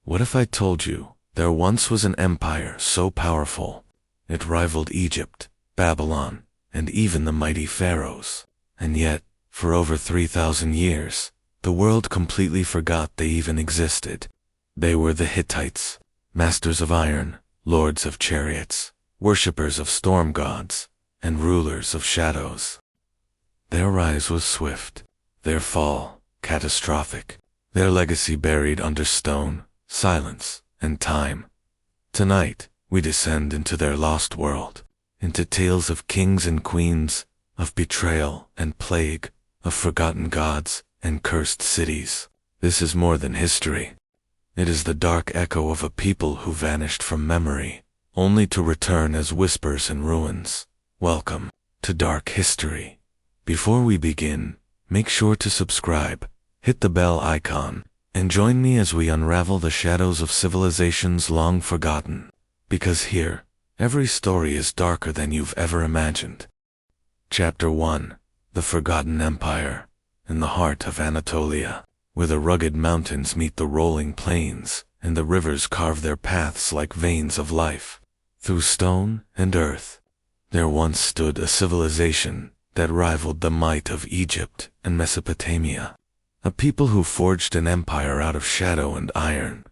What if I told you there once was an empire so powerful it rivaled Egypt, Babylon, and even the mighty pharaohs? And yet, for over 3,000 years, the world completely forgot they even existed. They were the Hittites, masters of iron, lords of chariots, worshippers of storm gods, and rulers of shadows. Their rise was swift, their fall catastrophic, their legacy buried under stone, silence, and time. Tonight, we descend into their lost world, into tales of kings and queens, of betrayal and plague, of forgotten gods and cursed cities. This is more than history. It is the dark echo of a people who vanished from memory, only to return as whispers in ruins. Welcome to Dark History. Before we begin, make sure to subscribe, hit the bell icon, and join me as we unravel the shadows of civilizations long forgotten. Because here, every story is darker than you've ever imagined. Chapter 1. The Forgotten Empire. In the heart of Anatolia, where the rugged mountains meet the rolling plains, and the rivers carve their paths like veins of life, through stone and earth, there once stood a civilization that rivaled the might of Egypt and Mesopotamia. A people who forged an empire out of shadow and iron,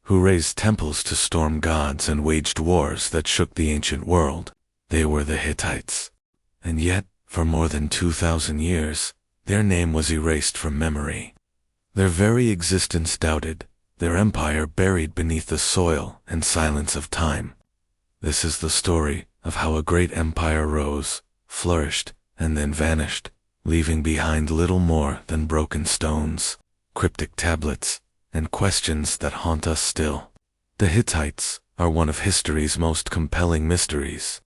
who raised temples to storm gods and waged wars that shook the ancient world. They were the Hittites. And yet, for more than 2,000 years, their name was erased from memory. Their very existence doubted, their empire buried beneath the soil and silence of time. This is the story of how a great empire rose, flourished, and then vanished, leaving behind little more than broken stones, cryptic tablets, and questions that haunt us still. The Hittites are one of history's most compelling mysteries.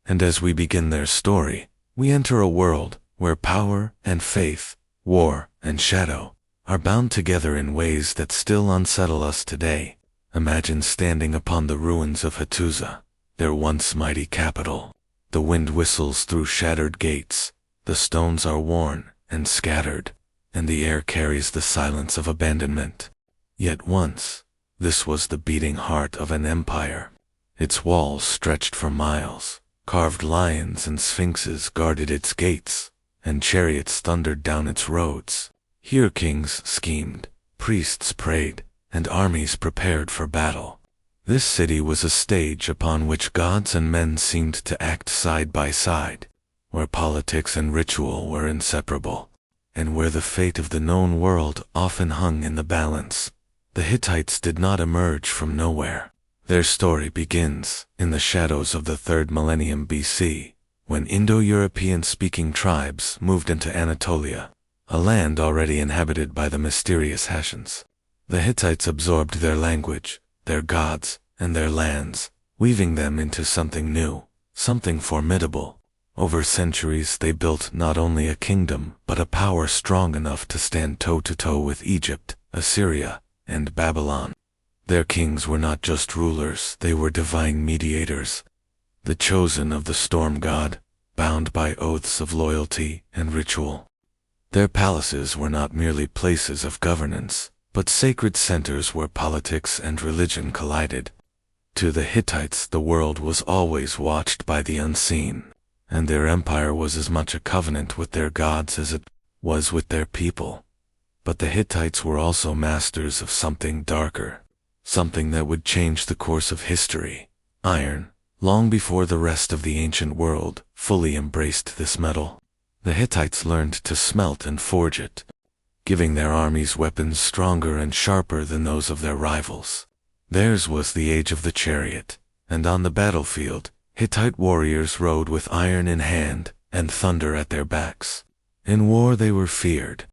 And as we begin their story, we enter a world where power and faith, war and shadow, are bound together in ways that still unsettle us today. Imagine standing upon the ruins of Hattusa, their once mighty capital. The wind whistles through shattered gates, the stones are worn and scattered, and the air carries the silence of abandonment. Yet once, this was the beating heart of an empire. Its walls stretched for miles, carved lions and sphinxes guarded its gates, and chariots thundered down its roads. Here kings schemed, priests prayed, and armies prepared for battle. This city was a stage upon which gods and men seemed to act side by side, where politics and ritual were inseparable, and where the fate of the known world often hung in the balance. The Hittites did not emerge from nowhere. Their story begins in the shadows of the 3rd millennium BC, when Indo-European-speaking tribes moved into Anatolia, a land already inhabited by the mysterious Hattusa. The Hittites absorbed their language, their gods, and their lands, weaving them into something new, something formidable. Over centuries they built not only a kingdom but a power strong enough to stand toe-to-toe with Egypt, Assyria, and Babylon. Their kings were not just rulers, they were divine mediators, the chosen of the storm god, bound by oaths of loyalty and ritual. Their palaces were not merely places of governance, but sacred centers where politics and religion collided. To the Hittites the world was always watched by the unseen, and their empire was as much a covenant with their gods as it was with their people. But the Hittites were also masters of something darker, something that would change the course of history. Iron, long before the rest of the ancient world fully embraced this metal. The Hittites learned to smelt and forge it, giving their armies weapons stronger and sharper than those of their rivals. Theirs was the age of the chariot, and on the battlefield, Hittite warriors rode with iron in hand and thunder at their backs. In war they were feared.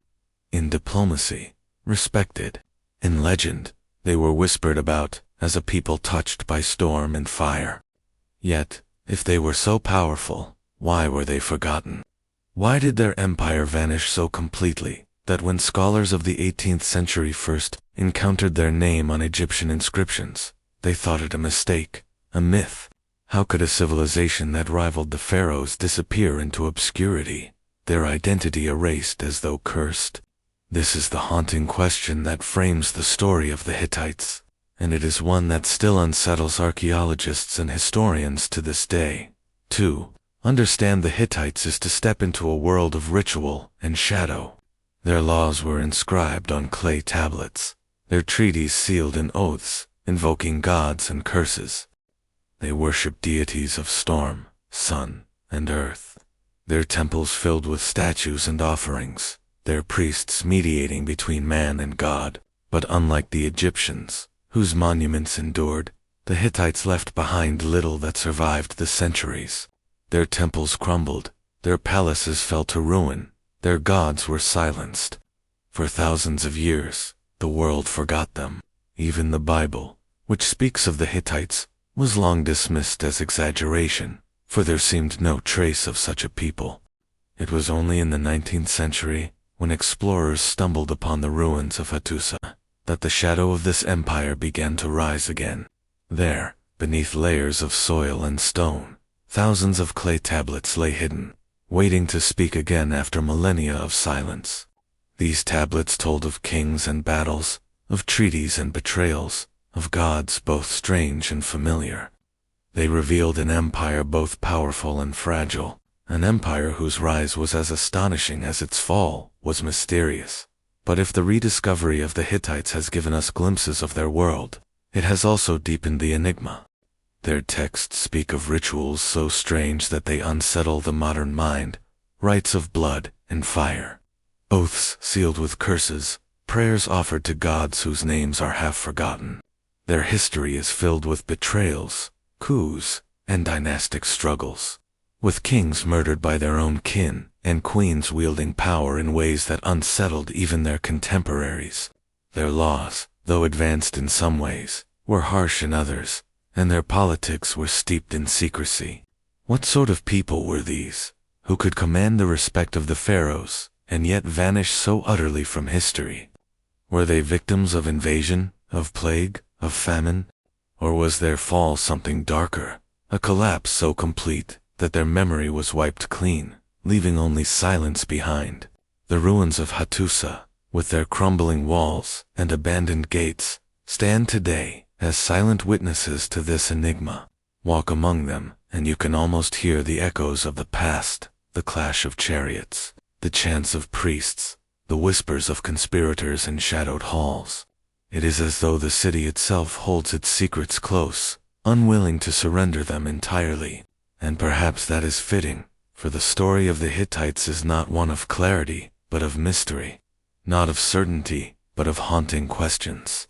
In diplomacy, respected. In legend, they were whispered about as a people touched by storm and fire. Yet, if they were so powerful, why were they forgotten? Why did their empire vanish so completely that when scholars of the 18th century first encountered their name on Egyptian inscriptions, they thought it a mistake, a myth? How could a civilization that rivaled the pharaohs disappear into obscurity, their identity erased as though cursed? This is the haunting question that frames the story of the Hittites. and it is one that still unsettles archaeologists and historians to this day. To understand the Hittites is to step into a world of ritual and shadow. Their laws were inscribed on clay tablets, their treaties sealed in oaths, invoking gods and curses. They worshipped deities of storm, sun, and earth. Their temples filled with statues and offerings, their priests mediating between man and God. But unlike the Egyptians, whose monuments endured, the Hittites left behind little that survived the centuries. Their temples crumbled, their palaces fell to ruin, their gods were silenced. For thousands of years, the world forgot them. Even the Bible, which speaks of the Hittites, was long dismissed as exaggeration, for there seemed no trace of such a people. It was only in the 19th century, when explorers stumbled upon the ruins of Hattusa, that the shadow of this empire began to rise again. There, beneath layers of soil and stone, thousands of clay tablets lay hidden, waiting to speak again after millennia of silence. These tablets told of kings and battles, of treaties and betrayals, of gods both strange and familiar. They revealed an empire both powerful and fragile, an empire whose rise was as astonishing as its fall was mysterious. But if the rediscovery of the Hittites has given us glimpses of their world, it has also deepened the enigma. Their texts speak of rituals so strange that they unsettle the modern mind, rites of blood and fire, oaths sealed with curses, prayers offered to gods whose names are half forgotten. Their history is filled with betrayals, coups, and dynastic struggles, with kings murdered by their own kin and queens wielding power in ways that unsettled even their contemporaries. Their laws, though advanced in some ways, were harsh in others, and their politics were steeped in secrecy. What sort of people were these, who could command the respect of the pharaohs, and yet vanish so utterly from history? Were they victims of invasion, of plague, of famine? Or was their fall something darker, a collapse so complete that their memory was wiped clean, leaving only silence behind? The ruins of Hattusa, with their crumbling walls and abandoned gates, stand today as silent witnesses to this enigma. Walk among them, and you can almost hear the echoes of the past, the clash of chariots, the chants of priests, the whispers of conspirators in shadowed halls. It is as though the city itself holds its secrets close, unwilling to surrender them entirely. And perhaps that is fitting, for the story of the Hittites is not one of clarity, but of mystery, not of certainty, but of haunting questions.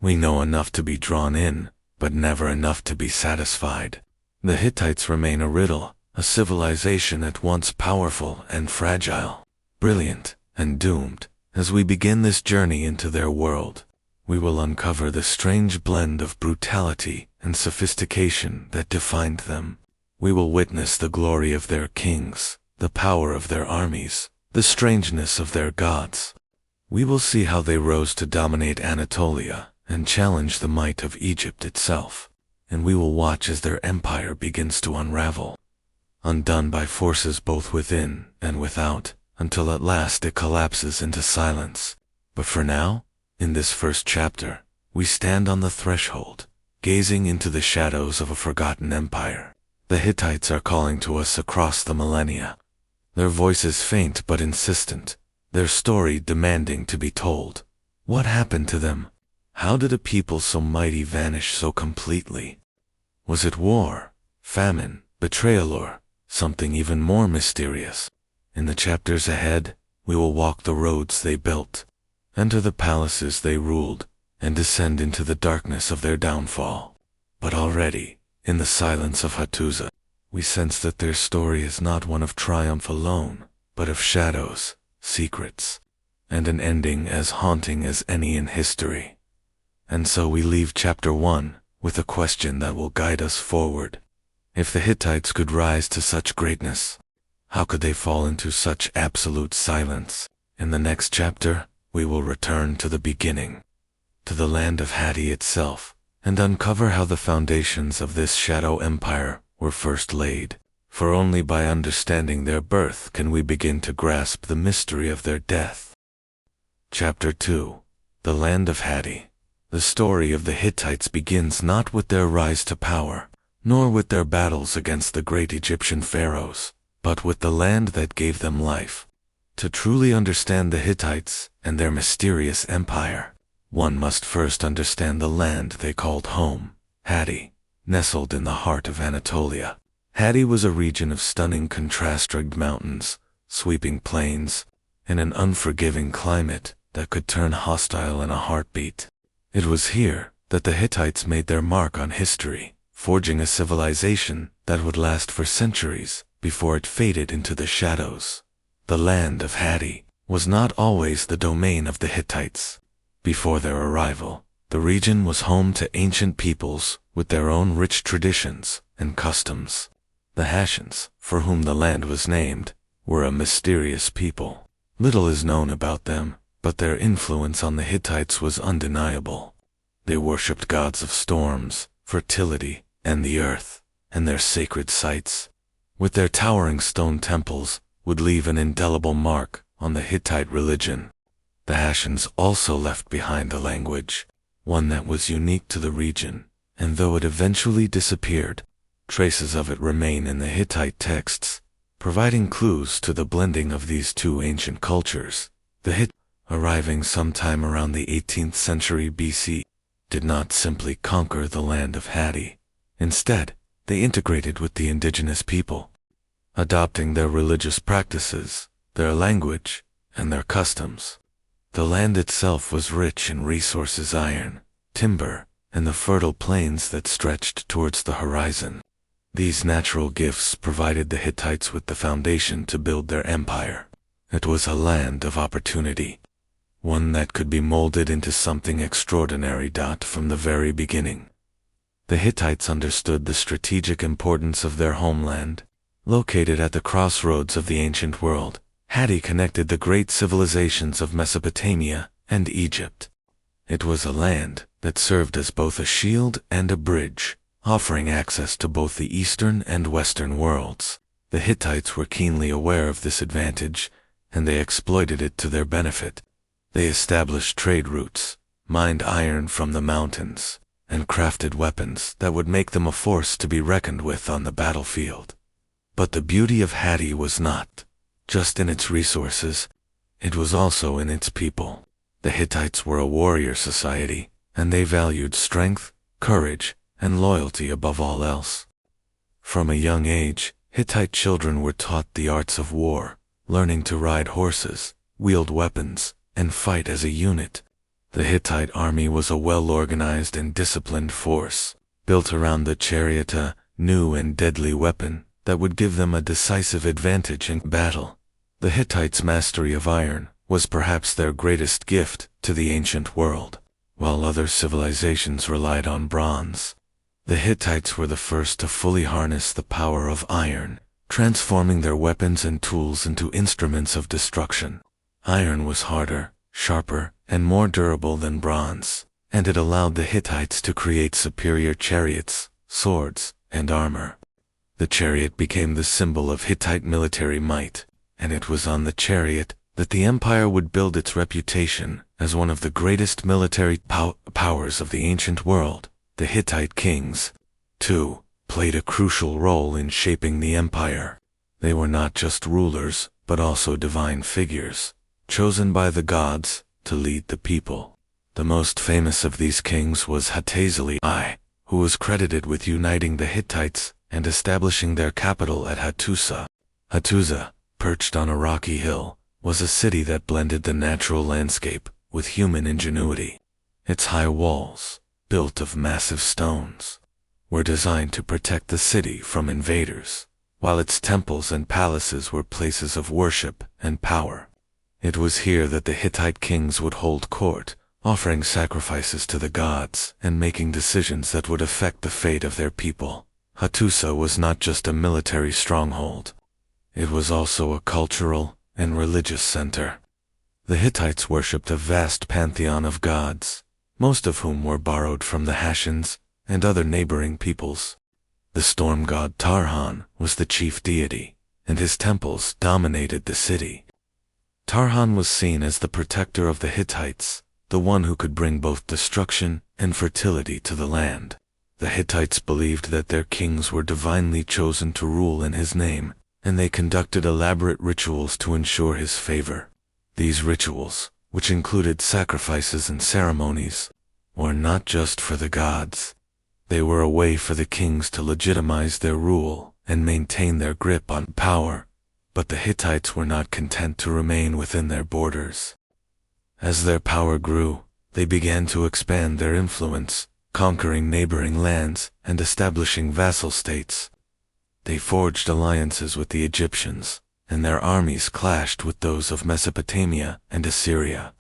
We know enough to be drawn in, but never enough to be satisfied. The Hittites remain a riddle, a civilization at once powerful and fragile, brilliant and doomed. As we begin this journey into their world, we will uncover the strange blend of brutality and sophistication that defined them. We will witness the glory of their kings, the power of their armies, the strangeness of their gods. We will see how they rose to dominate Anatolia and challenge the might of Egypt itself, and we will watch as their empire begins to unravel, undone by forces both within and without, until at last it collapses into silence. But for now, in this first chapter, we stand on the threshold, gazing into the shadows of a forgotten empire. The Hittites are calling to us across the millennia, their voices faint but insistent, their story demanding to be told. What happened to them? How did a people so mighty vanish so completely? Was it war, famine, betrayal, or something even more mysterious? In the chapters ahead, we will walk the roads they built, enter the palaces they ruled, and descend into the darkness of their downfall. But already, in the silence of Hattusa, we sense that their story is not one of triumph alone, but of shadows, secrets, and an ending as haunting as any in history. And so we leave chapter 1 with a question that will guide us forward. If the Hittites could rise to such greatness, how could they fall into such absolute silence? In the next chapter, we will return to the beginning, to the land of Hatti itself, and uncover how the foundations of this shadow empire were first laid. For only by understanding their birth can we begin to grasp the mystery of their death. Chapter 2. The Land of Hatti. The story of the Hittites begins not with their rise to power, nor with their battles against the great Egyptian pharaohs, but with the land that gave them life. To truly understand the Hittites and their mysterious empire, one must first understand the land they called home, Hatti, nestled in the heart of Anatolia. Hatti was a region of stunning contrast-rigged mountains, sweeping plains, and an unforgiving climate that could turn hostile in a heartbeat. It was here that the Hittites made their mark on history, forging a civilization that would last for centuries before it faded into the shadows. The land of Hatti was not always the domain of the Hittites. Before their arrival, the region was home to ancient peoples with their own rich traditions and customs. The Hattians, for whom the land was named, were a mysterious people. Little is known about them, but their influence on the Hittites was undeniable. They worshipped gods of storms, fertility, and the earth, and their sacred sites, with their towering stone temples, would leave an indelible mark on the Hittite religion. The Hattians also left behind a language, one that was unique to the region, and though it eventually disappeared, traces of it remain in the Hittite texts, providing clues to the blending of these two ancient cultures. The Hittites, arriving sometime around the 18th century BC, did not simply conquer the land of Hatti. Instead, they integrated with the indigenous people, adopting their religious practices, their language, and their customs. The land itself was rich in resources: iron, timber, and the fertile plains that stretched towards the horizon. These natural gifts provided the Hittites with the foundation to build their empire. It was a land of opportunity, one that could be molded into something extraordinary. From the very beginning, the Hittites understood the strategic importance of their homeland. Located at the crossroads of the ancient world, Hatti connected the great civilizations of Mesopotamia and Egypt. It was a land that served as both a shield and a bridge, offering access to both the eastern and western worlds. The Hittites were keenly aware of this advantage, and they exploited it to their benefit. They established trade routes, mined iron from the mountains, and crafted weapons that would make them a force to be reckoned with on the battlefield. But the beauty of Hatti was not just in its resources, it was also in its people. The Hittites were a warrior society, and they valued strength, courage, and loyalty above all else. From a young age, Hittite children were taught the arts of war, learning to ride horses, wield weapons, and fight as a unit. The Hittite army was a well-organized and disciplined force, built around the chariot, a new and deadly weapon that would give them a decisive advantage in battle. The Hittites' mastery of iron was perhaps their greatest gift to the ancient world. While other civilizations relied on bronze, the Hittites were the first to fully harness the power of iron, transforming their weapons and tools into instruments of destruction. Iron was harder, sharper, and more durable than bronze, and it allowed the Hittites to create superior chariots, swords, and armor. The chariot became the symbol of Hittite military might, and it was on the chariot that the empire would build its reputation as one of the greatest military powers of the ancient world. The Hittite kings, too, played a crucial role in shaping the empire. They were not just rulers, but also divine figures, chosen by the gods to lead the people. The most famous of these kings was Hattusa, who was credited with uniting the Hittites and establishing their capital at Hattusa. Hattusa, perched on a rocky hill, was a city that blended the natural landscape with human ingenuity. Its high walls, built of massive stones, were designed to protect the city from invaders, while its temples and palaces were places of worship and power. It was here that the Hittite kings would hold court, offering sacrifices to the gods and making decisions that would affect the fate of their people. Hattusa was not just a military stronghold. It was also a cultural and religious center. The Hittites worshipped a vast pantheon of gods, most of whom were borrowed from the Hattians and other neighboring peoples. The storm god Tarhan was the chief deity, and his temples dominated the city. Tarhan was seen as the protector of the Hittites, the one who could bring both destruction and fertility to the land. The Hittites believed that their kings were divinely chosen to rule in his name, and they conducted elaborate rituals to ensure his favor. These rituals, which included sacrifices and ceremonies, were not just for the gods. They were a way for the kings to legitimize their rule and maintain their grip on power. But the Hittites were not content to remain within their borders. As their power grew, they began to expand their influence, conquering neighboring lands and establishing vassal states. They forged alliances with the Egyptians, and their armies clashed with those of Mesopotamia and Assyria.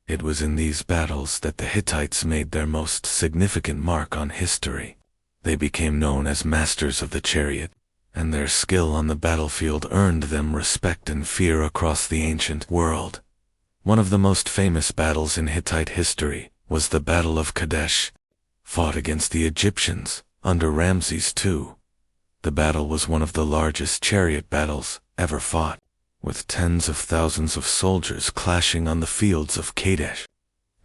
It was in these battles that the Hittites made their most significant mark on history. They became known as masters of the chariot, and their skill on the battlefield earned them respect and fear across the ancient world. One of the most famous battles in Hittite history was the Battle of Kadesh, fought against the Egyptians under Ramses II. The battle was one of the largest chariot battles ever fought, with tens of thousands of soldiers clashing on the fields of Kadesh.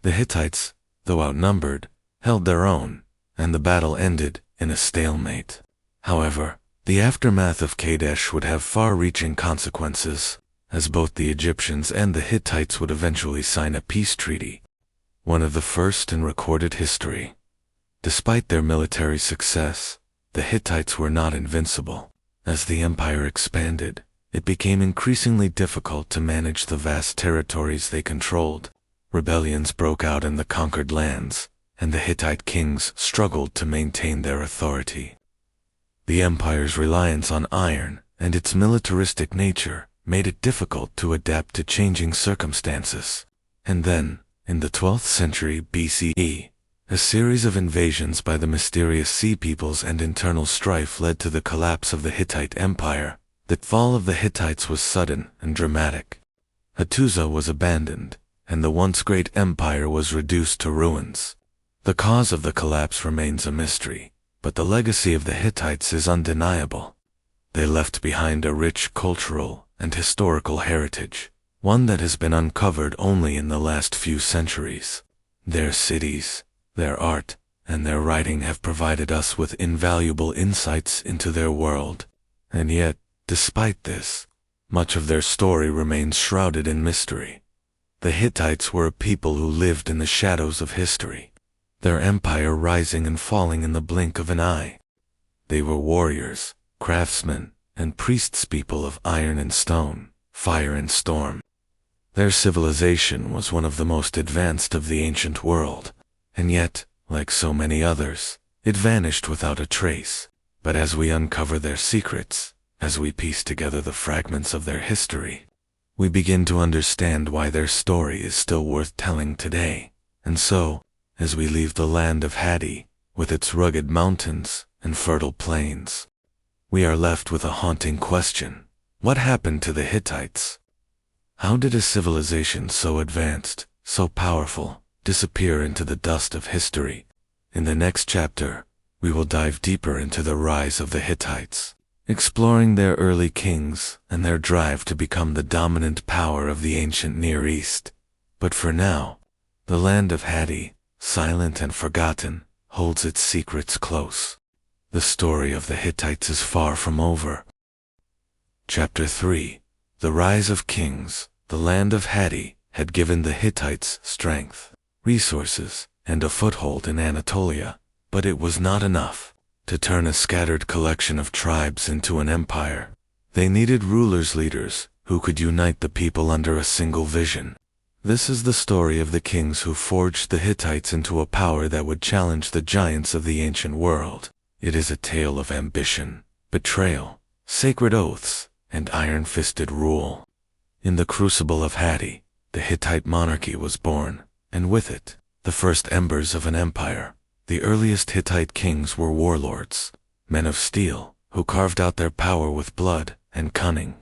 The Hittites, though outnumbered, held their own, and the battle ended in a stalemate. However, the aftermath of Kadesh would have far-reaching consequences, as both the Egyptians and the Hittites would eventually sign a peace treaty, one of the first in recorded history. Despite their military success, the Hittites were not invincible. As the empire expanded, it became increasingly difficult to manage the vast territories they controlled. Rebellions broke out in the conquered lands, and the Hittite kings struggled to maintain their authority. The empire's reliance on iron and its militaristic nature made it difficult to adapt to changing circumstances. And then, in the 12th century BCE, a series of invasions by the mysterious Sea Peoples and internal strife led to the collapse of the Hittite Empire. The fall of the Hittites was sudden and dramatic. Hattusa was abandoned, and the once great empire was reduced to ruins. The cause of the collapse remains a mystery, but the legacy of the Hittites is undeniable. They left behind a rich cultural and historical heritage, one that has been uncovered only in the last few centuries. Their cities, their art, and their writing have provided us with invaluable insights into their world. And yet, despite this, much of their story remains shrouded in mystery. The Hittites were a people who lived in the shadows of history, their empire rising and falling in the blink of an eye. They were warriors, craftsmen, and priests, people of iron and stone, fire and storm. Their civilization was one of the most advanced of the ancient world, and yet, like so many others, it vanished without a trace. But as we uncover their secrets, as we piece together the fragments of their history, we begin to understand why their story is still worth telling today. And so, as we leave the land of Hatti, with its rugged mountains and fertile plains, we are left with a haunting question. What happened to the Hittites? How did a civilization so advanced, so powerful, disappear into the dust of history? In the next chapter, we will dive deeper into the rise of the Hittites, exploring their early kings and their drive to become the dominant power of the ancient Near East. But for now, the land of Hatti, silent and forgotten, holds its secrets close. The story of the Hittites is far from over. Chapter 3. The Rise of Kings. The land of Hatti had given the Hittites strength, resources, and a foothold in Anatolia, but it was not enough to turn a scattered collection of tribes into an empire. They needed leaders who could unite the people under a single vision. This is the story of the kings who forged the Hittites into a power that would challenge the giants of the ancient world. It is a tale of ambition, betrayal, sacred oaths, and iron-fisted rule. In the crucible of Hatti, the Hittite monarchy was born, and with it, the first embers of an empire. The earliest Hittite kings were warlords, men of steel, who carved out their power with blood and cunning.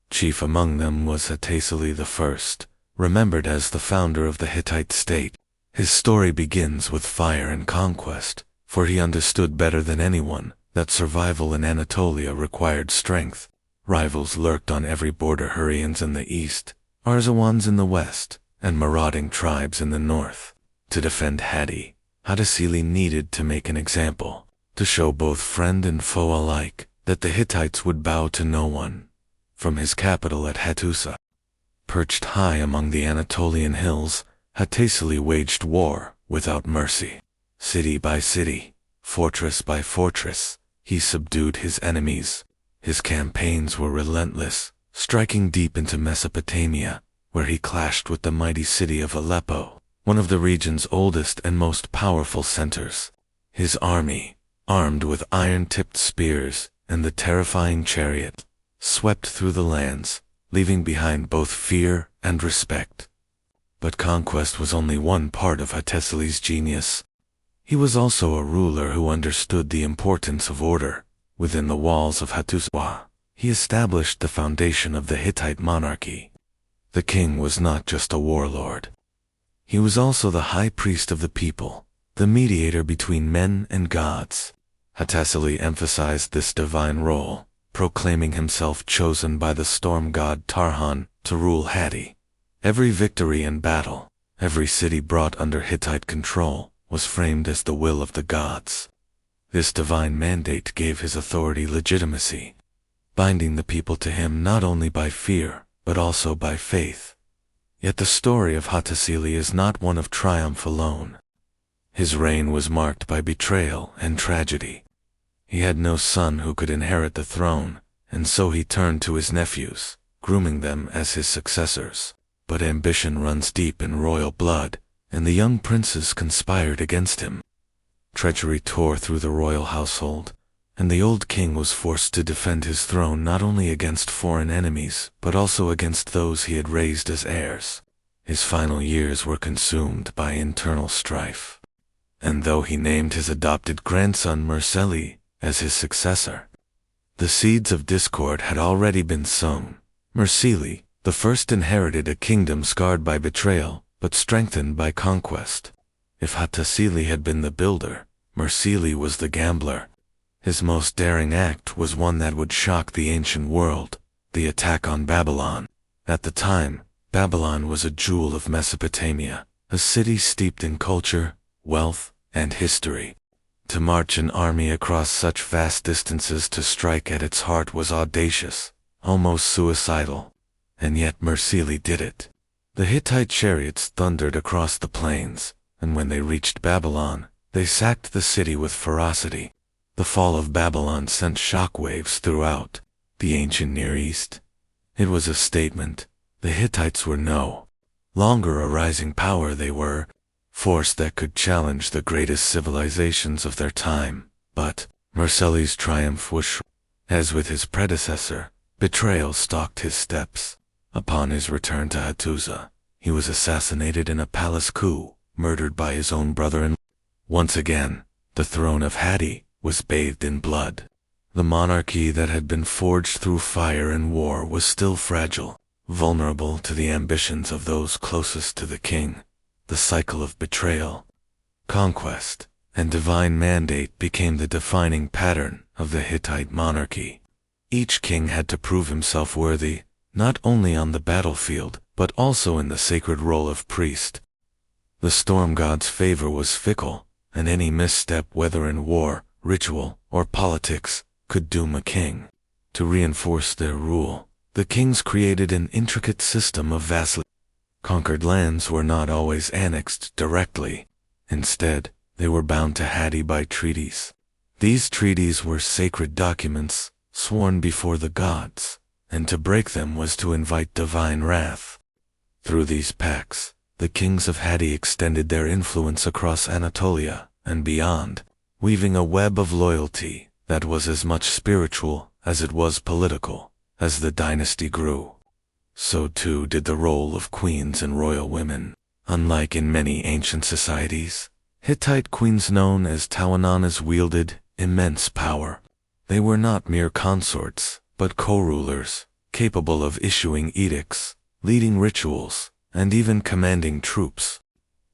Chief among them was Hattusa I, remembered as the founder of the Hittite state. His story begins with fire and conquest, for he understood better than anyone that survival in Anatolia required strength. Rivals lurked on every border: Hurrians in the east, Arzawans in the west, and marauding tribes in the north. To defend Hattusili needed to make an example, to show both friend and foe alike that the Hittites would bow to no one. From his capital at Hattusa, perched high among the Anatolian hills, Hattusili waged war without mercy. City by city, fortress by fortress, he subdued his enemies. His campaigns were relentless, striking deep into Mesopotamia, where he clashed with the mighty city of Aleppo, one of the region's oldest and most powerful centers. His army, armed with iron-tipped spears and the terrifying chariot, swept through the lands, leaving behind both fear and respect. But conquest was only one part of Hattusili's genius. He was also a ruler who understood the importance of order. Within the walls of Hattusa, he established the foundation of the Hittite monarchy. The king was not just a warlord. He was also the high priest of the people, the mediator between men and gods. Hattusili emphasized this divine role, proclaiming himself chosen by the storm god Tarhan to rule Hatti. Every victory and battle, every city brought under Hittite control, was framed as the will of the gods. This divine mandate gave his authority legitimacy, binding the people to him not only by fear, but also by faith. Yet the story of Hattusili is not one of triumph alone. His reign was marked by betrayal and tragedy. He had no son who could inherit the throne, and so he turned to his nephews, grooming them as his successors. But ambition runs deep in royal blood, and the young princes conspired against him. Treachery tore through the royal household, and the old king was forced to defend his throne not only against foreign enemies, but also against those he had raised as heirs. His final years were consumed by internal strife. And though he named his adopted grandson Mursili as his successor, the seeds of discord had already been sown. Mursili, the first, inherited a kingdom scarred by betrayal, but strengthened by conquest. If Hattusili had been the builder, Mursili was the gambler. His most daring act was one that would shock the ancient world: the attack on Babylon. At the time, Babylon was a jewel of Mesopotamia, a city steeped in culture, wealth, and history. To march an army across such vast distances to strike at its heart was audacious, almost suicidal. And yet Mursili did it. The Hittite chariots thundered across the plains, and when they reached Babylon, they sacked the city with ferocity. The fall of Babylon sent shockwaves throughout the ancient Near East. It was a statement. The Hittites were no longer a rising power. They were force that could challenge the greatest civilizations of their time. But Mursili's triumph was short. As with his predecessor, betrayal stalked his steps. Upon his return to Hattusa, he was assassinated in a palace coup, murdered by his own brother-in-law. Once again, the throne of Hatti was bathed in blood. The monarchy that had been forged through fire and war was still fragile, vulnerable to the ambitions of those closest to the king. The cycle of betrayal, conquest, and divine mandate became the defining pattern of the Hittite monarchy. Each king had to prove himself worthy, not only on the battlefield, but also in the sacred role of priest. The storm god's favor was fickle, and any misstep, whether in war, ritual, or politics, could doom a king. To reinforce their rule, the kings created an intricate system of vassalage. Conquered lands were not always annexed directly. Instead, they were bound to Hatti by treaties. These treaties were sacred documents, sworn before the gods, and to break them was to invite divine wrath. Through these pacts, the kings of Hatti extended their influence across Anatolia and beyond, weaving a web of loyalty that was as much spiritual as it was political. As the dynasty grew, so too did the role of queens and royal women. Unlike in many ancient societies, Hittite queens known as Tawananas wielded immense power. They were not mere consorts, but co-rulers, capable of issuing edicts, leading rituals, and even commanding troops.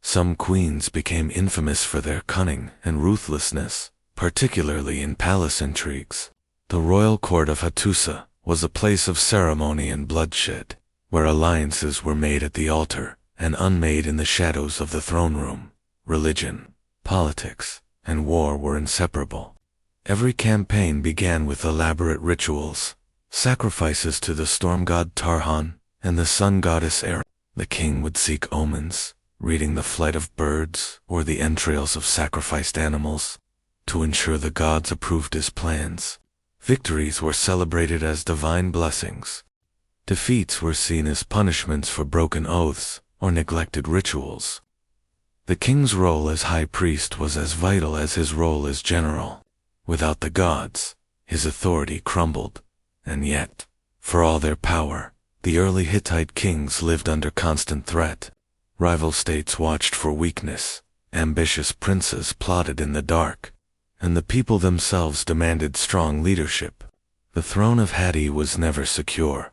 Some queens became infamous for their cunning and ruthlessness, particularly in palace intrigues. The royal court of Hattusa was a place of ceremony and bloodshed, where alliances were made at the altar and unmade in the shadows of the throne room. Religion, politics, and war were inseparable. Every campaign began with elaborate rituals, sacrifices to the storm god Tarhan and the sun goddess Era. The king would seek omens, reading the flight of birds or the entrails of sacrificed animals, to ensure the gods approved his plans. Victories were celebrated as divine blessings. Defeats were seen as punishments for broken oaths or neglected rituals. The king's role as high priest was as vital as his role as general. Without the gods, his authority crumbled. And yet, for all their power, the early Hittite kings lived under constant threat. Rival states watched for weakness, ambitious princes plotted in the dark, and the people themselves demanded strong leadership. The throne of Hatti was never secure.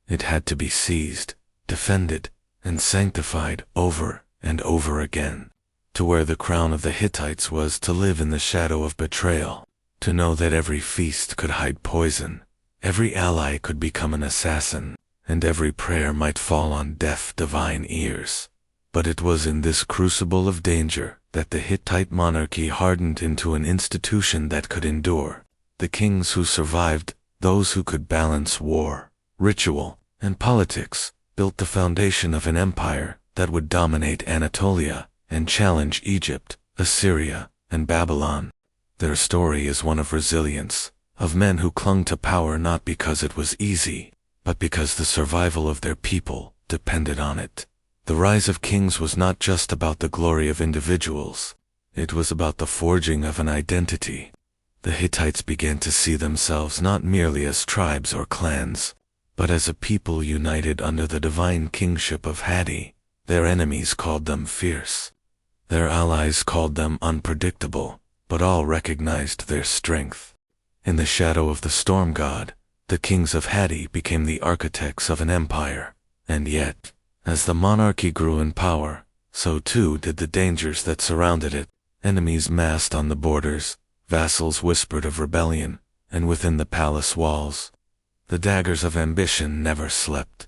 It had to be seized, defended, and sanctified over and over again. To wear the crown of the Hittites was to live in the shadow of betrayal, to know that every feast could hide poison, every ally could become an assassin, and every prayer might fall on deaf divine ears. But it was in this crucible of danger that the Hittite monarchy hardened into an institution that could endure. The kings who survived, those who could balance war, ritual, and politics, built the foundation of an empire that would dominate Anatolia and challenge Egypt, Assyria, and Babylon. Their story is one of resilience, of men who clung to power not because it was easy, but because the survival of their people depended on it. The rise of kings was not just about the glory of individuals. It was about the forging of an identity. The Hittites began to see themselves not merely as tribes or clans, but as a people united under the divine kingship of Hatti. Their enemies called them fierce. Their allies called them unpredictable, but all recognized their strength. In the shadow of the storm god, the kings of Hatti became the architects of an empire. And yet, as the monarchy grew in power, so too did the dangers that surrounded it. Enemies massed on the borders, vassals whispered of rebellion, and within the palace walls, the daggers of ambition never slept.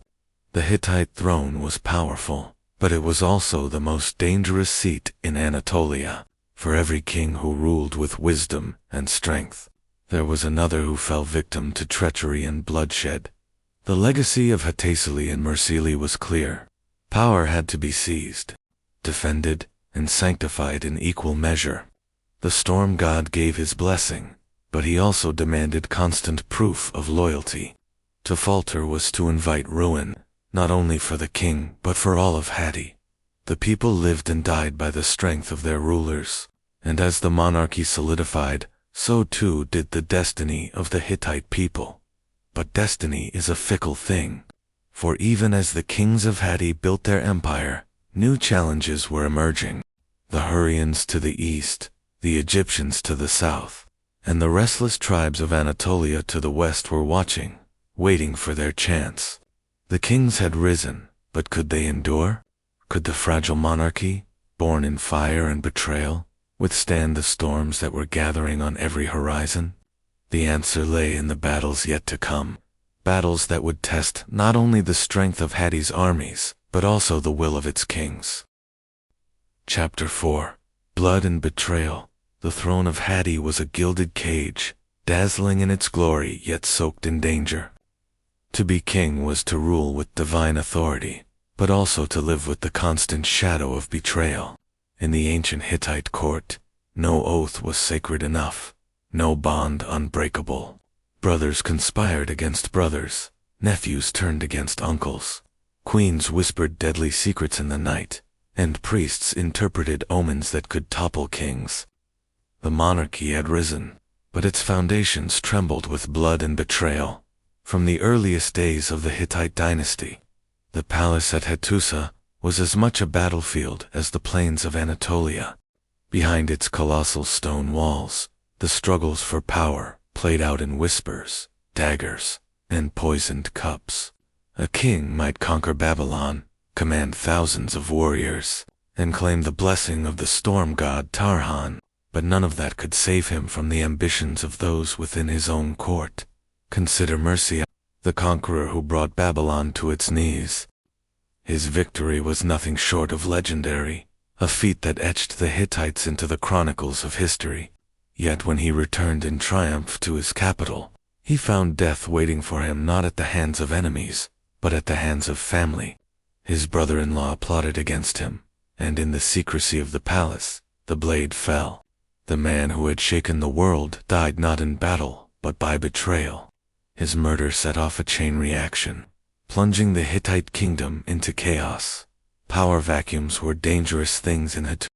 The Hittite throne was powerful, but it was also the most dangerous seat in Anatolia. For every king who ruled with wisdom and strength, there was another who fell victim to treachery and bloodshed. The legacy of Hattusa and Mursili was clear. Power had to be seized, defended, and sanctified in equal measure. The storm god gave his blessing, but he also demanded constant proof of loyalty. To falter was to invite ruin, not only for the king but for all of Hatti. The people lived and died by the strength of their rulers, and as the monarchy solidified, so too did the destiny of the Hittite people. But destiny is a fickle thing, for even as the kings of Hatti built their empire, new challenges were emerging. The Hurrians to the east, the Egyptians to the south, and the restless tribes of Anatolia to the west were watching, waiting for their chance. The kings had risen, but could they endure? Could the fragile monarchy, born in fire and betrayal, withstand the storms that were gathering on every horizon? The answer lay in the battles yet to come, battles that would test not only the strength of Hatti's armies, but also the will of its kings. Chapter 4. Blood and Betrayal. The throne of Hatti was a gilded cage, dazzling in its glory yet soaked in danger. To be king was to rule with divine authority, but also to live with the constant shadow of betrayal. In the ancient Hittite court, no oath was sacred enough, no bond unbreakable. Brothers conspired against brothers, nephews turned against uncles, queens whispered deadly secrets in the night, and priests interpreted omens that could topple kings. The monarchy had risen, but its foundations trembled with blood and betrayal. From the earliest days of the Hittite dynasty, the palace at Hattusa was as much a battlefield as the plains of Anatolia. Behind its colossal stone walls, the struggles for power played out in whispers, daggers, and poisoned cups. A king might conquer Babylon, command thousands of warriors, and claim the blessing of the storm god Tarhan, but none of that could save him from the ambitions of those within his own court. Consider Murcia, the conqueror who brought Babylon to its knees. His victory was nothing short of legendary, a feat that etched the Hittites into the chronicles of history. Yet when he returned in triumph to his capital, he found death waiting for him not at the hands of enemies, but at the hands of family. His brother-in-law plotted against him, and in the secrecy of the palace, the blade fell. The man who had shaken the world died not in battle, but by betrayal. His murder set off a chain reaction, plunging the Hittite kingdom into chaos. Power vacuums were dangerous things in Hattusa.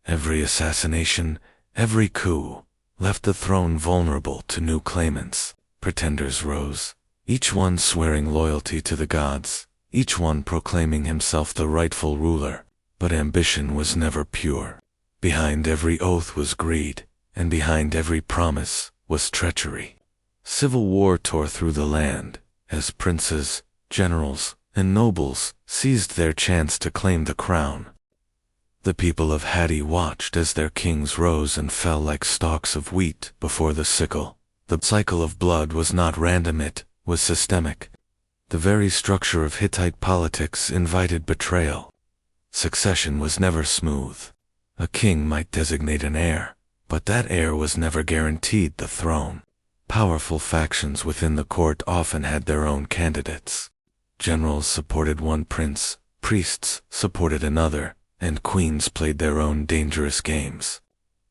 Every assassination, every coup, left the throne vulnerable to new claimants. Pretenders rose, each one swearing loyalty to the gods, each one proclaiming himself the rightful ruler. But ambition was never pure. Behind every oath was greed, and behind every promise was treachery. Civil war tore through the land, as princes, generals, and nobles seized their chance to claim the crown. The people of Hattusa watched as their kings rose and fell like stalks of wheat before the sickle. The cycle of blood was not random, it was systemic. The very structure of Hittite politics invited betrayal. Succession was never smooth. A king might designate an heir, but that heir was never guaranteed the throne. Powerful factions within the court often had their own candidates. Generals supported one prince, priests supported another, and queens played their own dangerous games.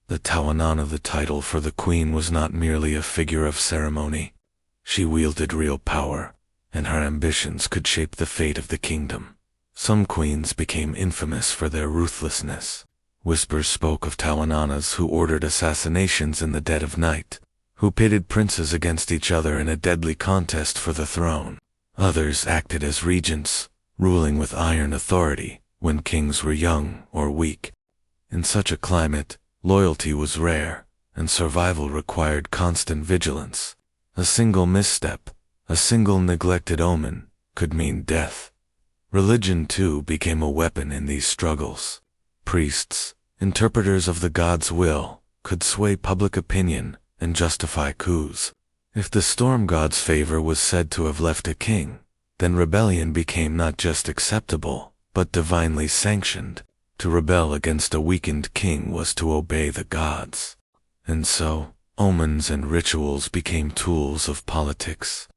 The Tawanana, the title for the queen, was not merely a figure of ceremony. She wielded real power, and her ambitions could shape the fate of the kingdom. Some queens became infamous for their ruthlessness. Whispers spoke of Tawananas who ordered assassinations in the dead of night, who pitted princes against each other in a deadly contest for the throne. Others acted as regents, ruling with iron authority when kings were young or weak. In such a climate, loyalty was rare, and survival required constant vigilance. A single misstep, a single neglected omen, could mean death. Religion, too, became a weapon in these struggles. Priests, interpreters of the god's will, could sway public opinion and justify coups. If the storm god's favor was said to have left a king, then rebellion became not just acceptable, but divinely sanctioned. To rebel against a weakened king was to obey the gods. And so, omens and rituals became tools of politics,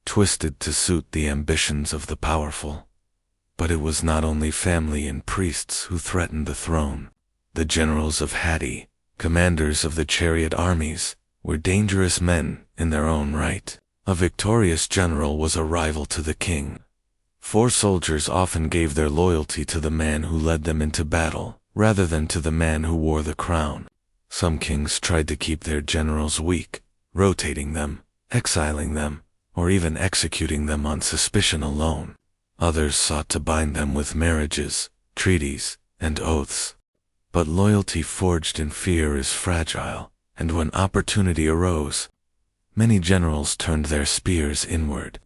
twisted to suit the ambitions of the powerful. But it was not only family and priests who threatened the throne. The generals of Hattusa, commanders of the chariot armies, were dangerous men in their own right. A victorious general was a rival to the king. For soldiers often gave their loyalty to the man who led them into battle, rather than to the man who wore the crown. Some kings tried to keep their generals weak, rotating them, exiling them, or even executing them on suspicion alone. Others sought to bind them with marriages, treaties, and oaths. But loyalty forged in fear is fragile, and when opportunity arose, many generals turned their spears inward,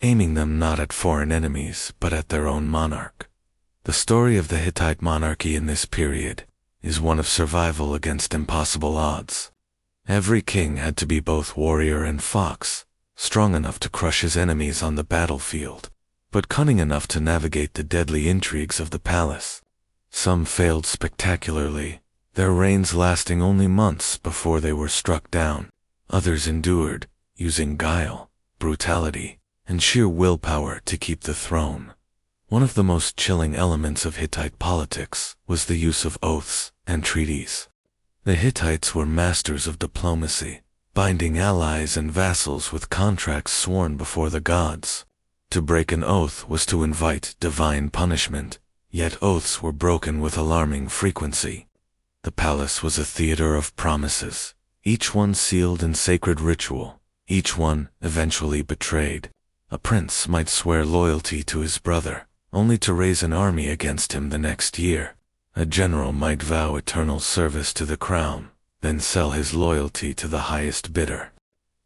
aiming them not at foreign enemies but at their own monarch. The story of the Hittite monarchy in this period is one of survival against impossible odds. Every king had to be both warrior and fox, strong enough to crush his enemies on the battlefield, but cunning enough to navigate the deadly intrigues of the palace. Some failed spectacularly, their reigns lasting only months before they were struck down. Others endured, using guile, brutality, and sheer willpower to keep the throne. One of the most chilling elements of Hittite politics was the use of oaths and treaties. The Hittites were masters of diplomacy, binding allies and vassals with contracts sworn before the gods. To break an oath was to invite divine punishment, yet oaths were broken with alarming frequency. The palace was a theater of promises, each one sealed in sacred ritual, each one eventually betrayed. A prince might swear loyalty to his brother, only to raise an army against him the next year. A general might vow eternal service to the crown, then sell his loyalty to the highest bidder.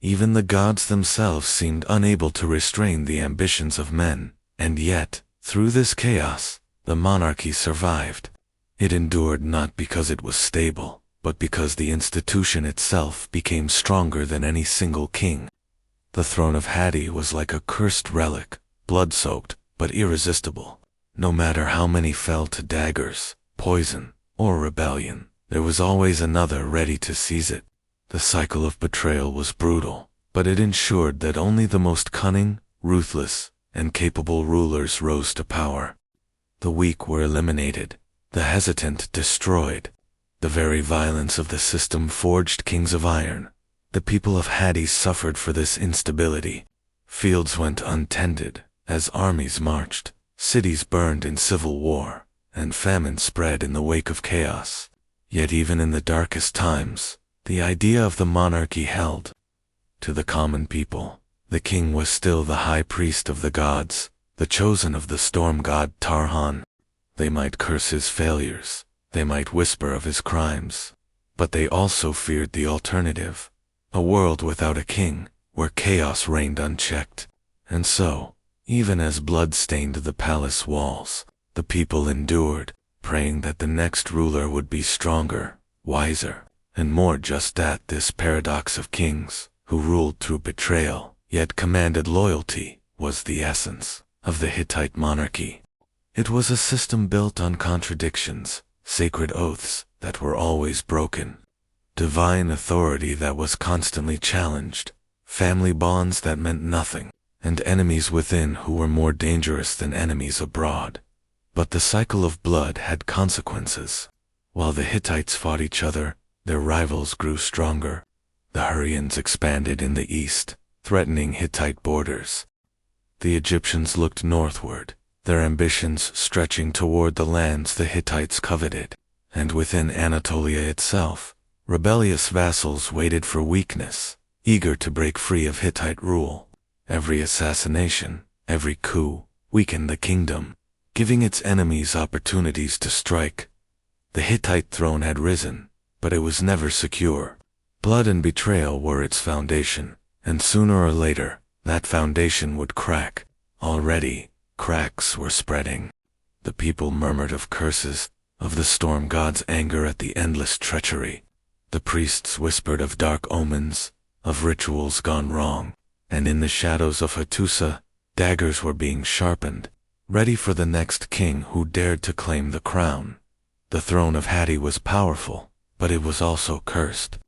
Even the gods themselves seemed unable to restrain the ambitions of men, and yet, through this chaos, the monarchy survived. It endured not because it was stable, but because the institution itself became stronger than any single king. The throne of Hattusa was like a cursed relic, blood-soaked, but irresistible. No matter how many fell to daggers, poison, or rebellion, there was always another ready to seize it. The cycle of betrayal was brutal, but it ensured that only the most cunning, ruthless, and capable rulers rose to power. The weak were eliminated, the hesitant destroyed. The very violence of the system forged kings of iron. The people of Hades suffered for this instability. Fields went untended as armies marched, cities burned in civil war, and famine spread in the wake of chaos. Yet even in the darkest times, the idea of the monarchy held. To the common people, the king was still the high priest of the gods, the chosen of the storm god Tarhan. They might curse his failures, they might whisper of his crimes, but they also feared the alternative, a world without a king, where chaos reigned unchecked. And so, even as blood stained the palace walls, the people endured, praying that the next ruler would be stronger, wiser, and more just. At this paradox of kings, who ruled through betrayal, yet commanded loyalty, was the essence of the Hittite monarchy. It was a system built on contradictions, sacred oaths that were always broken, divine authority that was constantly challenged, family bonds that meant nothing, and enemies within who were more dangerous than enemies abroad. But the cycle of blood had consequences. While the Hittites fought each other, their rivals grew stronger. The Hurrians expanded in the east, threatening Hittite borders. The Egyptians looked northward, their ambitions stretching toward the lands the Hittites coveted. And within Anatolia itself, rebellious vassals waited for weakness, eager to break free of Hittite rule. Every assassination, every coup, weakened the kingdom, giving its enemies opportunities to strike. The Hittite throne had risen, but it was never secure. Blood and betrayal were its foundation, and sooner or later, that foundation would crack. Already, cracks were spreading. The people murmured of curses, of the storm god's anger at the endless treachery. The priests whispered of dark omens, of rituals gone wrong, and in the shadows of Hattusa, daggers were being sharpened, ready for the next king who dared to claim the crown. The throne of Hatti was powerful, but it was also cursed.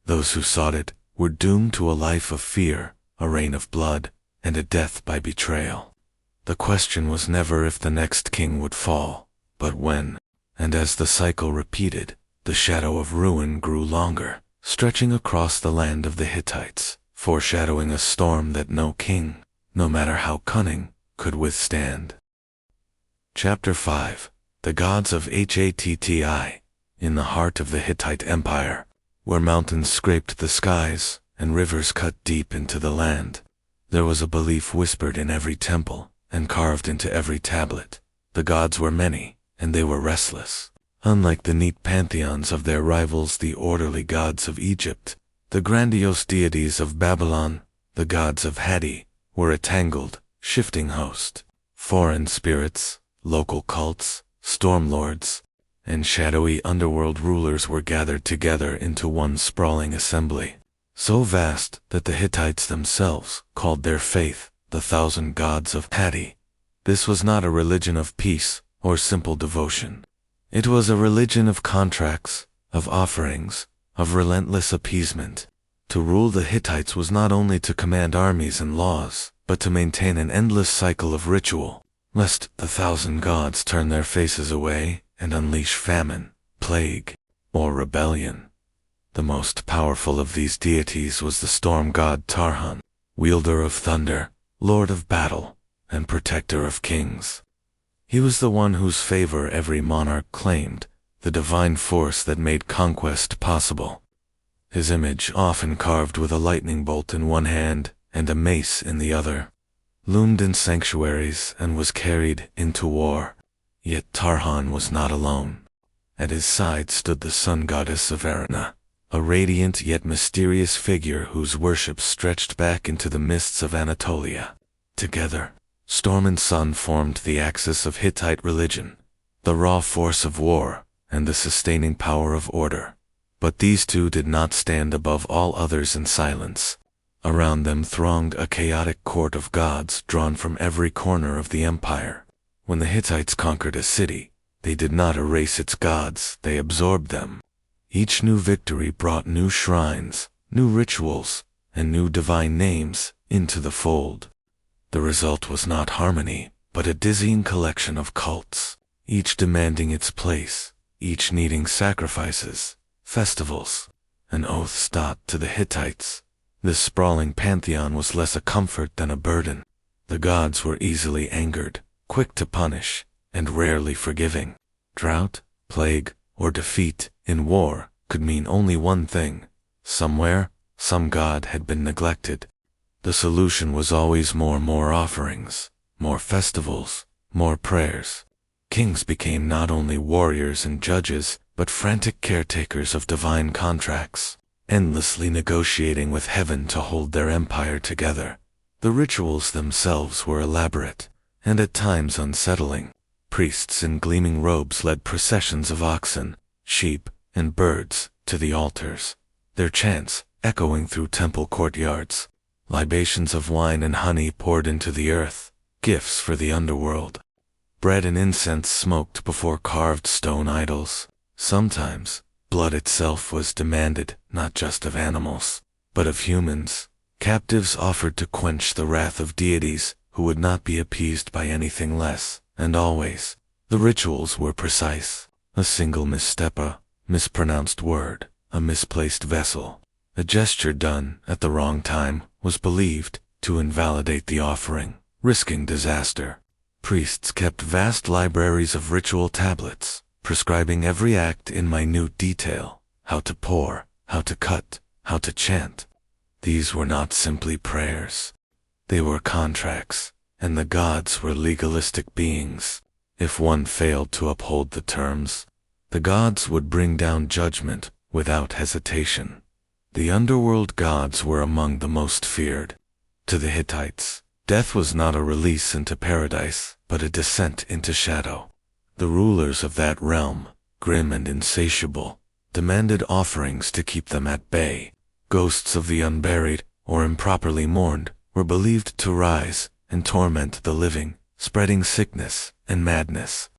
Those who sought it were doomed to a life of fear, a reign of blood, and a death by betrayal. The question was never if the next king would fall, but when. And as the cycle repeated, the shadow of ruin grew longer, stretching across the land of the Hittites, foreshadowing a storm that no king, no matter how cunning, could withstand. Chapter 5. The Gods of Hatti. In the heart of the Hittite Empire, where mountains scraped the skies and rivers cut deep into the land, there was a belief whispered in every temple and carved into every tablet. The gods were many, and they were restless. Unlike the neat pantheons of their rivals, the orderly gods of Egypt, the grandiose deities of Babylon, the gods of Hatti, were a tangled, shifting host. Foreign spirits, local cults, storm lords, and shadowy underworld rulers were gathered together into one sprawling assembly, so vast that the Hittites themselves called their faith the thousand gods of Hatti. This was not a religion of peace or simple devotion. It was a religion of contracts, of offerings, of relentless appeasement. To rule the Hittites was not only to command armies and laws, but to maintain an endless cycle of ritual, lest the thousand gods turn their faces away and unleash famine, plague, or rebellion. The most powerful of these deities was the storm god Tarhan, wielder of thunder, lord of battle, and protector of kings. He was the one whose favor every monarch claimed, the divine force that made conquest possible. His image, often carved with a lightning bolt in one hand and a mace in the other, loomed in sanctuaries and was carried into war. Yet Tarhan was not alone. At his side stood the sun goddess of Arena, a radiant yet mysterious figure whose worship stretched back into the mists of Anatolia. Together, storm and sun formed the axis of Hittite religion, the raw force of war, and the sustaining power of order. But these two did not stand above all others in silence. Around them thronged a chaotic court of gods drawn from every corner of the empire. When the Hittites conquered a city, they did not erase its gods, they absorbed them. Each new victory brought new shrines, new rituals, and new divine names into the fold. The result was not harmony, but a dizzying collection of cults, each demanding its place, each needing sacrifices, festivals, and oaths taught to the Hittites. This sprawling pantheon was less a comfort than a burden. The gods were easily angered, quick to punish, and rarely forgiving. Drought, plague, or defeat in war could mean only one thing. Somewhere, some god had been neglected. The solution was always more offerings, more festivals, more prayers. Kings became not only warriors and judges, but frantic caretakers of divine contracts, endlessly negotiating with heaven to hold their empire together. The rituals themselves were elaborate, and at times unsettling. Priests in gleaming robes led processions of oxen, sheep, and birds to the altars, their chants echoing through temple courtyards. Libations of wine and honey poured into the earth, gifts for the underworld. Bread and incense smoked before carved stone idols. Sometimes, blood itself was demanded, not just of animals, but of humans, captives offered to quench the wrath of deities who would not be appeased by anything less. And always, the rituals were precise. A single misstep, a mispronounced word, a misplaced vessel, a gesture done at the wrong time was believed to invalidate the offering, risking disaster. Priests kept vast libraries of ritual tablets, prescribing every act in minute detail, how to pour, how to cut, how to chant. These were not simply prayers. They were contracts, and the gods were legalistic beings. If one failed to uphold the terms, the gods would bring down judgment without hesitation. The underworld gods were among the most feared. To the Hittites, death was not a release into paradise, but a descent into shadow. The rulers of that realm, grim and insatiable, demanded offerings to keep them at bay. Ghosts of the unburied, or improperly mourned, were believed to rise and torment the living, spreading sickness and madness.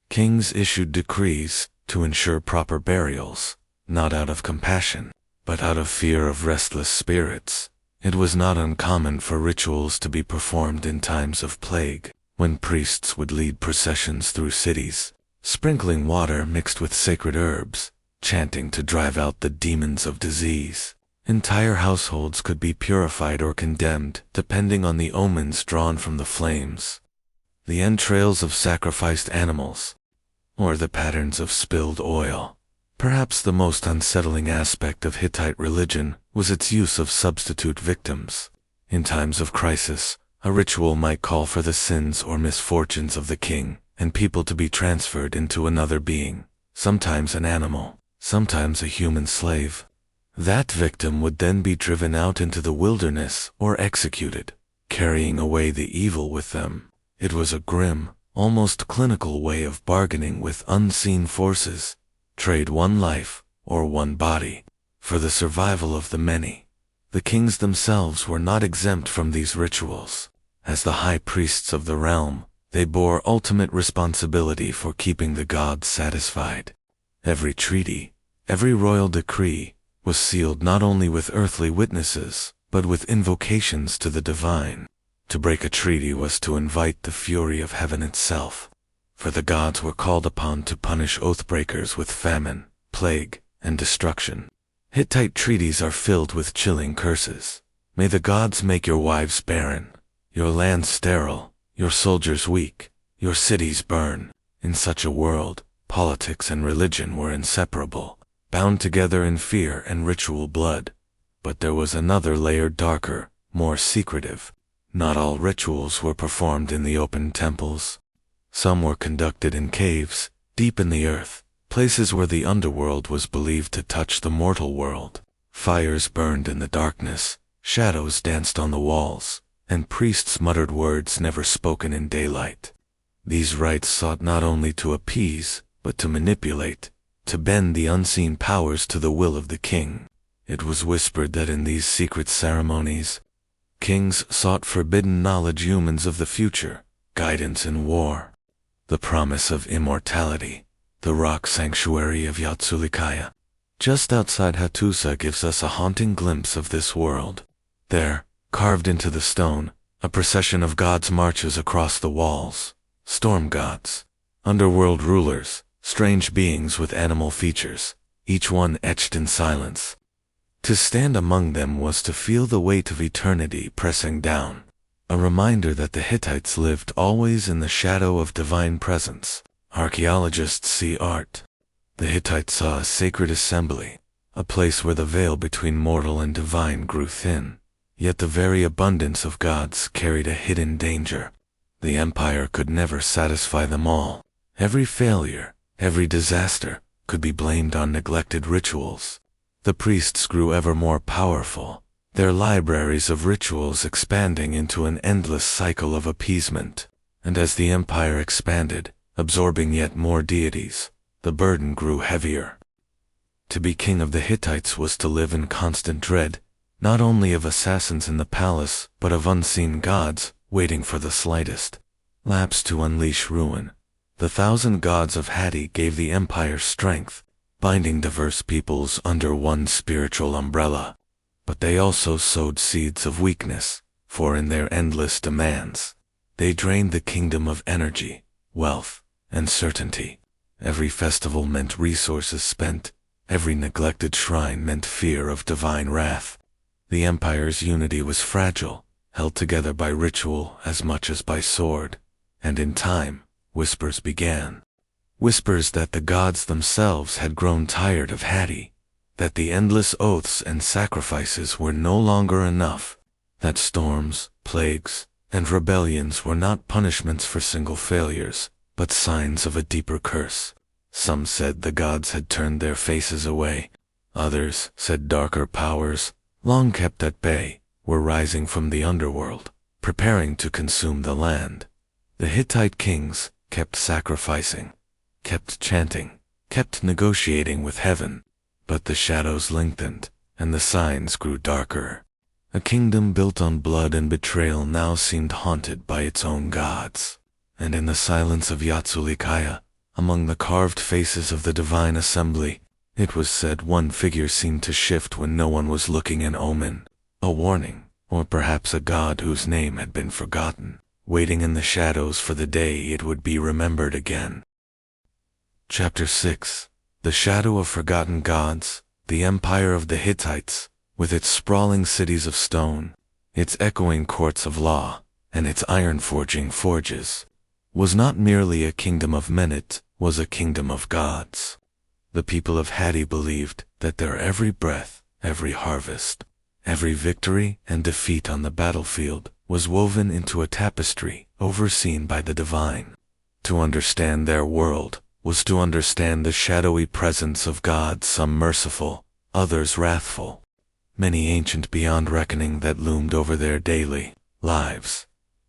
Kings issued decrees to ensure proper burials, not out of compassion, but out of fear of restless spirits. It was not uncommon for rituals to be performed in times of plague, when priests would lead processions through cities, sprinkling water mixed with sacred herbs, chanting to drive out the demons of disease. Entire households could be purified or condemned, depending on the omens drawn from the flames, the entrails of sacrificed animals, or the patterns of spilled oil. Perhaps the most unsettling aspect of Hittite religion was its use of substitute victims. In times of crisis, a ritual might call for the sins or misfortunes of the king and people to be transferred into another being, sometimes an animal, sometimes a human slave. That victim would then be driven out into the wilderness or executed, carrying away the evil with them. It was a grim, almost clinical way of bargaining with unseen forces. Trade one life, or one body, for the survival of the many. The kings themselves were not exempt from these rituals. As the high priests of the realm, they bore ultimate responsibility for keeping the gods satisfied. Every treaty, every royal decree, was sealed not only with earthly witnesses, but with invocations to the divine. To break a treaty was to invite the fury of heaven itself, for the gods were called upon to punish oath-breakers with famine, plague, and destruction. Hittite treaties are filled with chilling curses. May the gods make your wives barren, your land sterile, your soldiers weak, your cities burn. In such a world, politics and religion were inseparable, bound together in fear and ritual blood. But there was another layer darker, more secretive. Not all rituals were performed in the open temples. Some were conducted in caves, deep in the earth, places where the underworld was believed to touch the mortal world. Fires burned in the darkness, shadows danced on the walls, and priests muttered words never spoken in daylight. These rites sought not only to appease, but to manipulate, to bend the unseen powers to the will of the king. It was whispered that in these secret ceremonies, kings sought forbidden knowledge, humans of the future, guidance in war. the promise of immortality. The rock sanctuary of Yatsulikaya, just outside Hattusa, gives us a haunting glimpse of this world. There, carved into the stone, a procession of gods marches across the walls. Storm gods, underworld rulers, strange beings with animal features, each one etched in silence. To stand among them was to feel the weight of eternity pressing down, a reminder that the Hittites lived always in the shadow of divine presence. Archaeologists see art. The Hittites saw a sacred assembly, a place where the veil between mortal and divine grew thin. Yet the very abundance of gods carried a hidden danger. The empire could never satisfy them all. Every failure, every disaster, could be blamed on neglected rituals. The priests grew ever more powerful, their libraries of rituals expanding into an endless cycle of appeasement. And as the empire expanded, absorbing yet more deities, the burden grew heavier. To be king of the Hittites was to live in constant dread, not only of assassins in the palace, but of unseen gods, waiting for the slightest lapse to unleash ruin. The 1,000 gods of Hatti gave the empire strength, binding diverse peoples under one spiritual umbrella. But they also sowed seeds of weakness, for in their endless demands, they drained the kingdom of energy, wealth, and certainty. Every festival meant resources spent, every neglected shrine meant fear of divine wrath. The empire's unity was fragile, held together by ritual as much as by sword, and in time, whispers began. Whispers that the gods themselves had grown tired of Hatti, that the endless oaths and sacrifices were no longer enough, that storms, plagues, and rebellions were not punishments for single failures, but signs of a deeper curse. Some said the gods had turned their faces away. Others said darker powers, long kept at bay, were rising from the underworld, preparing to consume the land. The Hittite kings kept sacrificing, kept chanting, kept negotiating with heaven, but the shadows lengthened, and the signs grew darker. A kingdom built on blood and betrayal now seemed haunted by its own gods. And in the silence of Yatsulikaya, among the carved faces of the divine assembly, it was said one figure seemed to shift when no one was looking, an omen, a warning, or perhaps a god whose name had been forgotten, waiting in the shadows for the day it would be remembered again. Chapter 6. The Shadow of Forgotten Gods. The empire of the Hittites, with its sprawling cities of stone, its echoing courts of law, and its iron-forging forges, was not merely a kingdom of men, it was a kingdom of gods. The people of Hatti believed that their every breath, every harvest, every victory and defeat on the battlefield was woven into a tapestry overseen by the divine. To understand their world was to understand the shadowy presence of gods, some merciful, others wrathful, many ancient beyond reckoning, that loomed over their daily lives.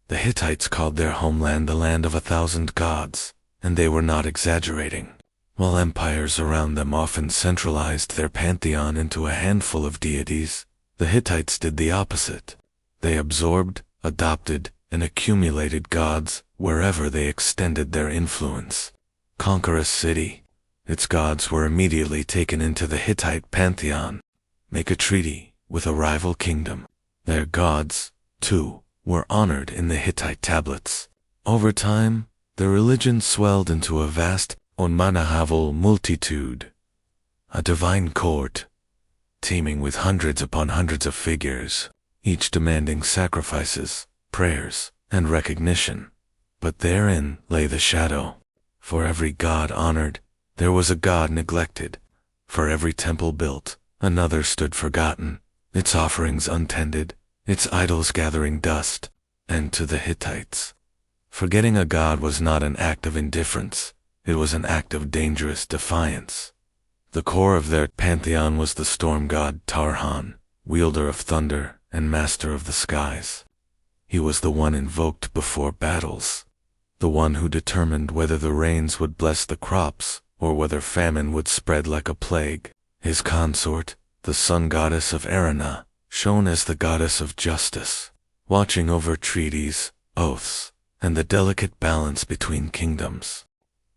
The Hittites called their homeland the land of 1,000 gods, and they were not exaggerating. While empires around them often centralized their pantheon into a handful of deities, the Hittites did the opposite. They absorbed, adopted, and accumulated gods wherever they extended their influence. Conquer a city, its gods were immediately taken into the Hittite pantheon. Make a treaty with a rival kingdom, their gods, too, were honored in the Hittite tablets. Over time, the religion swelled into a vast unmanahavel multitude, a divine court, teeming with hundreds upon hundreds of figures, each demanding sacrifices, prayers, and recognition. But therein lay the shadow. For every god honored, there was a god neglected. For every temple built, another stood forgotten, its offerings untended, its idols gathering dust. And to the Hittites, forgetting a god was not an act of indifference, it was an act of dangerous defiance. The core of their pantheon was the storm god Tarhan, wielder of thunder and master of the skies. He was the one invoked before battles, the one who determined whether the rains would bless the crops or whether famine would spread like a plague. His consort, the sun goddess of Arana, shone as the goddess of justice, watching over treaties, oaths, and the delicate balance between kingdoms.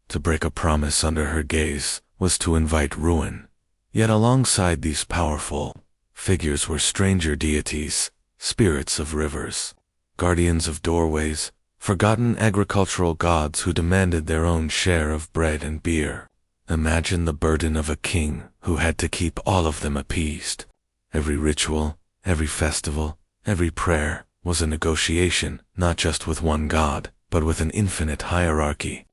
To break a promise under her gaze was to invite ruin. Yet alongside these powerful figures were stranger deities, spirits of rivers, guardians of doorways, forgotten agricultural gods who demanded their own share of bread and beer. Imagine the burden of a king who had to keep all of them appeased. Every ritual, every festival, every prayer was a negotiation, not just with one god, but with an infinite hierarchy.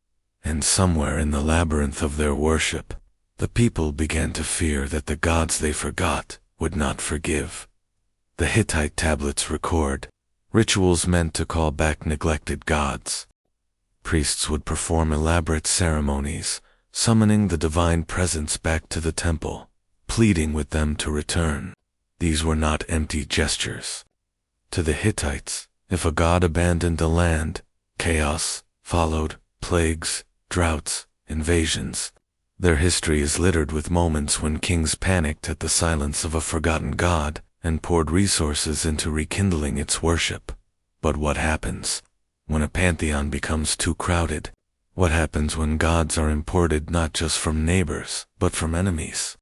And somewhere in the labyrinth of their worship, the people began to fear that the gods they forgot would not forgive. The Hittite tablets record rituals meant to call back neglected gods. Priests would perform elaborate ceremonies, summoning the divine presence back to the temple, pleading with them to return. These were not empty gestures. To the Hittites, if a god abandoned the land, chaos followed, plagues, droughts, invasions. Their history is littered with moments when kings panicked at the silence of a forgotten god and poured resources into rekindling its worship. But what happens when a pantheon becomes too crowded? What happens when gods are imported not just from neighbors, but from enemies?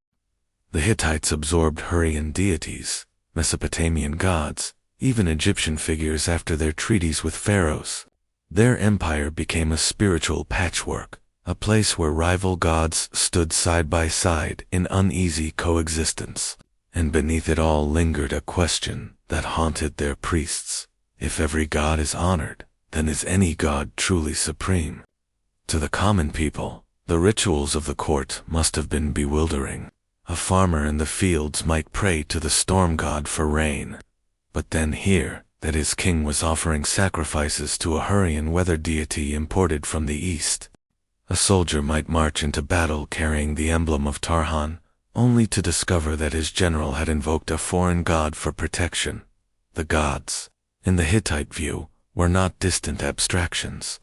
The Hittites absorbed Hurrian deities, Mesopotamian gods, even Egyptian figures after their treaties with pharaohs. Their empire became a spiritual patchwork, a place where rival gods stood side by side in uneasy coexistence. And beneath it all lingered a question that haunted their priests. If every god is honored, then is any god truly supreme? To the common people, the rituals of the court must have been bewildering. A farmer in the fields might pray to the storm god for rain, but then hear that his king was offering sacrifices to a Hurrian weather deity imported from the east. A soldier might march into battle carrying the emblem of Tarhan, only to discover that his general had invoked a foreign god for protection. The gods, in the Hittite view, were not distant abstractions.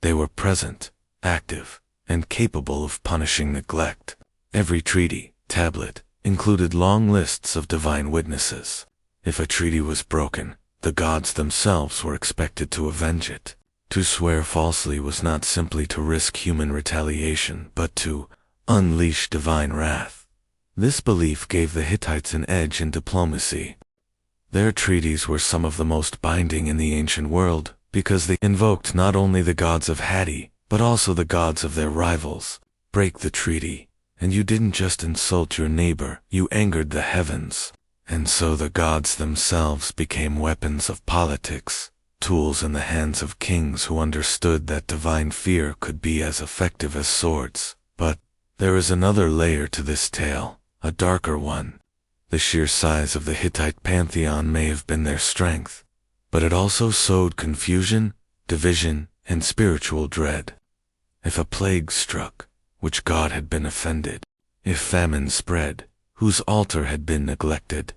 They were present, active, and capable of punishing neglect. Every treaty, tablet, included long lists of divine witnesses. If a treaty was broken, the gods themselves were expected to avenge it. To swear falsely was not simply to risk human retaliation, but to unleash divine wrath. This belief gave the Hittites an edge in diplomacy. Their treaties were some of the most binding in the ancient world, because they invoked not only the gods of Hatti, but also the gods of their rivals. Break the treaty, and you didn't just insult your neighbor, you angered the heavens. And so the gods themselves became weapons of politics, tools in the hands of kings who understood that divine fear could be as effective as swords. But there is another layer to this tale, a darker one. The sheer size of the Hittite pantheon may have been their strength, but it also sowed confusion, division, and spiritual dread. If a plague struck, which god had been offended? If famine spread, whose altar had been neglected?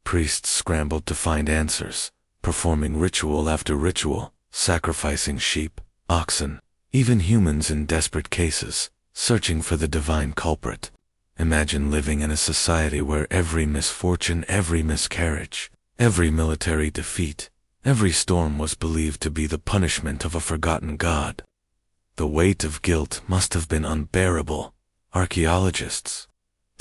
Priests scrambled to find answers, performing ritual after ritual, sacrificing sheep, oxen, even humans in desperate cases, searching for the divine culprit. Imagine living in a society where every misfortune, every miscarriage, every military defeat, every storm was believed to be the punishment of a forgotten god. The weight of guilt must have been unbearable. Archaeologists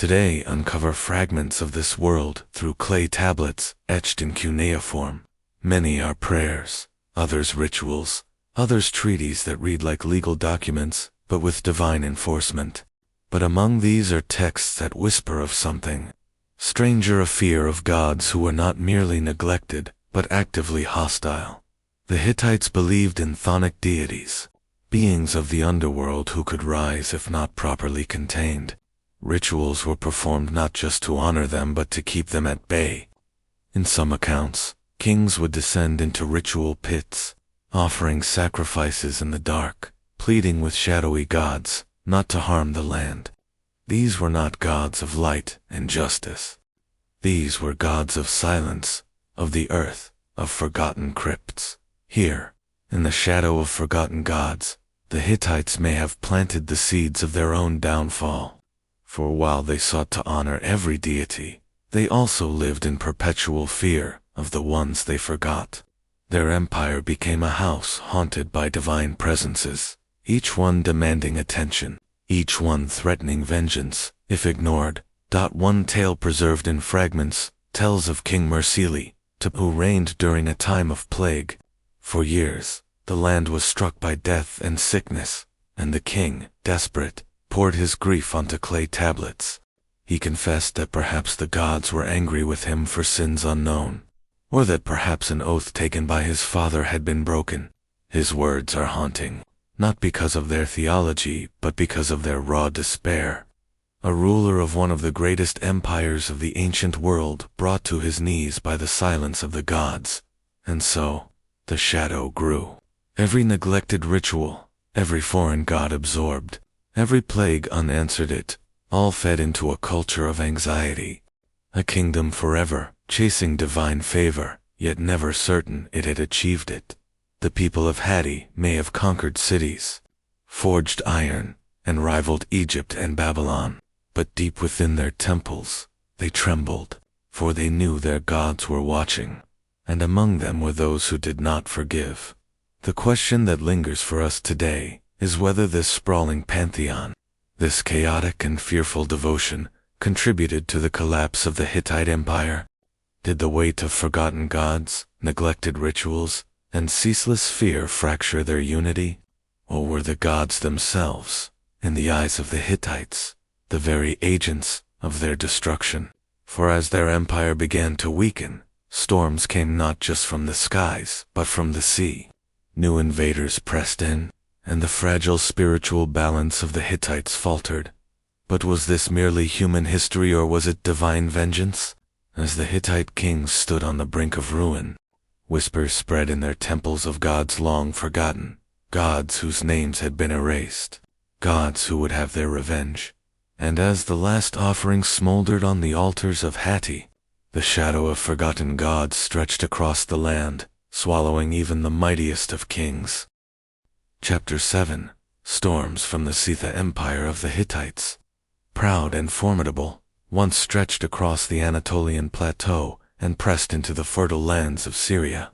today uncover fragments of this world through clay tablets etched in cuneiform. Many are prayers, others rituals, others treaties that read like legal documents, but with divine enforcement. But among these are texts that whisper of something stranger, a fear of gods who were not merely neglected, but actively hostile. The Hittites believed in chthonic deities, beings of the underworld who could rise if not properly contained. Rituals were performed not just to honor them but to keep them at bay. In some accounts, kings would descend into ritual pits, offering sacrifices in the dark, pleading with shadowy gods not to harm the land. These were not gods of light and justice. These were gods of silence, of the earth, of forgotten crypts. Here, in the shadow of forgotten gods, the Hittites may have planted the seeds of their own downfall. For while they sought to honor every deity, they also lived in perpetual fear of the ones they forgot. Their empire became a house haunted by divine presences, each one demanding attention, each one threatening vengeance, if ignored. One tale preserved in fragments tells of King Mursili, who reigned during a time of plague. For years, the land was struck by death and sickness, and the king, desperate, poured his grief onto clay tablets. He confessed that perhaps the gods were angry with him for sins unknown, or that perhaps an oath taken by his father had been broken. His words are haunting, not because of their theology, but because of their raw despair. A ruler of one of the greatest empires of the ancient world brought to his knees by the silence of the gods. And so, the shadow grew. Every neglected ritual, every foreign god absorbed, every plague unanswered, it all fed into a culture of anxiety. A kingdom forever chasing divine favor, yet never certain it had achieved it. The people of Hatti may have conquered cities, forged iron, and rivaled Egypt and Babylon, but deep within their temples, they trembled, for they knew their gods were watching, and among them were those who did not forgive. The question that lingers for us today is whether this sprawling pantheon, this chaotic and fearful devotion, contributed to the collapse of the Hittite Empire. Did the weight of forgotten gods, neglected rituals, and ceaseless fear fracture their unity? Or were the gods themselves, in the eyes of the Hittites, the very agents of their destruction? For as their empire began to weaken, storms came not just from the skies, but from the sea. New invaders pressed in, and the fragile spiritual balance of the Hittites faltered. But was this merely human history, or was it divine vengeance? As the Hittite kings stood on the brink of ruin, whispers spread in their temples of gods long forgotten, gods whose names had been erased, gods who would have their revenge. And as the last offering smoldered on the altars of Hatti, the shadow of forgotten gods stretched across the land, swallowing even the mightiest of kings. Chapter 7. Storms from the Scytha Empire of the Hittites. Proud and formidable, once stretched across the Anatolian plateau and pressed into the fertile lands of Syria.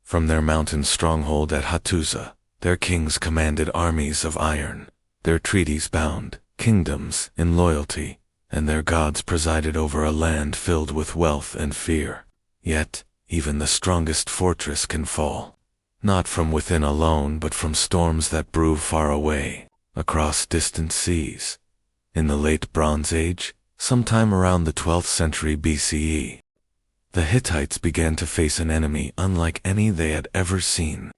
From their mountain stronghold at Hattusa, their kings commanded armies of iron, their treaties bound kingdoms in loyalty, and their gods presided over a land filled with wealth and fear. Yet, even the strongest fortress can fall, not from within alone, but from storms that brew far away, across distant seas. In the late Bronze Age, sometime around the 12th century BCE, the Hittites began to face an enemy unlike any they had ever seen.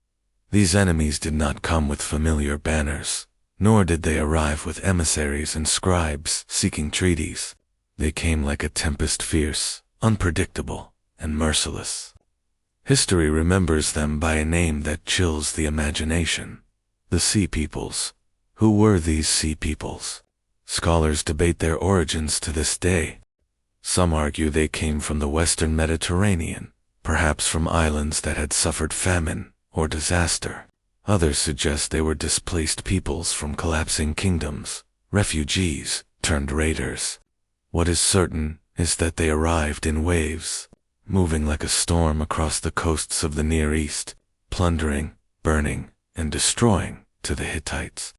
These enemies did not come with familiar banners, nor did they arrive with emissaries and scribes seeking treaties. They came like a tempest, fierce, unpredictable, and merciless. History remembers them by a name that chills the imagination: the Sea Peoples. Who were these Sea Peoples? Scholars debate their origins to this day. Some argue they came from the western Mediterranean, perhaps from islands that had suffered famine or disaster. Others suggest they were displaced peoples from collapsing kingdoms, refugees turned raiders. What is certain is that they arrived in waves, moving like a storm across the coasts of the Near East, plundering, burning, and destroying to the Hittites.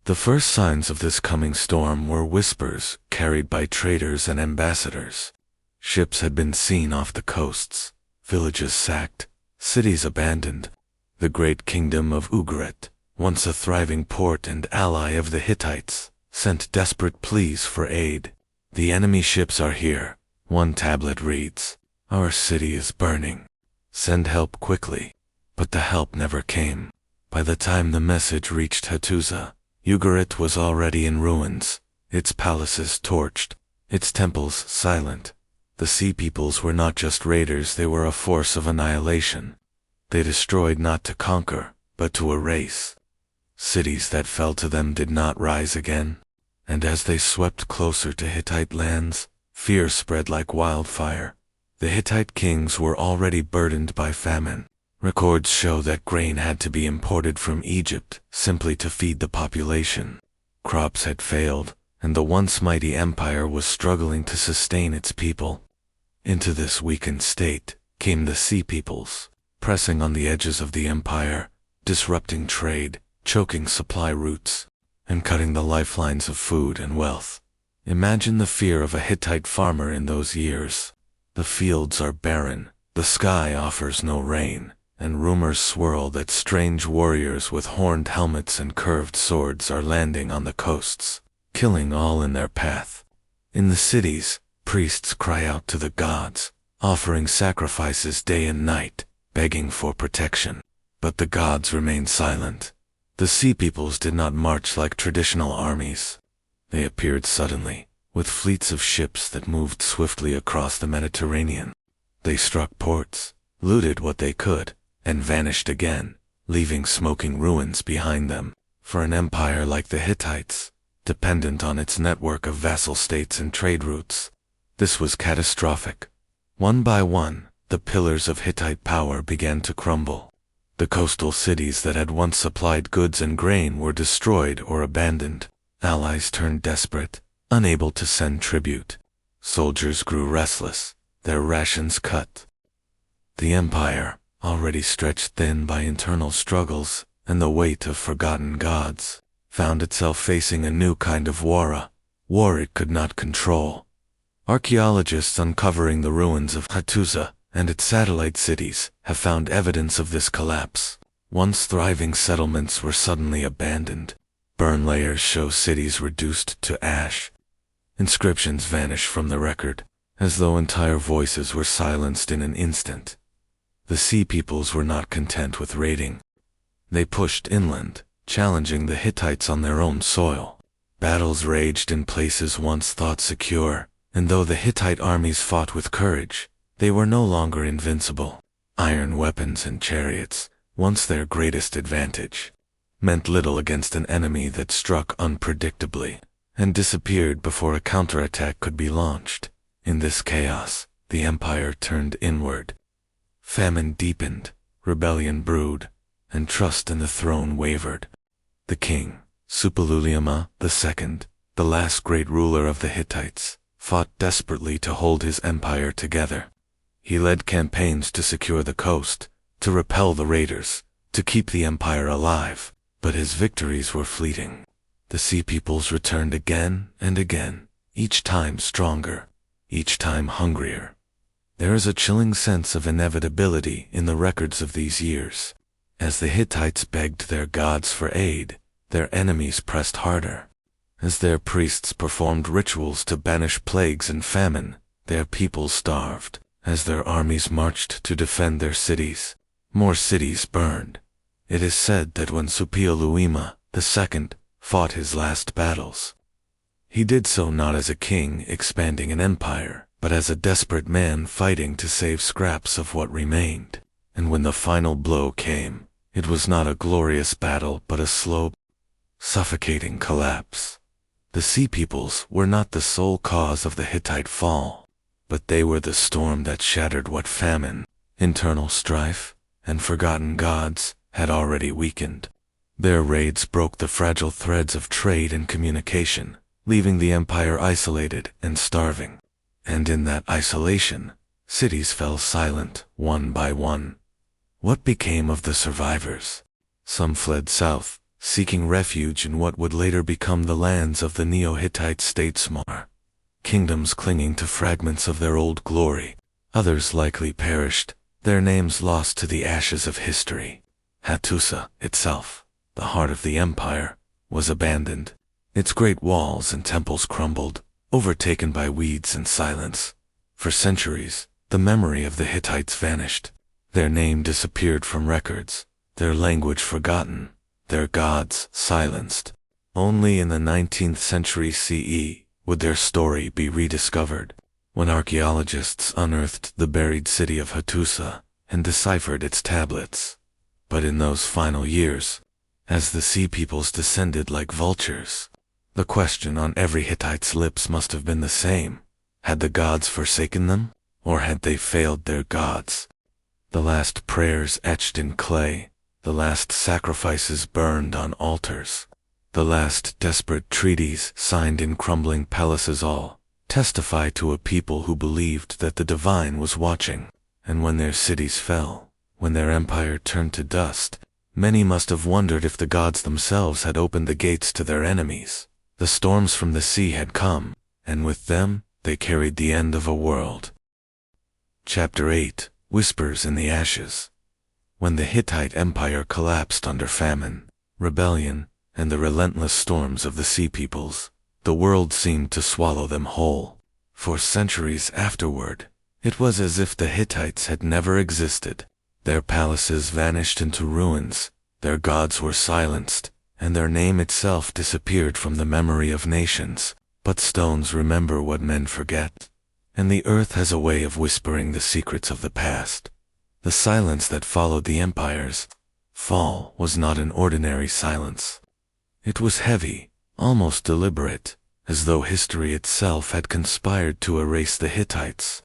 The first signs of this coming storm were whispers carried by traders and ambassadors. Ships had been seen off the coasts, villages sacked, cities abandoned. The great kingdom of Ugarit, once a thriving port and ally of the Hittites, sent desperate pleas for aid. "The enemy ships are here," one tablet reads. "Our city is burning. Send help quickly." But the help never came. By the time the message reached Hattusa, Ugarit was already in ruins, its palaces torched, its temples silent. The Sea Peoples were not just raiders, they were a force of annihilation. They destroyed not to conquer, but to erase. Cities that fell to them did not rise again. And as they swept closer to Hittite lands, fear spread like wildfire. The Hittite kings were already burdened by famine. Records show that grain had to be imported from Egypt simply to feed the population. Crops had failed, and the once mighty empire was struggling to sustain its people. Into this weakened state came the Sea Peoples, pressing on the edges of the empire, disrupting trade, choking supply routes, and cutting the lifelines of food and wealth. Imagine the fear of a Hittite farmer in those years. The fields are barren, the sky offers no rain, and rumors swirl that strange warriors with horned helmets and curved swords are landing on the coasts, killing all in their path. In the cities, priests cry out to the gods, offering sacrifices day and night, begging for protection. But the gods remain silent. The sea peoples did not march like traditional armies. They appeared suddenly, with fleets of ships that moved swiftly across the Mediterranean. They struck ports, looted what they could, and vanished again, leaving smoking ruins behind them. For an empire like the Hittites, dependent on its network of vassal states and trade routes, this was catastrophic. One by one, the pillars of Hittite power began to crumble. The coastal cities that had once supplied goods and grain were destroyed or abandoned. Allies turned desperate, unable to send tribute. Soldiers grew restless, their rations cut. The empire, already stretched thin by internal struggles and the weight of forgotten gods, found itself facing a new kind of war it could not control. Archaeologists uncovering the ruins of Hattusa and its satellite cities have found evidence of this collapse. Once thriving settlements were suddenly abandoned. Burn layers show cities reduced to ash. Inscriptions vanish from the record, as though entire voices were silenced in an instant. The sea peoples were not content with raiding. They pushed inland, challenging the Hittites on their own soil. Battles raged in places once thought secure, and though the Hittite armies fought with courage, they were no longer invincible. Iron weapons and chariots, once their greatest advantage, meant little against an enemy that struck unpredictably and disappeared before a counterattack could be launched. In this chaos, the empire turned inward. Famine deepened, rebellion brewed, and trust in the throne wavered. The king, Suppiluliuma II, the last great ruler of the Hittites, fought desperately to hold his empire together. He led campaigns to secure the coast, to repel the raiders, to keep the empire alive, but his victories were fleeting. The sea peoples returned again and again, each time stronger, each time hungrier. There is a chilling sense of inevitability in the records of these years. As the Hittites begged their gods for aid, their enemies pressed harder. As their priests performed rituals to banish plagues and famine, their people starved. As their armies marched to defend their cities, more cities burned. It is said that when Suppiluliuma II fought his last battles, he did so not as a king expanding an empire, but as a desperate man fighting to save scraps of what remained. And when the final blow came, it was not a glorious battle but a slow, suffocating collapse. The sea peoples were not the sole cause of the Hittite fall, but they were the storm that shattered what famine, internal strife, and forgotten gods had already weakened. Their raids broke the fragile threads of trade and communication, leaving the empire isolated and starving. And in that isolation, cities fell silent one by one. What became of the survivors? Some fled south, seeking refuge in what would later become the lands of the Neo-Hittite states Mar. Kingdoms clinging to fragments of their old glory. Others likely perished, their names lost to the ashes of history. Hattusa itself, the heart of the empire, was abandoned. Its great walls and temples crumbled, overtaken by weeds and silence. For centuries, the memory of the Hittites vanished. Their name disappeared from records, their language forgotten, their gods silenced. Only in the 19th century CE would their story be rediscovered, when archaeologists unearthed the buried city of Hattusa and deciphered its tablets. But in those final years, as the sea peoples descended like vultures, the question on every Hittite's lips must have been the same. Had the gods forsaken them, or had they failed their gods? The last prayers etched in clay, the last sacrifices burned on altars, the last desperate treaties signed in crumbling palaces all testify to a people who believed that the divine was watching, and when their cities fell, When their empire turned to dust, many must have wondered if the gods themselves had opened the gates to their enemies. The storms from the sea had come, and with them, they carried the end of a world. Chapter 8: Whispers in the Ashes. When the Hittite Empire collapsed under famine, rebellion, and the relentless storms of the sea peoples, the world seemed to swallow them whole. For centuries afterward, it was as if the Hittites had never existed. Their palaces vanished into ruins, their gods were silenced, and their name itself disappeared from the memory of nations. But stones remember what men forget, and the earth has a way of whispering the secrets of the past. The silence that followed the empire's fall was not an ordinary silence. It was heavy, almost deliberate, as though history itself had conspired to erase the Hittites.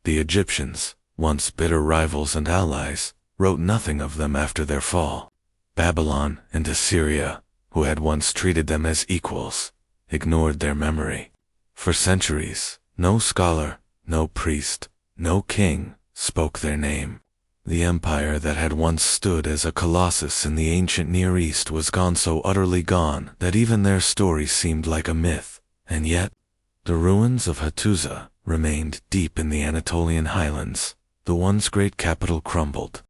The Egyptians, once bitter rivals and allies, wrote nothing of them after their fall. Babylon and Assyria, who had once treated them as equals, ignored their memory. For centuries, no scholar, no priest, no king spoke their name. The empire that had once stood as a colossus in the ancient Near East was gone, so utterly gone that even their story seemed like a myth. And yet, the ruins of Hattusa remained deep in the Anatolian highlands. The once great capital crumbled.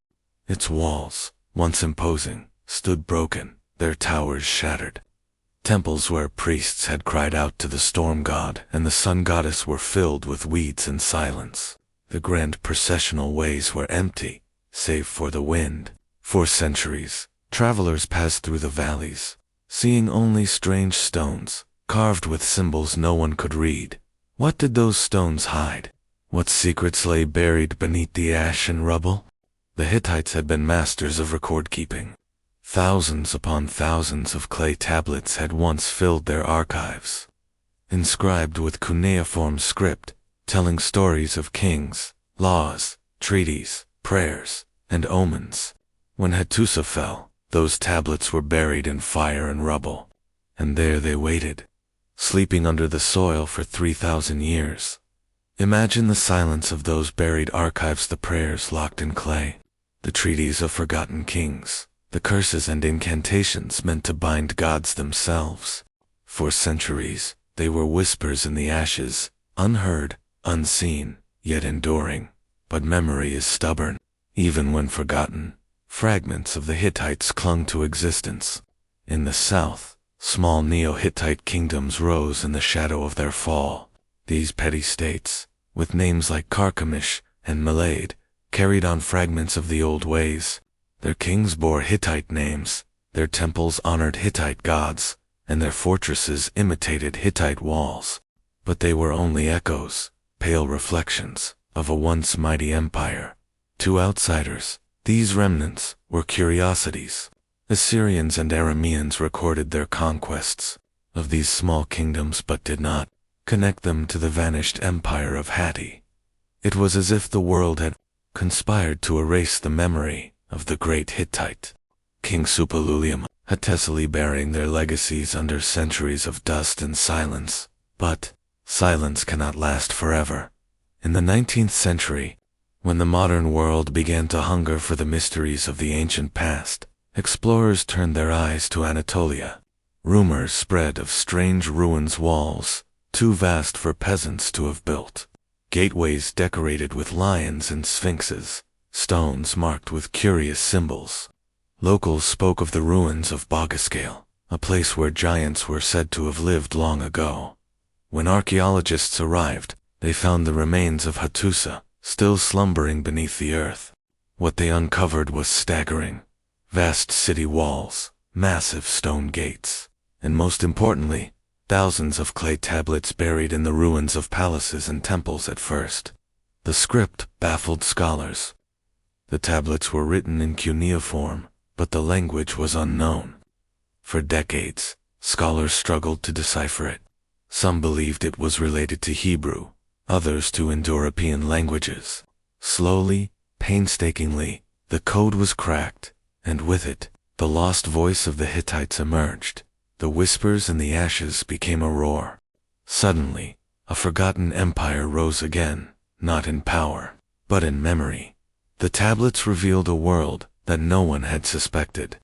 Its walls, once imposing, stood broken, their towers shattered. Temples where priests had cried out to the storm god and the sun goddess were filled with weeds and silence. The grand processional ways were empty, save for the wind. For centuries, travelers passed through the valleys, seeing only strange stones, carved with symbols no one could read. What did those stones hide? What secrets lay buried beneath the ash and rubble? The Hittites had been masters of record-keeping. Thousands upon thousands of clay tablets had once filled their archives, inscribed with cuneiform script, telling stories of kings, laws, treaties, prayers, and omens. When Hattusa fell, those tablets were buried in fire and rubble, and there they waited, sleeping under the soil for 3,000 years. Imagine the silence of those buried archives, the prayers locked in clay, the treaties of forgotten kings, the curses and incantations meant to bind gods themselves. For centuries, they were whispers in the ashes, unheard, unseen, yet enduring. But memory is stubborn. Even when forgotten, fragments of the Hittites clung to existence. In the south, small Neo-Hittite kingdoms rose in the shadow of their fall. These petty states, with names like Carchemish and Malade, carried on fragments of the old ways. Their kings bore Hittite names, their temples honored Hittite gods, and their fortresses imitated Hittite walls. But they were only echoes, pale reflections, of a once mighty empire. To outsiders, these remnants were curiosities. Assyrians and Arameans recorded their conquests of these small kingdoms but did not connect them to the vanished empire of Hatti. It was as if the world had conspired to erase the memory of the great Hittite King Suppiluliuma, Hattusa, burying their legacies under centuries of dust and silence. But silence cannot last forever. In the 19th century, when the modern world began to hunger for the mysteries of the ancient past, explorers turned their eyes to Anatolia. Rumors spread of strange ruins, walls too vast for peasants to have built, gateways decorated with lions and sphinxes, stones marked with curious symbols. Locals spoke of the ruins of Bogascale, a place where giants were said to have lived long ago. When archaeologists arrived, they found the remains of Hattusa still slumbering beneath the earth. What they uncovered was staggering. Vast city walls, massive stone gates, and most importantly, thousands of clay tablets buried in the ruins of palaces and temples at first. The script baffled scholars. The tablets were written in cuneiform, but the language was unknown. For decades, scholars struggled to decipher it. Some believed it was related to Hebrew, others to Indo-European languages. Slowly, painstakingly, the code was cracked, and with it, the lost voice of the Hittites emerged. The whispers in the ashes became a roar. Suddenly, a forgotten empire rose again, not in power, but in memory. The tablets revealed a world that no one had suspected.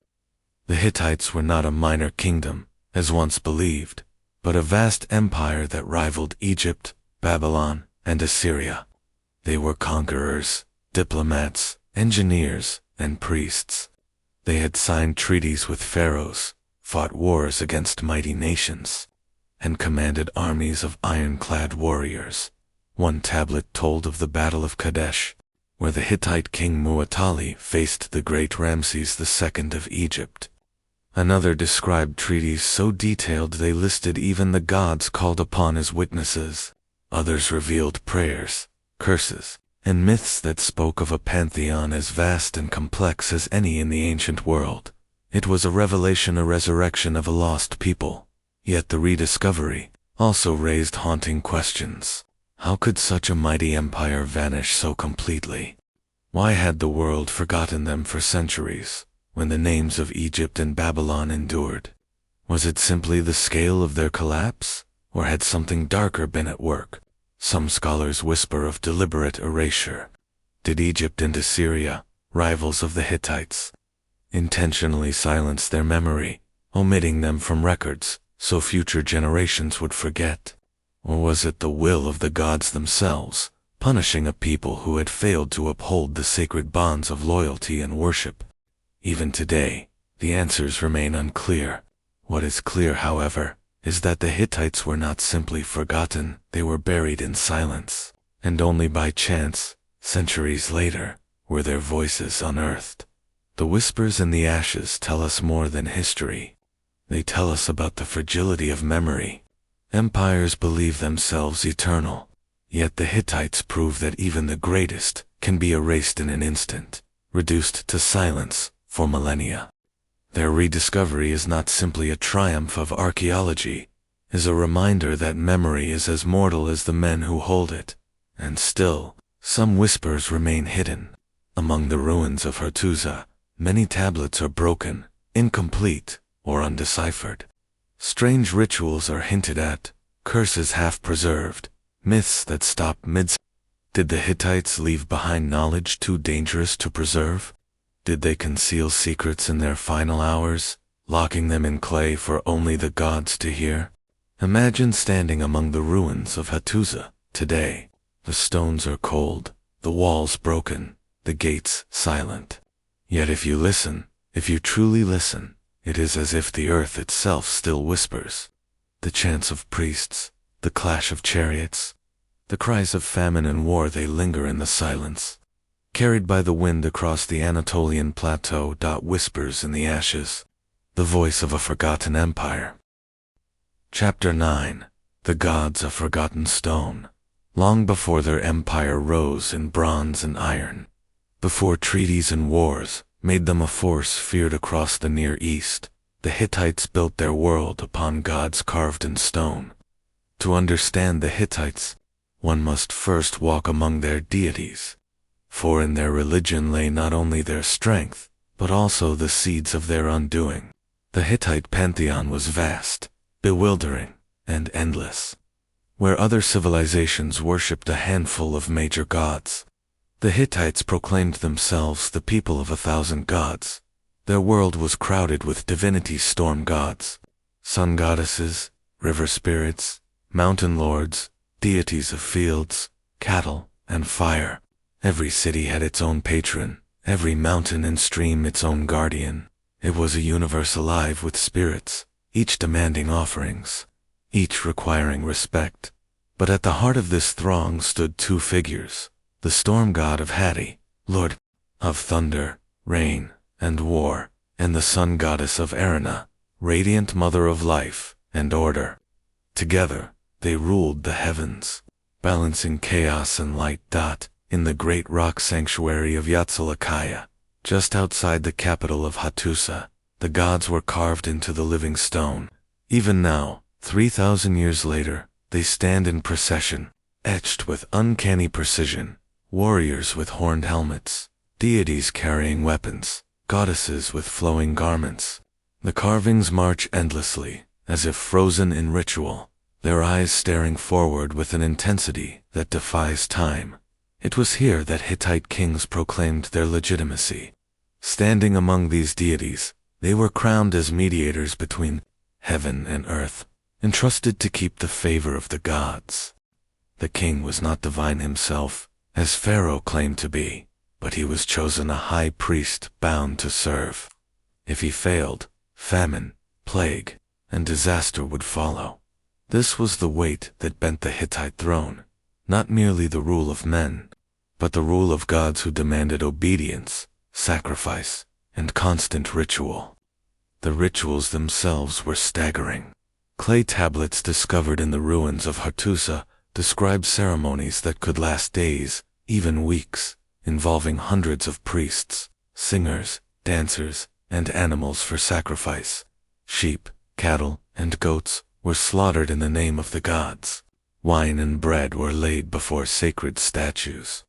The Hittites were not a minor kingdom, as once believed, but a vast empire that rivaled Egypt, Babylon, and Assyria. They were conquerors, diplomats, engineers, and priests. They had signed treaties with pharaohs, fought wars against mighty nations, and commanded armies of ironclad warriors. One tablet told of the Battle of Kadesh, where the Hittite king Muwatalli faced the great Ramses II of Egypt. Another described treaties so detailed they listed even the gods called upon as witnesses. Others revealed prayers, curses, and myths that spoke of a pantheon as vast and complex as any in the ancient world. It was a revelation, a resurrection of a lost people. Yet the rediscovery also raised haunting questions. How could such a mighty empire vanish so completely? Why had the world forgotten them for centuries, when the names of Egypt and Babylon endured? Was it simply the scale of their collapse, or had something darker been at work? Some scholars whisper of deliberate erasure. Did Egypt and Assyria, rivals of the Hittites, intentionally silence their memory, omitting them from records so future generations would forget? Or was it the will of the gods themselves, punishing a people who had failed to uphold the sacred bonds of loyalty and worship? Even today, the answers remain unclear. What is clear, however, is that the Hittites were not simply forgotten, they were buried in silence, and only by chance, centuries later, were their voices unearthed. The whispers in the ashes tell us more than history. They tell us about the fragility of memory. Empires believe themselves eternal, yet the Hittites prove that even the greatest can be erased in an instant, reduced to silence for millennia. Their rediscovery is not simply a triumph of archaeology, it is a reminder that memory is as mortal as the men who hold it. And still, some whispers remain hidden. Among the ruins of Hattusa, many tablets are broken, incomplete, or undeciphered. Strange rituals are hinted at, curses half-preserved, myths that stop mid. Did the Hittites leave behind knowledge too dangerous to preserve? Did they conceal secrets in their final hours, locking them in clay for only the gods to hear? Imagine standing among the ruins of Hattusa today. The stones are cold, the walls broken, the gates silent. Yet if you listen, if you truly listen, it is as if the earth itself still whispers. The chants of priests, the clash of chariots, the cries of famine and war, they linger in the silence. Carried by the wind across the Anatolian plateau. Whispers in the ashes. The voice of a forgotten empire. Chapter 9. The Gods of Forgotten Stone. Long before their empire rose in bronze and iron, before treaties and wars made them a force feared across the Near East, the Hittites built their world upon gods carved in stone. To understand the Hittites, one must first walk among their deities. For in their religion lay not only their strength, but also the seeds of their undoing. The Hittite pantheon was vast, bewildering, and endless. Where other civilizations worshipped a handful of major gods, the Hittites proclaimed themselves the people of 1,000 gods. Their world was crowded with divinities, storm gods, sun goddesses, river spirits, mountain lords, deities of fields, cattle, and fire. Every city had its own patron, every mountain and stream its own guardian. It was a universe alive with spirits, each demanding offerings, each requiring respect. But at the heart of this throng stood two figures: the storm god of Hatti, lord of thunder, rain, and war, and the sun goddess of Arena, radiant mother of life and order. Together, they ruled the heavens, balancing chaos and light. In the great rock sanctuary of Yatzilakaya, just outside the capital of Hattusa, the gods were carved into the living stone. Even now, 3,000 years later, they stand in procession, etched with uncanny precision, warriors with horned helmets, deities carrying weapons, goddesses with flowing garments. The carvings march endlessly, as if frozen in ritual, their eyes staring forward with an intensity that defies time. It was here that Hittite kings proclaimed their legitimacy. Standing among these deities, they were crowned as mediators between heaven and earth, entrusted to keep the favor of the gods. The king was not divine himself, as Pharaoh claimed to be, but he was chosen a high priest bound to serve. If he failed, famine, plague, and disaster would follow. This was the weight that bent the Hittite throne, not merely the rule of men, but the rule of gods who demanded obedience, sacrifice, and constant ritual. The rituals themselves were staggering. Clay tablets discovered in the ruins of Hattusa describe ceremonies that could last days, even weeks, involving hundreds of priests, singers, dancers, and animals for sacrifice. Sheep, cattle, and goats were slaughtered in the name of the gods. Wine and bread were laid before sacred statues.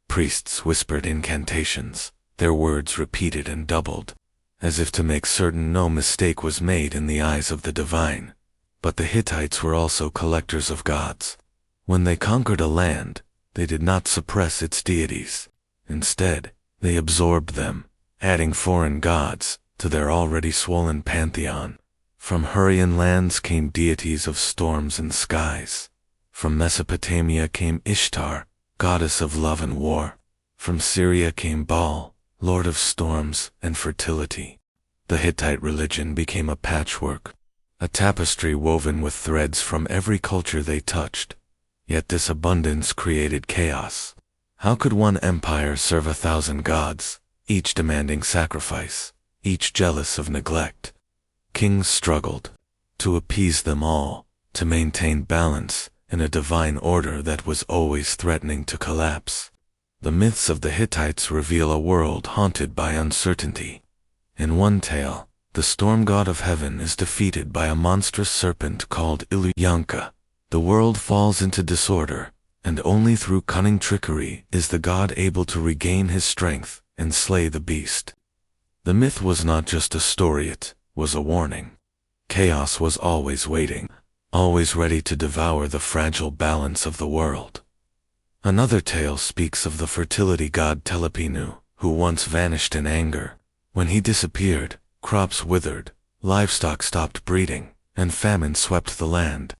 Priests whispered incantations, their words repeated and doubled, as if to make certain no mistake was made in the eyes of the divine. But the Hittites were also collectors of gods. When they conquered a land, they did not suppress its deities. Instead, they absorbed them, adding foreign gods to their already swollen pantheon. From Hurrian lands came deities of storms and skies. From Mesopotamia came Ishtar, goddess of love and war. From Syria came Baal, lord of storms and fertility. The Hittite religion became a patchwork, a tapestry woven with threads from every culture they touched. Yet this abundance created chaos. How could one empire serve 1,000 gods, each demanding sacrifice, each jealous of neglect? Kings struggled to appease them all, to maintain balance in a divine order that was always threatening to collapse. The myths of the Hittites reveal a world haunted by uncertainty. In one tale, the storm god of heaven is defeated by a monstrous serpent called Ilyanka. The world falls into disorder, and only through cunning trickery is the god able to regain his strength and slay the beast. The myth was not just a story, it was a warning. Chaos was always waiting, always ready to devour the fragile balance of the world. Another tale speaks of the fertility god Telepinu, who once vanished in anger. When he disappeared, crops withered, livestock stopped breeding, and famine swept the land.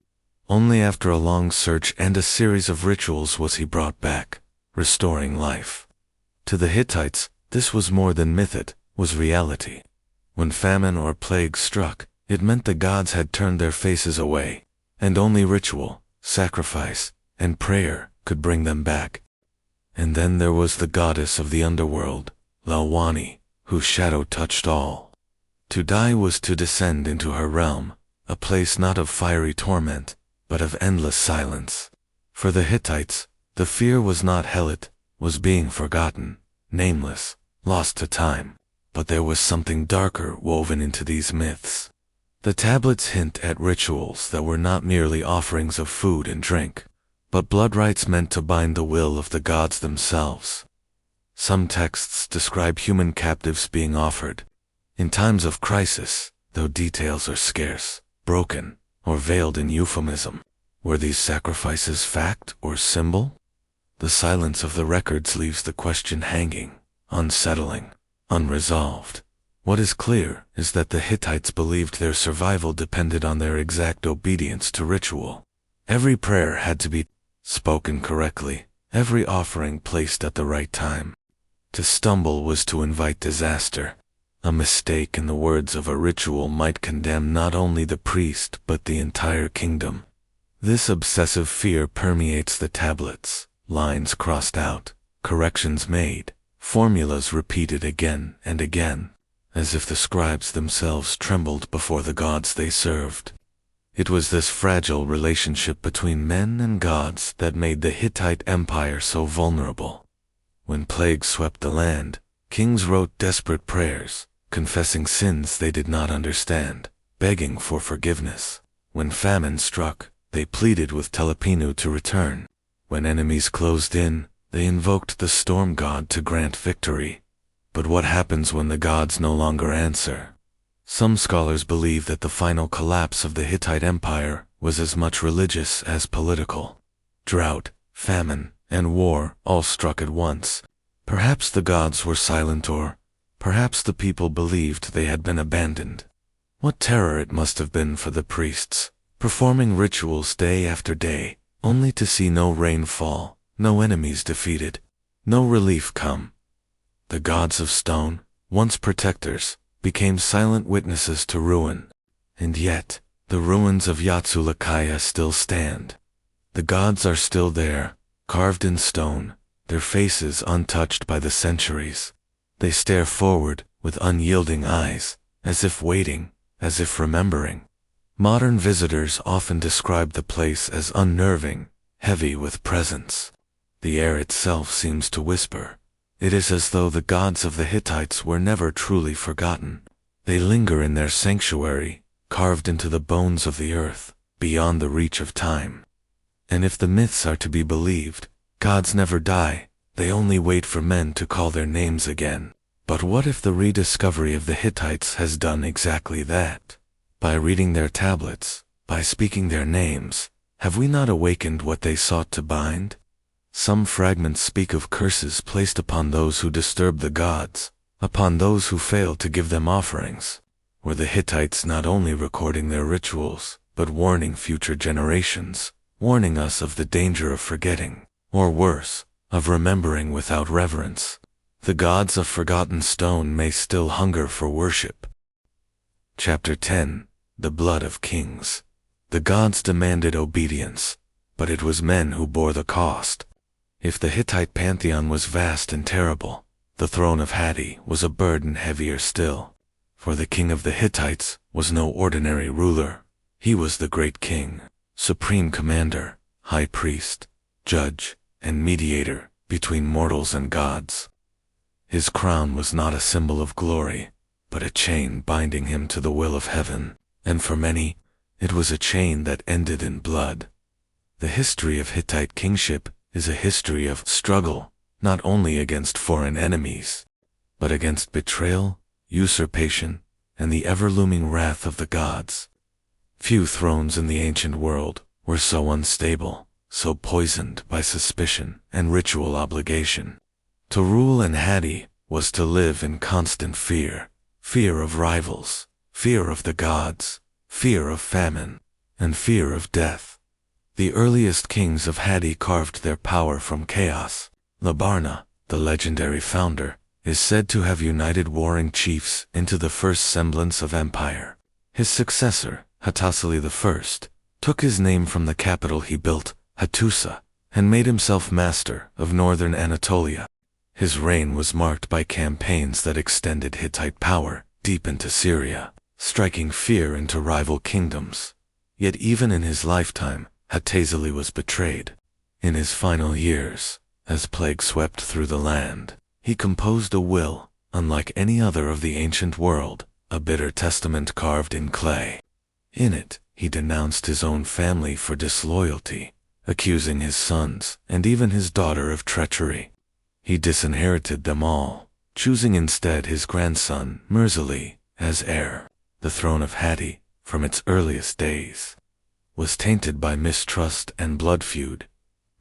Only after a long search and a series of rituals was he brought back, restoring life. To the Hittites, this was more than myth, it was reality. When famine or plague struck, it meant the gods had turned their faces away, and only ritual, sacrifice, and prayer could bring them back. And then there was the goddess of the underworld, Lawani, whose shadow touched all. To die was to descend into her realm, a place not of fiery torment, but of endless silence. For the Hittites, the fear was not hell, it was being forgotten, nameless, lost to time. But there was something darker woven into these myths. The tablets hint at rituals that were not merely offerings of food and drink, but blood rites meant to bind the will of the gods themselves. Some texts describe human captives being offered. In times of crisis, though details are scarce, broken, or veiled in euphemism, were these sacrifices fact or symbol? The silence of the records leaves the question hanging, unsettling, unresolved. What is clear is that the Hittites believed their survival depended on their exact obedience to ritual. Every prayer had to be spoken correctly, every offering placed at the right time. To stumble was to invite disaster. A mistake in the words of a ritual might condemn not only the priest but the entire kingdom. This obsessive fear permeates the tablets, lines crossed out, corrections made, formulas repeated again and again, as if the scribes themselves trembled before the gods they served. It was this fragile relationship between men and gods that made the Hittite Empire so vulnerable. When plague swept the land, kings wrote desperate prayers, confessing sins they did not understand, begging for forgiveness. When famine struck, they pleaded with Telepinu to return. When enemies closed in, they invoked the storm god to grant victory. But what happens when the gods no longer answer? Some scholars believe that the final collapse of the Hittite Empire was as much religious as political. Drought, famine, and war all struck at once. Perhaps the gods were silent, or perhaps the people believed they had been abandoned. What terror it must have been for the priests, performing rituals day after day, only to see no rain fall, no enemies defeated, no relief come. The gods of stone, once protectors, became silent witnesses to ruin. And yet, the ruins of Yatsulakhaya still stand. The gods are still there, carved in stone, their faces untouched by the centuries. They stare forward with unyielding eyes, as if waiting, as if remembering. Modern visitors often describe the place as unnerving, heavy with presence. The air itself seems to whisper. It is as though the gods of the Hittites were never truly forgotten. They linger in their sanctuary, carved into the bones of the earth, beyond the reach of time. And if the myths are to be believed, gods never die, they only wait for men to call their names again. But what if the rediscovery of the Hittites has done exactly that? By reading their tablets, by speaking their names, have we not awakened what they sought to bind? Some fragments speak of curses placed upon those who disturb the gods, upon those who fail to give them offerings. Were the Hittites not only recording their rituals, but warning future generations, warning us of the danger of forgetting, or worse, of remembering without reverence? The gods of forgotten stone may still hunger for worship. Chapter 10. The Blood of Kings. The gods demanded obedience, but it was men who bore the cost. If the Hittite pantheon was vast and terrible, the throne of Hatti was a burden heavier still. For the king of the Hittites was no ordinary ruler. He was the great king, supreme commander, high priest, judge, and mediator between mortals and gods. His crown was not a symbol of glory, but a chain binding him to the will of heaven, and for many, it was a chain that ended in blood. The history of Hittite kingship is a history of struggle, not only against foreign enemies, but against betrayal, usurpation, and the ever-looming wrath of the gods. Few thrones in the ancient world were so unstable, so poisoned by suspicion and ritual obligation. To rule in Hatti was to live in constant fear, fear of rivals, fear of the gods, fear of famine, and fear of death. The earliest kings of Hatti carved their power from chaos. Labarna, the legendary founder, is said to have united warring chiefs into the first semblance of empire. His successor, Hattusa I, took his name from the capital he built, Hattusa, and made himself master of northern Anatolia. His reign was marked by campaigns that extended Hittite power deep into Syria, striking fear into rival kingdoms. Yet even in his lifetime, Hattusa was betrayed. In his final years, as plague swept through the land, he composed a will, unlike any other of the ancient world, a bitter testament carved in clay. In it, he denounced his own family for disloyalty, accusing his sons and even his daughter of treachery. He disinherited them all, choosing instead his grandson, Murzili, as heir. The throne of Hatti, from its earliest days, was tainted by mistrust and blood feud.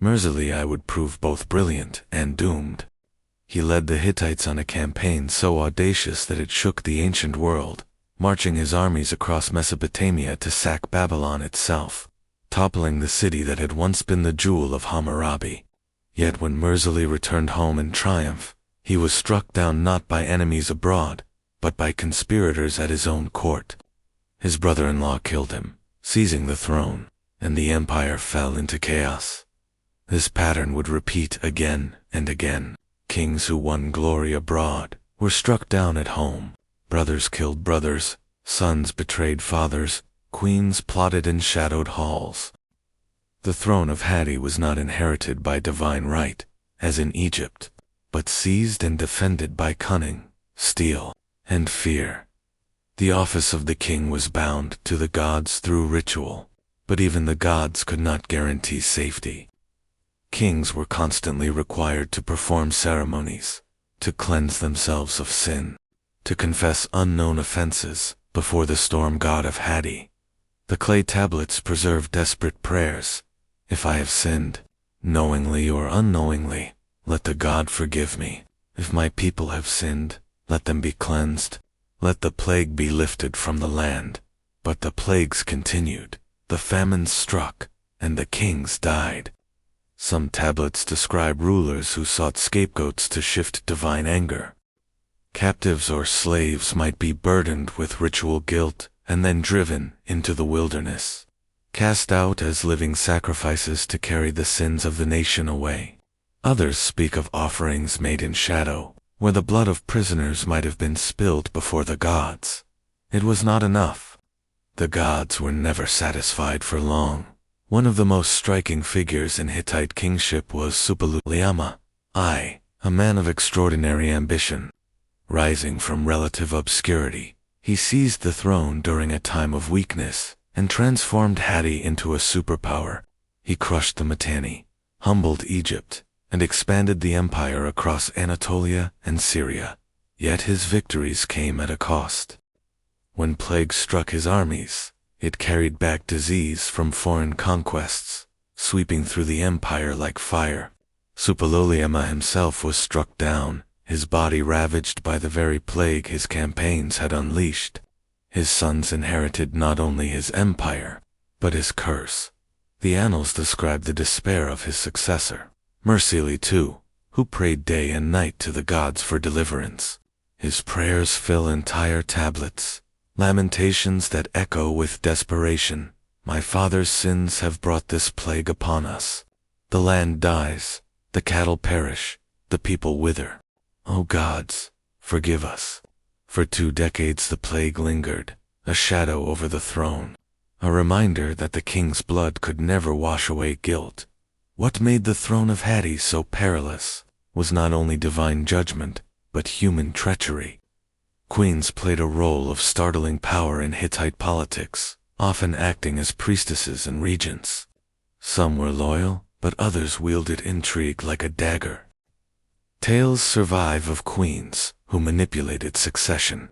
Murzili would prove both brilliant and doomed. He led the Hittites on a campaign so audacious that it shook the ancient world, marching his armies across Mesopotamia to sack Babylon itself, toppling the city that had once been the jewel of Hammurabi. Yet when Murzili returned home in triumph, he was struck down not by enemies abroad, but by conspirators at his own court. His brother-in-law killed him, seizing the throne, and the empire fell into chaos. This pattern would repeat again and again. Kings who won glory abroad were struck down at home. Brothers killed brothers, sons betrayed fathers, queens plotted in shadowed halls. The throne of Hatti was not inherited by divine right, as in Egypt, but seized and defended by cunning, steel, and fear. The office of the king was bound to the gods through ritual, but even the gods could not guarantee safety. Kings were constantly required to perform ceremonies, to cleanse themselves of sin, to confess unknown offenses before the storm god of Hatti. The clay tablets preserve desperate prayers. If I have sinned, knowingly or unknowingly, let the God forgive me. If my people have sinned, let them be cleansed. Let the plague be lifted from the land. But the plagues continued, the famines struck, and the kings died. Some tablets describe rulers who sought scapegoats to shift divine anger. Captives or slaves might be burdened with ritual guilt and then driven into the wilderness, cast out as living sacrifices to carry the sins of the nation away. Others speak of offerings made in shadow, where the blood of prisoners might have been spilled before the gods. It was not enough. The gods were never satisfied for long. One of the most striking figures in Hittite kingship was Suppiluliuma I, a man of extraordinary ambition. Rising from relative obscurity, he seized the throne during a time of weakness and transformed Hatti into a superpower. He crushed the Mitanni, humbled Egypt, and expanded the empire across Anatolia and Syria. Yet his victories came at a cost. When plague struck his armies, it carried back disease from foreign conquests, sweeping through the empire like fire. Suppiluliuma himself was struck down, his body ravaged by the very plague his campaigns had unleashed. His sons inherited not only his empire, but his curse. The annals describe the despair of his successor, Mursili II, who prayed day and night to the gods for deliverance. His prayers fill entire tablets, lamentations that echo with desperation. My father's sins have brought this plague upon us. The land dies, the cattle perish, the people wither. O gods, forgive us. For 2 decades the plague lingered, a shadow over the throne, a reminder that the king's blood could never wash away guilt. What made the throne of Hatti so perilous was not only divine judgment, but human treachery. Queens played a role of startling power in Hittite politics, often acting as priestesses and regents. Some were loyal, but others wielded intrigue like a dagger. Tales survive of queens who manipulated succession,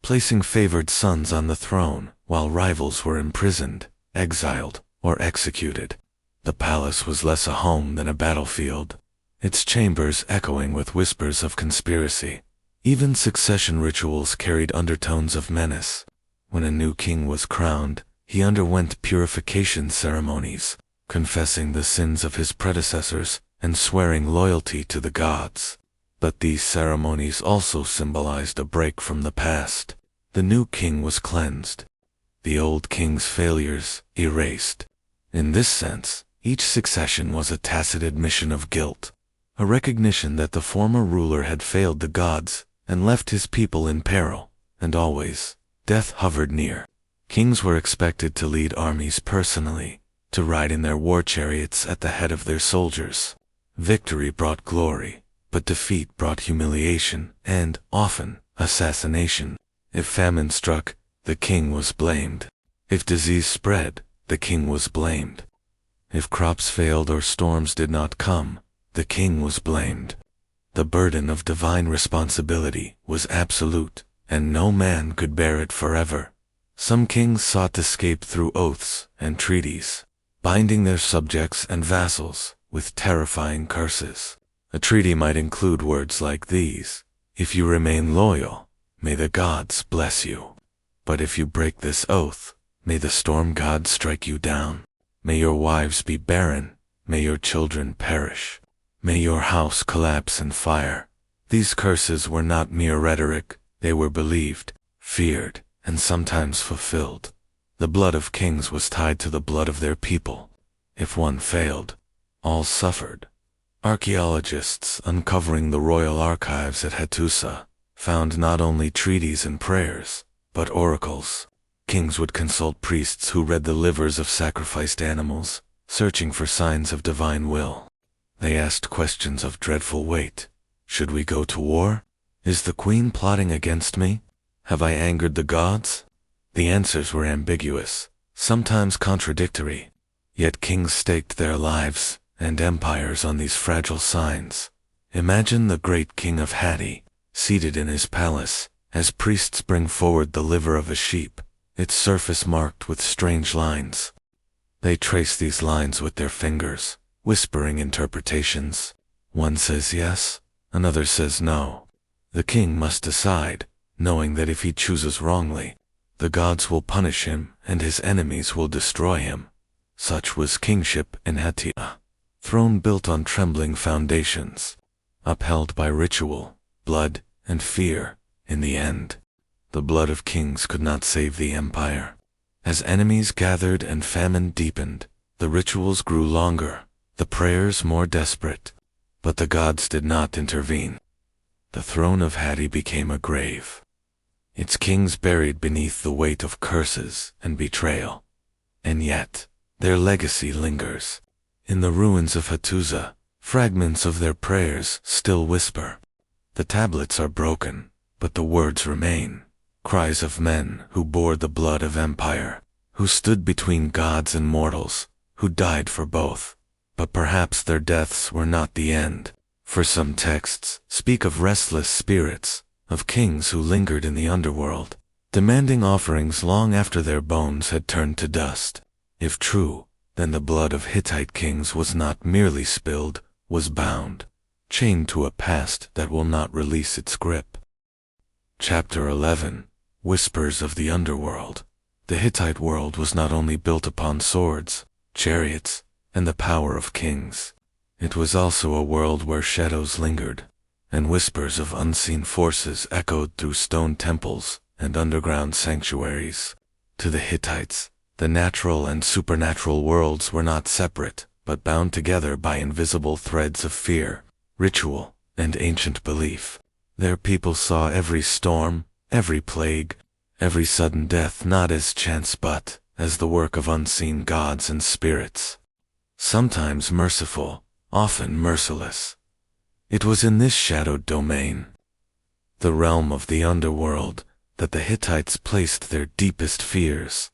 placing favored sons on the throne while rivals were imprisoned, exiled, or executed. The palace was less a home than a battlefield, its chambers echoing with whispers of conspiracy. Even succession rituals carried undertones of menace. When a new king was crowned, he underwent purification ceremonies, confessing the sins of his predecessors and swearing loyalty to the gods. But these ceremonies also symbolized a break from the past. The new king was cleansed, the old king's failures erased. In this sense, each succession was a tacit admission of guilt, a recognition that the former ruler had failed the gods and left his people in peril, and always, death hovered near. Kings were expected to lead armies personally, to ride in their war chariots at the head of their soldiers. Victory brought glory, but defeat brought humiliation and, often, assassination. If famine struck, the king was blamed. If disease spread, the king was blamed. If crops failed or storms did not come, the king was blamed. The burden of divine responsibility was absolute, and no man could bear it forever. Some kings sought to escape through oaths and treaties, binding their subjects and vassals with terrifying curses. A treaty might include words like these: if you remain loyal, may the gods bless you. But if you break this oath, may the storm god strike you down. May your wives be barren, may your children perish. May your house collapse in fire. These curses were not mere rhetoric, they were believed, feared, and sometimes fulfilled. The blood of kings was tied to the blood of their people. If one failed, all suffered. Archaeologists uncovering the royal archives at Hattusa found not only treaties and prayers, but oracles. Kings would consult priests who read the livers of sacrificed animals, searching for signs of divine will. They asked questions of dreadful weight. Should we go to war? Is the queen plotting against me? Have I angered the gods? The answers were ambiguous, sometimes contradictory. Yet kings staked their lives and empires on these fragile signs. Imagine the great king of Hatti, seated in his palace, as priests bring forward the liver of a sheep, its surface marked with strange lines. They trace these lines with their fingers, whispering interpretations. One says yes, another says no. The king must decide, knowing that if he chooses wrongly, the gods will punish him and his enemies will destroy him. Such was kingship in Hattusa, throne built on trembling foundations, upheld by ritual, blood, and fear. In the end, the blood of kings could not save the empire. As enemies gathered and famine deepened, the rituals grew longer, the prayers more desperate, but the gods did not intervene. The throne of Hatti became a grave, its kings buried beneath the weight of curses and betrayal. And yet, their legacy lingers. In the ruins of Hattusa, fragments of their prayers still whisper. The tablets are broken, but the words remain. Cries of men who bore the blood of empire, who stood between gods and mortals, who died for both. But perhaps their deaths were not the end, for some texts speak of restless spirits, of kings who lingered in the underworld, demanding offerings long after their bones had turned to dust. If true, then the blood of Hittite kings was not merely spilled, was bound, chained to a past that will not release its grip. Chapter 11. Whispers of the Underworld. The Hittite world was not only built upon swords, chariots, and the power of kings. It was also a world where shadows lingered, and whispers of unseen forces echoed through stone temples and underground sanctuaries. To the Hittites, the natural and supernatural worlds were not separate, but bound together by invisible threads of fear, ritual, and ancient belief. Their people saw every storm, every plague, every sudden death not as chance but as the work of unseen gods and spirits. Sometimes merciful, often merciless. It was in this shadowed domain, the realm of the underworld, that the Hittites placed their deepest fears.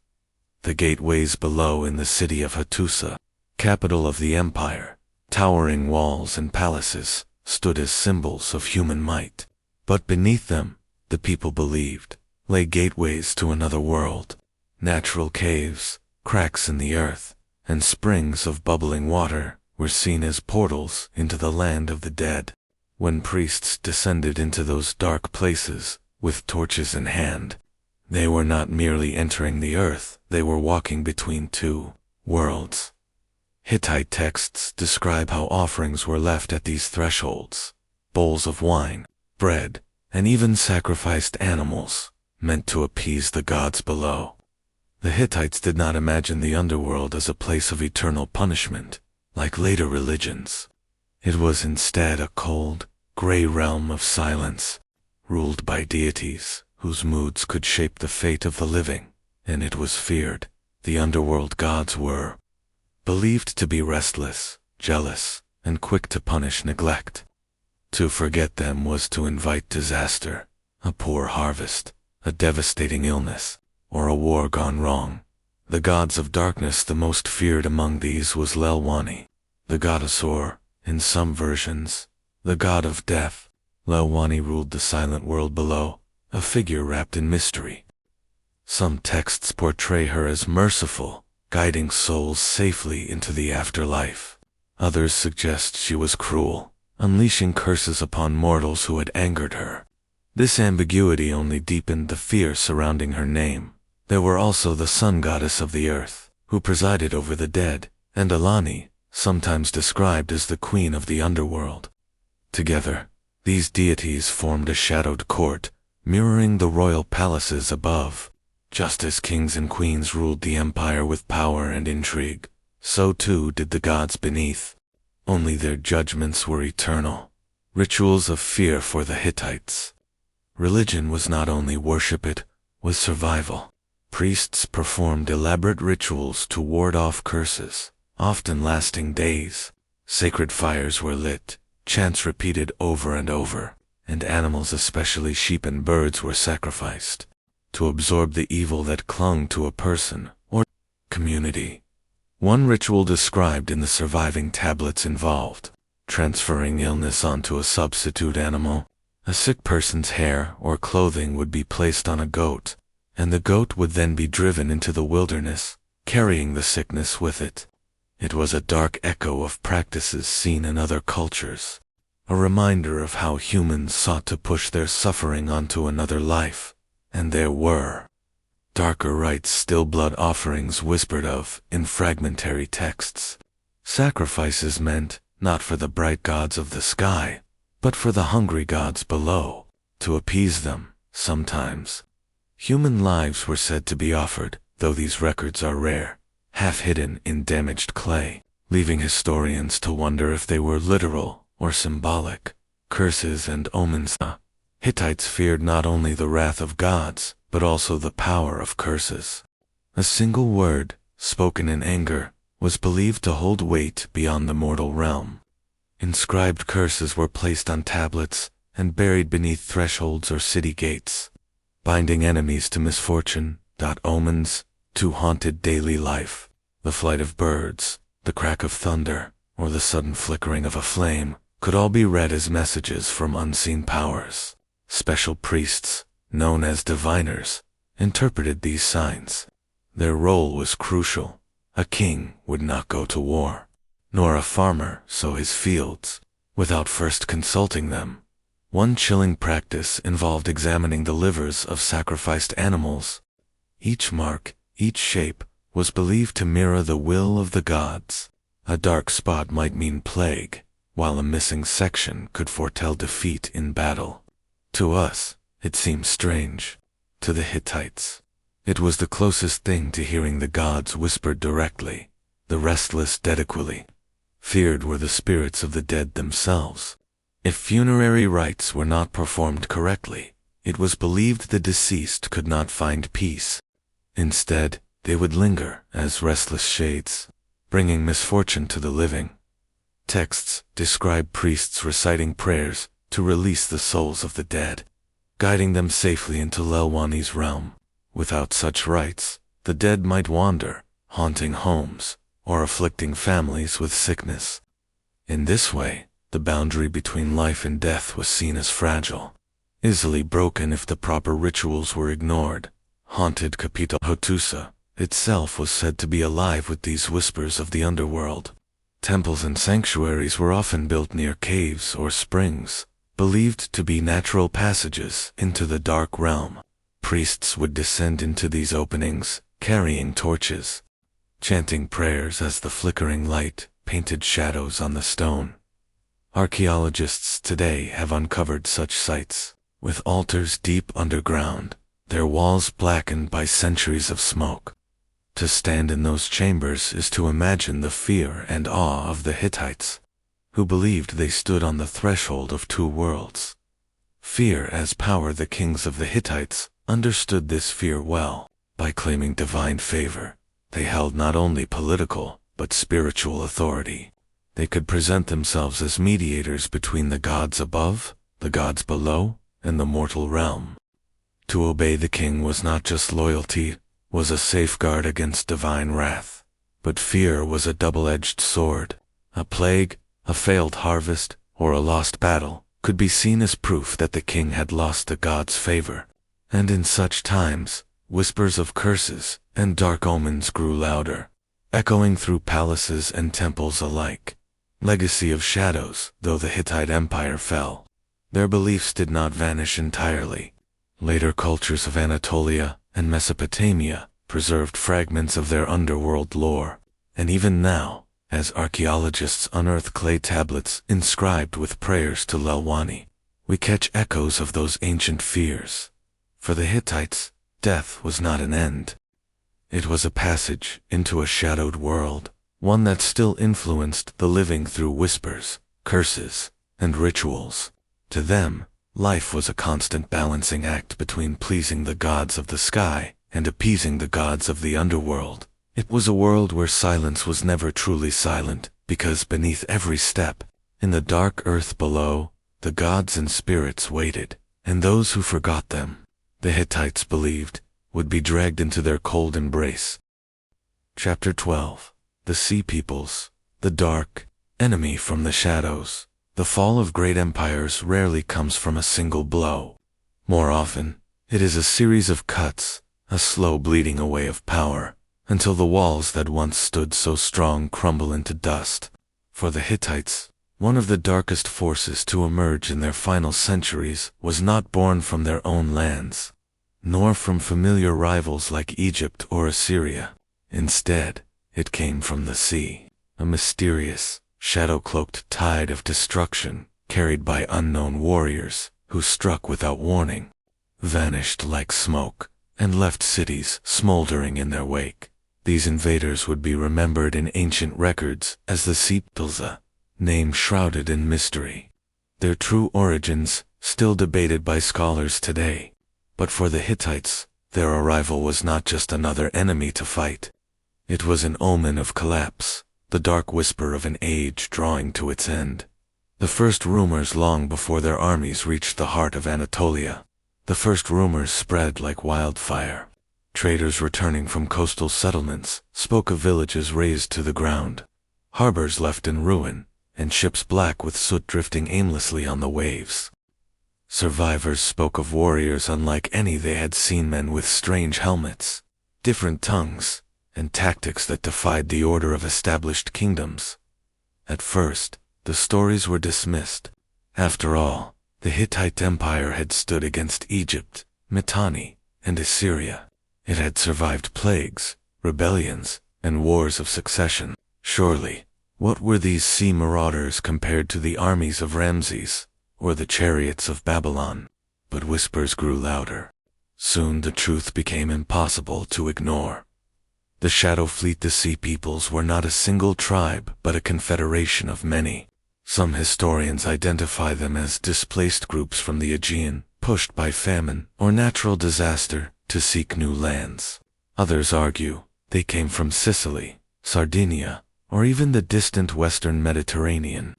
The gateways below in the city of Hattusa, capital of the empire, towering walls and palaces, stood as symbols of human might. But beneath them, the people believed, lay gateways to another world, natural caves, cracks in the earth, and springs of bubbling water were seen as portals into the land of the dead. When priests descended into those dark places, with torches in hand, they were not merely entering the earth, they were walking between two worlds. Hittite texts describe how offerings were left at these thresholds, bowls of wine, bread, and even sacrificed animals, meant to appease the gods below. The Hittites did not imagine the underworld as a place of eternal punishment, like later religions. It was instead a cold, gray realm of silence, ruled by deities whose moods could shape the fate of the living, and it was feared. The underworld gods were believed to be restless, jealous, and quick to punish neglect. To forget them was to invite disaster, a poor harvest, a devastating illness, or a war gone wrong. The gods of darkness, the most feared among these was Lelwani, the goddess, or, in some versions, the god of death. Lelwani ruled the silent world below, a figure wrapped in mystery. Some texts portray her as merciful, guiding souls safely into the afterlife. Others suggest she was cruel, unleashing curses upon mortals who had angered her. This ambiguity only deepened the fear surrounding her name. There were also the sun goddess of the earth, who presided over the dead, and Alani, sometimes described as the queen of the underworld. Together, these deities formed a shadowed court, mirroring the royal palaces above. Just as kings and queens ruled the empire with power and intrigue, so too did the gods beneath. Only their judgments were eternal, rituals of fear for the Hittites. Religion was not only worship, it was survival. Priests performed elaborate rituals to ward off curses, often lasting days. Sacred fires were lit, chants repeated over and over, and animals, especially sheep and birds, were sacrificed to absorb the evil that clung to a person or community. One ritual described in the surviving tablets involved transferring illness onto a substitute animal. A sick person's hair or clothing would be placed on a goat, and the goat would then be driven into the wilderness, carrying the sickness with it. It was a dark echo of practices seen in other cultures, a reminder of how humans sought to push their suffering onto another life, and there were darker rites, still blood offerings whispered of in fragmentary texts. Sacrifices meant not for the bright gods of the sky, but for the hungry gods below, to appease them. Sometimes human lives were said to be offered, though these records are rare, half hidden in damaged clay, leaving historians to wonder if they were literal or symbolic. Curses and omens. The Hittites feared not only the wrath of gods, but also the power of curses. A single word, spoken in anger, was believed to hold weight beyond the mortal realm. Inscribed curses were placed on tablets and buried beneath thresholds or city gates, binding enemies to misfortune. Omens, to haunted daily life. The flight of birds, the crack of thunder, or the sudden flickering of a flame could all be read as messages from unseen powers. Special priests, known as diviners, interpreted these signs. Their role was crucial. A king would not go to war, nor a farmer sow his fields, without first consulting them. One chilling practice involved examining the livers of sacrificed animals. Each mark, each shape, was believed to mirror the will of the gods. A dark spot might mean plague, while a missing section could foretell defeat in battle. To us, it seems strange. To the Hittites, it was the closest thing to hearing the gods whispered directly. The restless dead equally feared were the spirits of the dead themselves. If funerary rites were not performed correctly, it was believed the deceased could not find peace. Instead, they would linger as restless shades, bringing misfortune to the living. Texts describe priests reciting prayers to release the souls of the dead, guiding them safely into Lelwani's realm. Without such rites, the dead might wander, haunting homes, or afflicting families with sickness. In this way, the boundary between life and death was seen as fragile, easily broken if the proper rituals were ignored. Haunted capital Hattusa itself was said to be alive with these whispers of the underworld. Temples and sanctuaries were often built near caves or springs, believed to be natural passages into the dark realm. Priests would descend into these openings, carrying torches, chanting prayers as the flickering light painted shadows on the stone. Archaeologists today have uncovered such sites, with altars deep underground, their walls blackened by centuries of smoke. To stand in those chambers is to imagine the fear and awe of the Hittites, who believed they stood on the threshold of two worlds. Fear as power. The kings of the Hittites understood this fear well. By claiming divine favor, they held not only political, but spiritual authority. They could present themselves as mediators between the gods above, the gods below, and the mortal realm. To obey the king was not just loyalty, was a safeguard against divine wrath, but fear was a double-edged sword. A plague, a failed harvest, or a lost battle could be seen as proof that the king had lost the god's favor. And in such times, whispers of curses and dark omens grew louder, echoing through palaces and temples alike. Legacy of shadows. Though the Hittite Empire fell, their beliefs did not vanish entirely. Later cultures of Anatolia and Mesopotamia preserved fragments of their underworld lore, and even now, as archaeologists unearth clay tablets inscribed with prayers to Lelwani, we catch echoes of those ancient fears. For the Hittites, death was not an end. It was a passage into a shadowed world, one that still influenced the living through whispers, curses, and rituals. To them, life was a constant balancing act between pleasing the gods of the sky and appeasing the gods of the underworld. It was a world where silence was never truly silent, because beneath every step, in the dark earth below, the gods and spirits waited, and those who forgot them, the Hittites believed, would be dragged into their cold embrace. Chapter 12. The Sea Peoples, the dark enemy from the shadows. The fall of great empires rarely comes from a single blow. More often, it is a series of cuts, a slow bleeding away of power, until the walls that once stood so strong crumble into dust. For the Hittites, one of the darkest forces to emerge in their final centuries was not born from their own lands, nor from familiar rivals like Egypt or Assyria. Instead, it came from the sea, a mysterious, shadow-cloaked tide of destruction carried by unknown warriors who struck without warning, vanished like smoke, and left cities smoldering in their wake. These invaders would be remembered in ancient records as the Hattusa, name shrouded in mystery. Their true origins still debated by scholars today. But for the Hittites, their arrival was not just another enemy to fight. It was an omen of collapse, the dark whisper of an age drawing to its end. The first rumors long before their armies reached the heart of Anatolia. The first rumors spread like wildfire. Traders returning from coastal settlements spoke of villages razed to the ground, harbors left in ruin, and ships black with soot drifting aimlessly on the waves. Survivors spoke of warriors unlike any they had seen, men with strange helmets, different tongues, and tactics that defied the order of established kingdoms. At first, the stories were dismissed. After all, the Hittite Empire had stood against Egypt, Mitanni, and Assyria. It had survived plagues, rebellions, and wars of succession. Surely, what were these sea marauders compared to the armies of Ramses, or the chariots of Babylon? But whispers grew louder. Soon the truth became impossible to ignore. The Shadow Fleet, the Sea Peoples, were not a single tribe, but a confederation of many. Some historians identify them as displaced groups from the Aegean, pushed by famine or natural disaster to seek new lands. Others argue they came from Sicily, Sardinia, or even the distant western Mediterranean.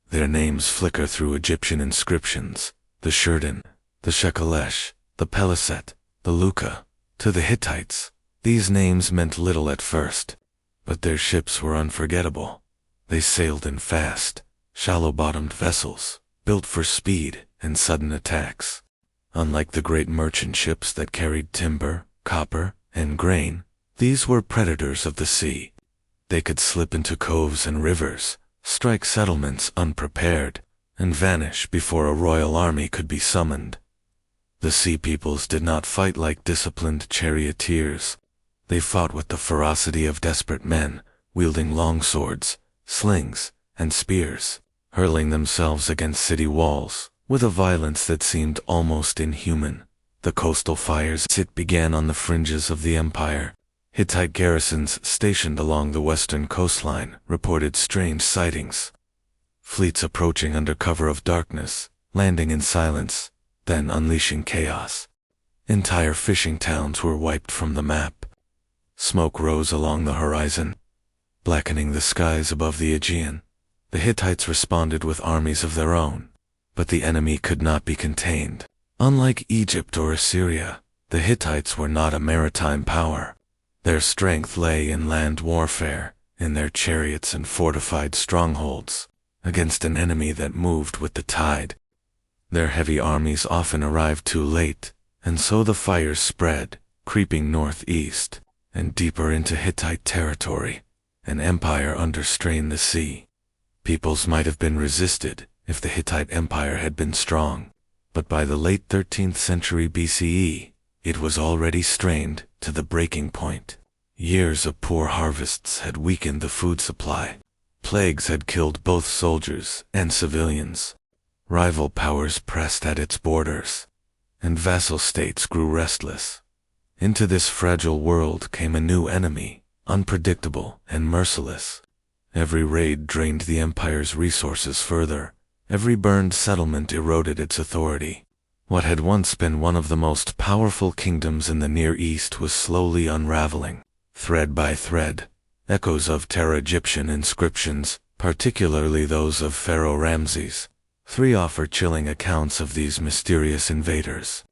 Their names flicker through Egyptian inscriptions: the Shirdan, the Shekelesh, the Peliset, the Luca. To the Hittites, these names meant little at first, but their ships were unforgettable. They sailed in fast, shallow-bottomed vessels, built for speed and sudden attacks. Unlike the great merchant ships that carried timber, copper, and grain, these were predators of the sea. They could slip into coves and rivers, strike settlements unprepared, and vanish before a royal army could be summoned. The Sea Peoples did not fight like disciplined charioteers. They fought with the ferocity of desperate men, wielding long swords, slings, and spears, hurling themselves against city walls with a violence that seemed almost inhuman. The coastal fires began on the fringes of the empire. Hittite garrisons stationed along the western coastline reported strange sightings. Fleets approaching under cover of darkness, landing in silence, then unleashing chaos. Entire fishing towns were wiped from the map. Smoke rose along the horizon, blackening the skies above the Aegean. The Hittites responded with armies of their own, but the enemy could not be contained. Unlike Egypt or Assyria, the Hittites were not a maritime power. Their strength lay in land warfare, in their chariots and fortified strongholds, against an enemy that moved with the tide. Their heavy armies often arrived too late, and so the fires spread, creeping northeast and deeper into Hittite territory, an empire under strain the sea. Peoples might have been resisted if the Hittite Empire had been strong, but by the late 13th century BCE, it was already strained to the breaking point. Years of poor harvests had weakened the food supply. Plagues had killed both soldiers and civilians. Rival powers pressed at its borders, and vassal states grew restless. Into this fragile world came a new enemy, unpredictable and merciless. Every raid drained the empire's resources further. Every burned settlement eroded its authority. What had once been one of the most powerful kingdoms in the Near East was slowly unraveling, thread by thread. Echoes of Egyptian inscriptions, particularly those of Pharaoh Ramses III, offer chilling accounts of these mysterious invaders.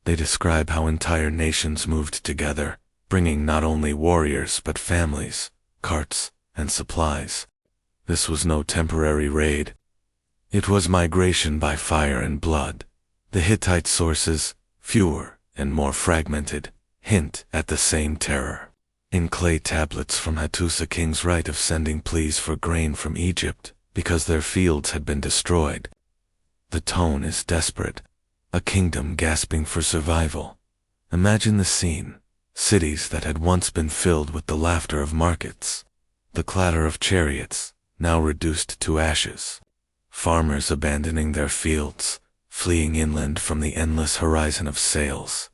They describe how entire nations moved together, bringing not only warriors but families, carts, and supplies. This was no temporary raid. It was migration by fire and blood. The Hittite sources, fewer and more fragmented, hint at the same terror. in clay tablets from Hattusa king's right of sending pleas for grain from Egypt because their fields had been destroyed. The tone is desperate, a kingdom gasping for survival. Imagine the scene, cities that had once been filled with the laughter of markets, the clatter of chariots, now reduced to ashes, farmers abandoning their fields, fleeing inland from the endless horizon of sails,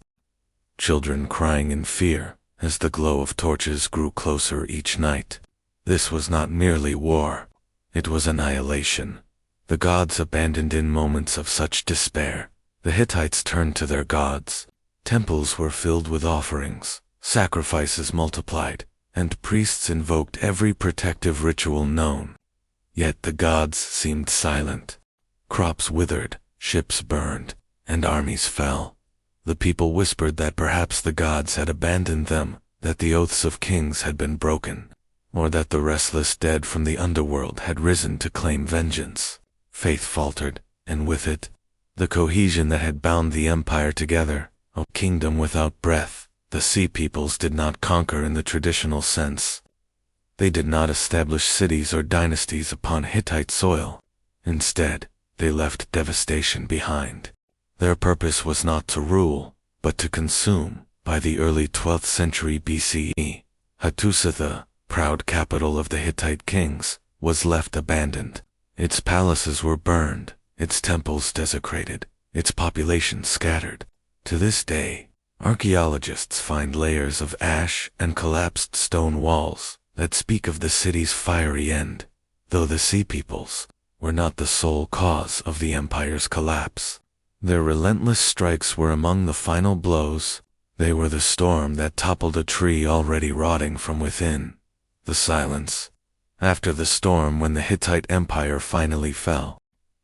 children crying in fear as the glow of torches grew closer each night. This was not merely war, it was annihilation. The gods abandoned in moments of such despair. The Hittites turned to their gods. Temples were filled with offerings, sacrifices multiplied, and priests invoked every protective ritual known. Yet the gods seemed silent. Crops withered, ships burned, and armies fell. The people whispered that perhaps the gods had abandoned them, that the oaths of kings had been broken, or that the restless dead from the underworld had risen to claim vengeance. Faith faltered, and with it, the cohesion that had bound the empire together. A kingdom without breath. The sea peoples did not conquer in the traditional sense. They did not establish cities or dynasties upon Hittite soil. Instead, they left devastation behind. Their purpose was not to rule, but to consume. By the early 12th century BCE, Hattusa, the proud capital of the Hittite kings, was left abandoned. Its palaces were burned, its temples desecrated, its population scattered. To this day, archaeologists find layers of ash and collapsed stone walls that speak of the city's fiery end, though the sea peoples were not the sole cause of the empire's collapse. Their relentless strikes were among the final blows. They were the storm that toppled a tree already rotting from within. The silence after the storm when the Hittite Empire finally fell.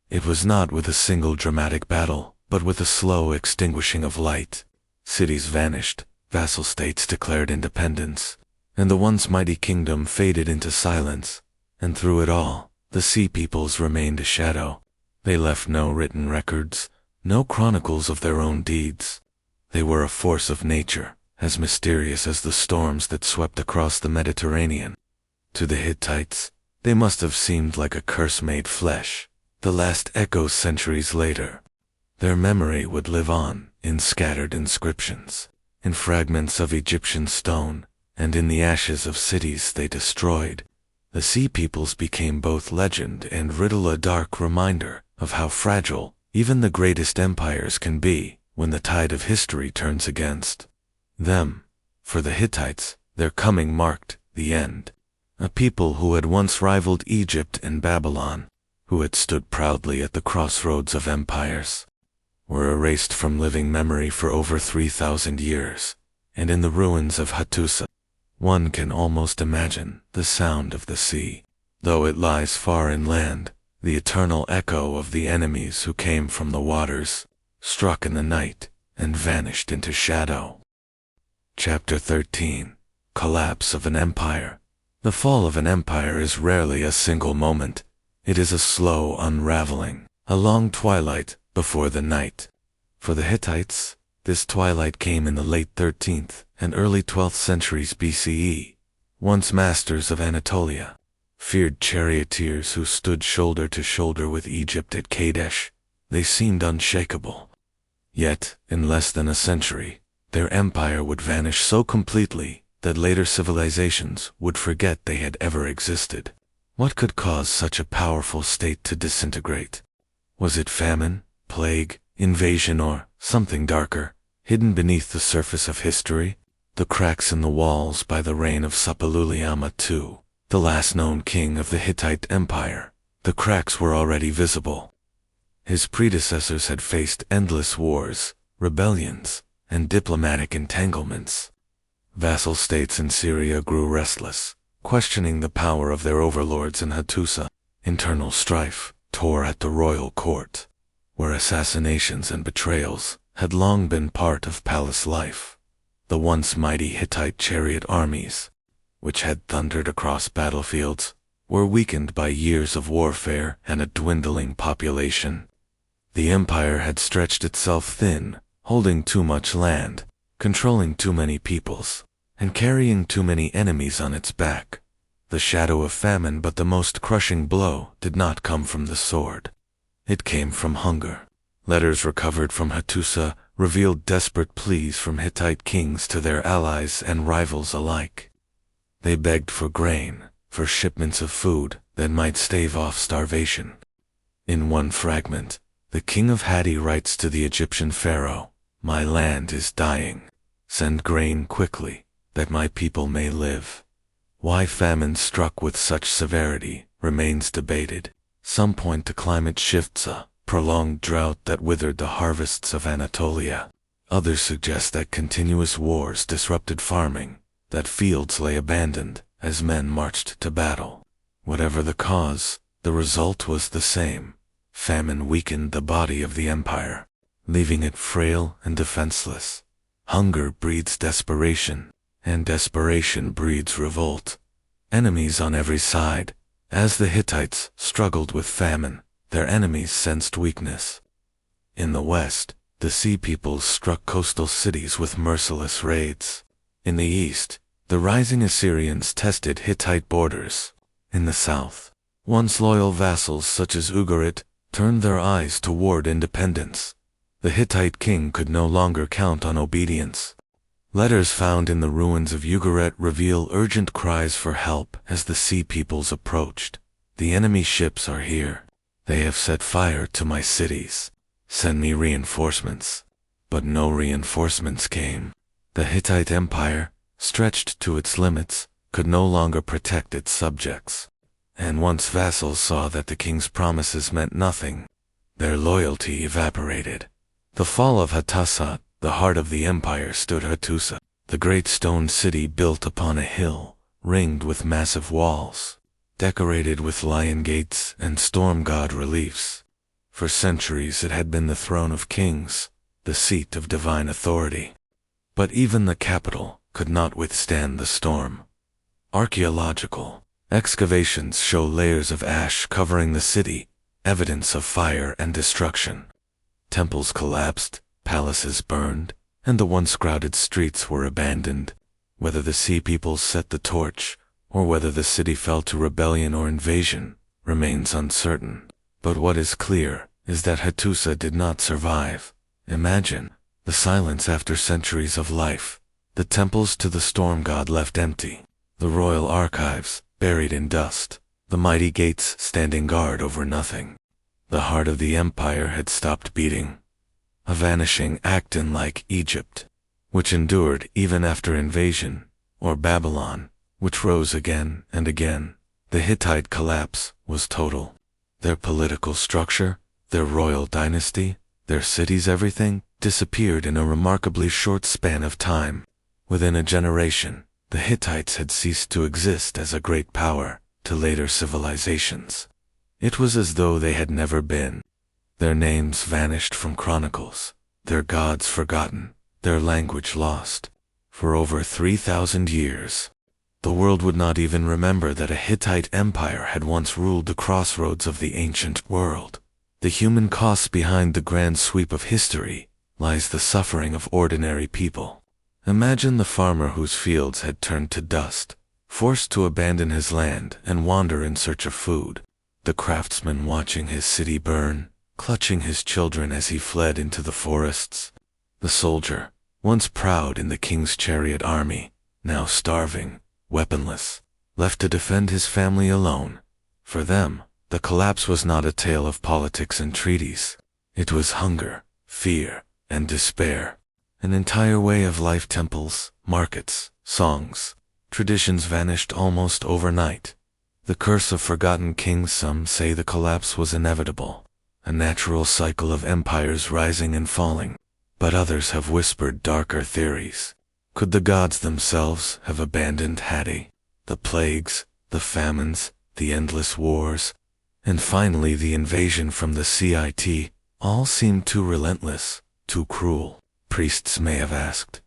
It was not with a single dramatic battle, but with a slow extinguishing of light. Cities vanished, vassal states declared independence, and the once mighty kingdom faded into silence. And through it all, the sea peoples remained a shadow. They left no written records, no chronicles of their own deeds. They were a force of nature, as mysterious as the storms that swept across the Mediterranean. To the Hittites, they must have seemed like a curse made flesh, the last echoes centuries later. Their memory would live on in scattered inscriptions, in fragments of Egyptian stone, and in the ashes of cities they destroyed. The sea peoples became both legend and riddle, a dark reminder of how fragile even the greatest empires can be when the tide of history turns against them. For the Hittites, their coming marked the end. A people who had once rivaled Egypt and Babylon, who had stood proudly at the crossroads of empires, were erased from living memory for over 3,000 years, and in the ruins of Hattusa, one can almost imagine the sound of the sea. Though it lies far inland, the eternal echo of the enemies who came from the waters, struck in the night, and vanished into shadow. Chapter 13. Collapse of an Empire. The fall of an empire is rarely a single moment. It is a slow unraveling, a long twilight before the night. For the Hittites, this twilight came in the late 13th and early 12th centuries BCE. Once masters of Anatolia, feared charioteers who stood shoulder to shoulder with Egypt at Kadesh, they seemed unshakable. Yet, in less than a century, their empire would vanish so completely that later civilizations would forget they had ever existed. What could cause such a powerful state to disintegrate? Was it famine, plague, invasion, or something darker, hidden beneath the surface of history? The cracks in the walls by the reign of Suppiluliuma II, the last known king of the Hittite Empire. The cracks were already visible. His predecessors had faced endless wars, rebellions, and diplomatic entanglements. Vassal states in Syria grew restless, questioning the power of their overlords in Hattusa. Internal strife tore at the royal court, where assassinations and betrayals had long been part of palace life. The once mighty Hittite chariot armies, which had thundered across battlefields, were weakened by years of warfare and a dwindling population. The empire had stretched itself thin, holding too much land, controlling too many peoples, and carrying too many enemies on its back. The shadow of famine, but the most crushing blow did not come from the sword. It came from hunger. Letters recovered from Hattusa revealed desperate pleas from Hittite kings to their allies and rivals alike. They begged for grain, for shipments of food that might stave off starvation. In one fragment, the king of Hatti writes to the Egyptian pharaoh, "My land is dying. Send grain quickly, that my people may live." Why famine struck with such severity remains debated. Some point to climate shifts, a prolonged drought that withered the harvests of Anatolia. Others suggest that continuous wars disrupted farming, that fields lay abandoned as men marched to battle. Whatever the cause, the result was the same. Famine weakened the body of the empire, leaving it frail and defenseless. Hunger breeds desperation, and desperation breeds revolt. Enemies on every side. As the Hittites struggled with famine, their enemies sensed weakness. In the west, the Sea Peoples struck coastal cities with merciless raids. In the east, the rising Assyrians tested Hittite borders. In the south, once loyal vassals such as Ugarit turned their eyes toward independence. The Hittite king could no longer count on obedience. Letters found in the ruins of Ugarit reveal urgent cries for help as the Sea Peoples approached. "The enemy ships are here. They have set fire to my cities. Send me reinforcements." But no reinforcements came. The Hittite Empire, stretched to its limits, could no longer protect its subjects. And once vassals saw that the king's promises meant nothing, their loyalty evaporated. The fall of Hattusa, the heart of the empire, stood Hattusa, the great stone city built upon a hill, ringed with massive walls, decorated with lion gates and storm god reliefs. For centuries it had been the throne of kings, the seat of divine authority. But even the capital could not withstand the storm. Archaeological excavations show layers of ash covering the city, evidence of fire and destruction. Temples collapsed, palaces burned, and the once crowded streets were abandoned. Whether the Sea Peoples set the torch, or whether the city fell to rebellion or invasion, remains uncertain. But what is clear is that Hattusa did not survive. Imagine the silence after centuries of life, the temples to the storm god left empty, the royal archives buried in dust, the mighty gates standing guard over nothing. The heart of the empire had stopped beating. A vanishing act like Egypt, which endured even after invasion, or Babylon, which rose again and again. The Hittite collapse was total. Their political structure, their royal dynasty, their cities, everything disappeared in a remarkably short span of time. Within a generation, the Hittites had ceased to exist as a great power to later civilizations. It was as though they had never been. Their names vanished from chronicles, their gods forgotten, their language lost. For over 3,000 years, the world would not even remember that a Hittite empire had once ruled the crossroads of the ancient world. The human cost behind the grand sweep of history lies the suffering of ordinary people. Imagine the farmer whose fields had turned to dust, forced to abandon his land and wander in search of food. The craftsman watching his city burn, clutching his children as he fled into the forests. The soldier, once proud in the king's chariot army, now starving, weaponless, left to defend his family alone. For them, the collapse was not a tale of politics and treaties. It was hunger, fear, and despair. An entire way of life, temples, markets, songs, traditions vanished almost overnight. The curse of forgotten kings. Some say the collapse was inevitable, a natural cycle of empires rising and falling. But others have whispered darker theories. Could the gods themselves have abandoned Hatti? The plagues, the famines, the endless wars, and finally the invasion from the Cit, all seemed too relentless, too cruel. Priests may have asked,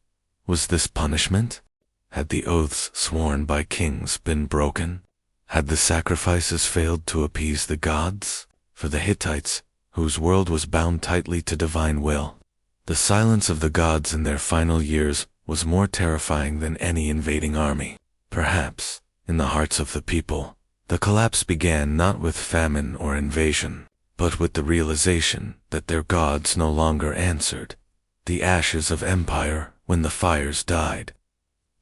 was this punishment? Had the oaths sworn by kings been broken? Had the sacrifices failed to appease the gods? For the Hittites, whose world was bound tightly to divine will, the silence of the gods in their final years was more terrifying than any invading army. Perhaps, in the hearts of the people, the collapse began not with famine or invasion, but with the realization that their gods no longer answered. The ashes of empire when the fires died.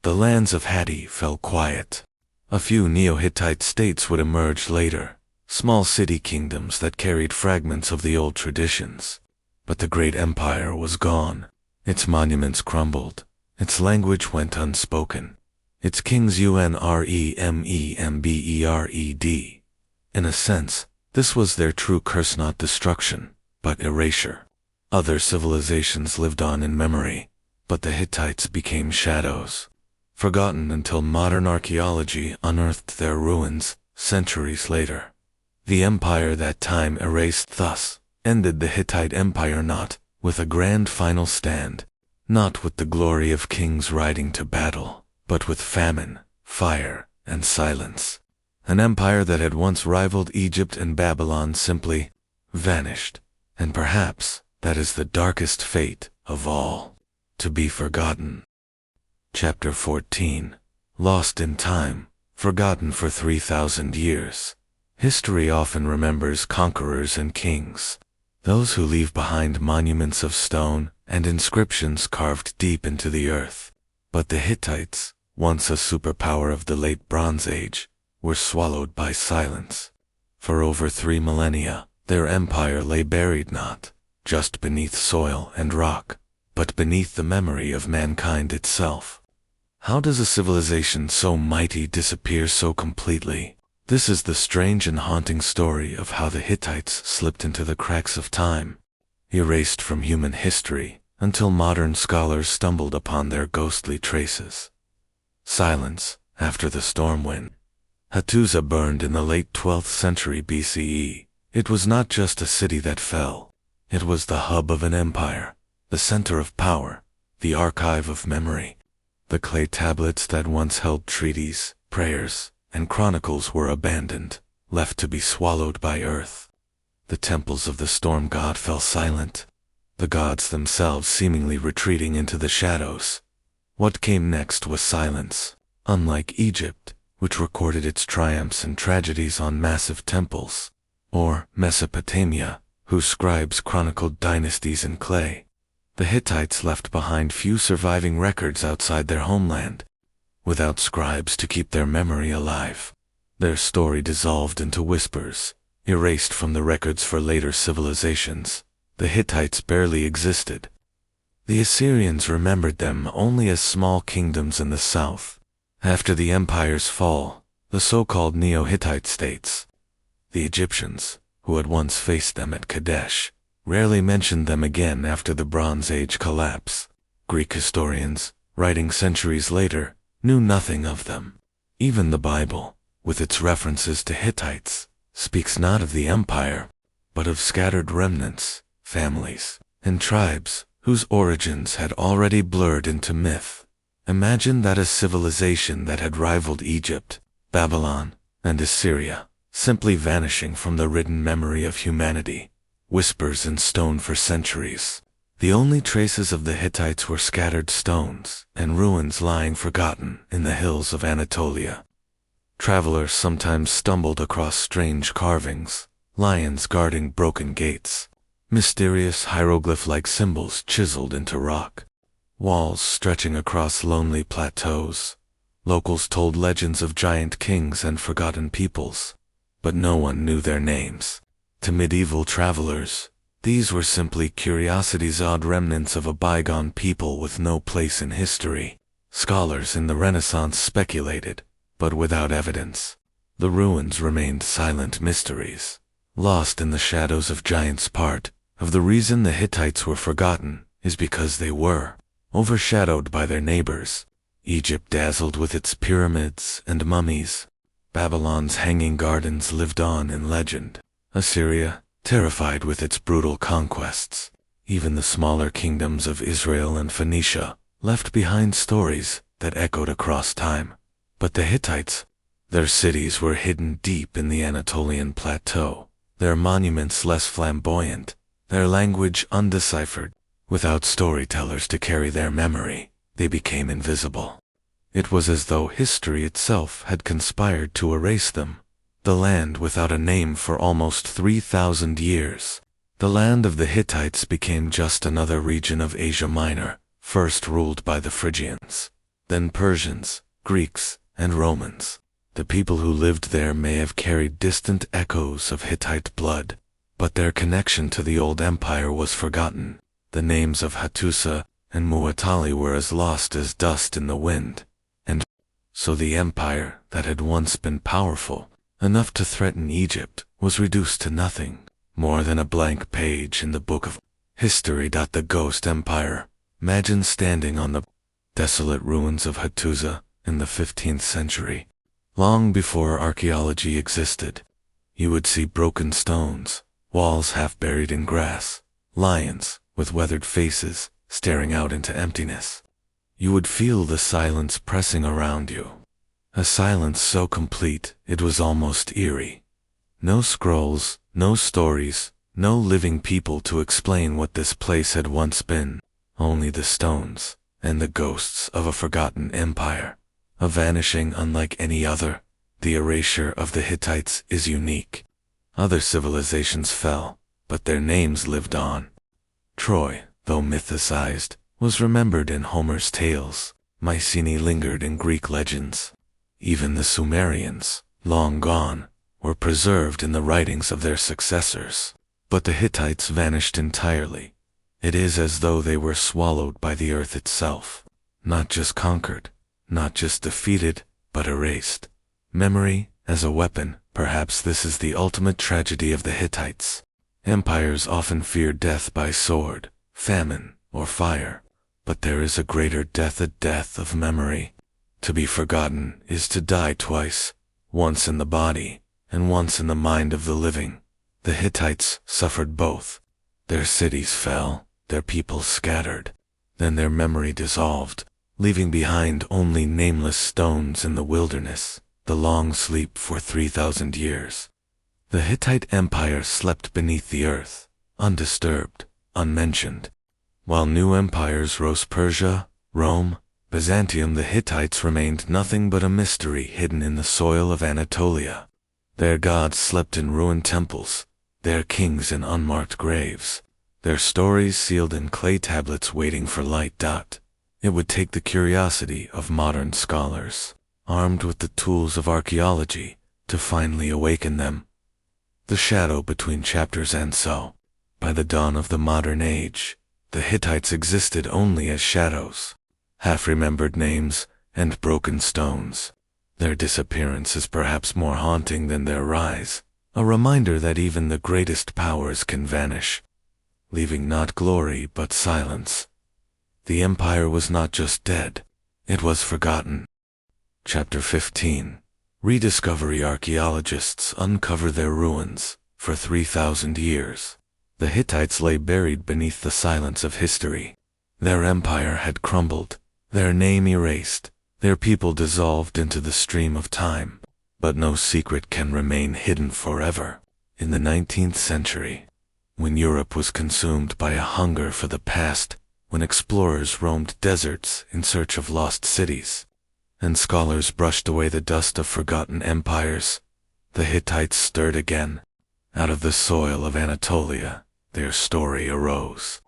The lands of Hatti fell quiet. A few Neo-Hittite states would emerge later, small city kingdoms that carried fragments of the old traditions. But the great empire was gone. Its monuments crumbled. Its language went unspoken. Its kings unrememebered. In a sense, this was their true curse, not destruction, but erasure. Other civilizations lived on in memory, but the Hittites became shadows, forgotten until modern archaeology unearthed their ruins centuries later. The empire that time erased thus ended the Hittite Empire, not with a grand final stand, not with the glory of kings riding to battle, but with famine, fire, and silence. An empire that had once rivaled Egypt and Babylon simply vanished, and perhaps that is the darkest fate of all, to be forgotten. Chapter 14. Lost in time, forgotten for 3,000 years. History often remembers conquerors and kings, those who leave behind monuments of stone and inscriptions carved deep into the earth. But the Hittites, once a superpower of the late Bronze Age, were swallowed by silence. For over 3 millennia, their empire lay buried not just beneath soil and rock, but beneath the memory of mankind itself. How does a civilization so mighty disappear so completely? This is the strange and haunting story of how the Hittites slipped into the cracks of time, erased from human history, until modern scholars stumbled upon their ghostly traces. Silence after the storm wind. Hattusa burned in the late 12th century BCE. It was not just a city that fell. It was the hub of an empire, the center of power, the archive of memory. The clay tablets that once held treaties, prayers, and chronicles were abandoned, left to be swallowed by earth. The temples of the storm god fell silent, the gods themselves seemingly retreating into the shadows. What came next was silence. Unlike Egypt, which recorded its triumphs and tragedies on massive temples, or Mesopotamia, whose scribes chronicled dynasties in clay, the Hittites left behind few surviving records outside their homeland. Without scribes to keep their memory alive, their story dissolved into whispers, erased from the records for later civilizations. The Hittites barely existed. The Assyrians remembered them only as small kingdoms in the south. After the empire's fall, the so-called Neo-Hittite states, the Egyptians, who had once faced them at Kadesh, rarely mentioned them again after the Bronze Age collapse. Greek historians, writing centuries later, knew nothing of them. Even the Bible, with its references to Hittites, speaks not of the empire, but of scattered remnants, families, and tribes whose origins had already blurred into myth. Imagine that a civilization that had rivaled Egypt, Babylon, and Assyria, simply vanishing from the written memory of humanity, whispers in stone for centuries. The only traces of the Hittites were scattered stones and ruins lying forgotten in the hills of Anatolia. Travelers sometimes stumbled across strange carvings, lions guarding broken gates, mysterious hieroglyph-like symbols chiseled into rock, walls stretching across lonely plateaus. Locals told legends of giant kings and forgotten peoples, but no one knew their names. To medieval travelers, these were simply curiosities, odd remnants of a bygone people with no place in history. Scholars in the Renaissance speculated, but without evidence. The ruins remained silent mysteries, lost in the shadows of giants. Part of the reason the Hittites were forgotten is because they were overshadowed by their neighbors. Egypt dazzled with its pyramids and mummies. Babylon's hanging gardens lived on in legend. Assyria, terrified with its brutal conquests. Even the smaller kingdoms of Israel and Phoenicia left behind stories that echoed across time. But the Hittites, their cities were hidden deep in the Anatolian plateau, their monuments less flamboyant, their language undeciphered. Without storytellers to carry their memory, they became invisible. It was as though history itself had conspired to erase them. The land without a name for almost 3,000 years. The land of the Hittites became just another region of Asia Minor, first ruled by the Phrygians, then Persians, Greeks, and Romans. The people who lived there may have carried distant echoes of Hittite blood, but their connection to the old empire was forgotten. The names of Hattusa and Muwatalli were as lost as dust in the wind. And so the empire that had once been powerful enough to threaten Egypt was reduced to nothing more than a blank page in the book of history. The ghost empire. Imagine standing on the desolate ruins of Hattusa in the 15th century. Long before archaeology existed, you would see broken stones, walls half buried in grass, lions with weathered faces staring out into emptiness. You would feel the silence pressing around you. A silence so complete it was almost eerie. No scrolls, no stories, no living people to explain what this place had once been. Only the stones and the ghosts of a forgotten empire. A vanishing unlike any other. The erasure of the Hittites is unique. Other civilizations fell, but their names lived on. Troy, though mythicized, was remembered in Homer's tales. Mycenae lingered in Greek legends. Even the Sumerians, long gone, were preserved in the writings of their successors. But the Hittites vanished entirely. It is as though they were swallowed by the earth itself. Not just conquered, not just defeated, but erased. Memory as a weapon. Perhaps this is the ultimate tragedy of the Hittites. Empires often fear death by sword, famine, or fire. But there is a greater death, a death of memory. To be forgotten is to die twice, once in the body, and once in the mind of the living. The Hittites suffered both. Their cities fell, their people scattered. Then their memory dissolved, leaving behind only nameless stones in the wilderness, the long sleep for 3,000 years. The Hittite Empire slept beneath the earth, undisturbed, unmentioned. While new empires rose, Persia, Rome, Byzantium, the Hittites remained nothing but a mystery hidden in the soil of Anatolia. Their gods slept in ruined temples, their kings in unmarked graves, their stories sealed in clay tablets waiting for light. It would take the curiosity of modern scholars, armed with the tools of archaeology, to finally awaken them. The shadow between chapters. And so, by the dawn of the modern age, the Hittites existed only as shadows, half-remembered names, and broken stones. Their disappearance is perhaps more haunting than their rise, a reminder that even the greatest powers can vanish, leaving not glory but silence. The empire was not just dead, it was forgotten. Chapter 15. Rediscovery. Archaeologists uncover their ruins. For 3,000 years, the Hittites lay buried beneath the silence of history. Their empire had crumbled, their name erased, their people dissolved into the stream of time. But no secret can remain hidden forever. In the 19th century, when Europe was consumed by a hunger for the past, when explorers roamed deserts in search of lost cities, and scholars brushed away the dust of forgotten empires, the Hittites stirred again. Out of the soil of Anatolia, their story arose,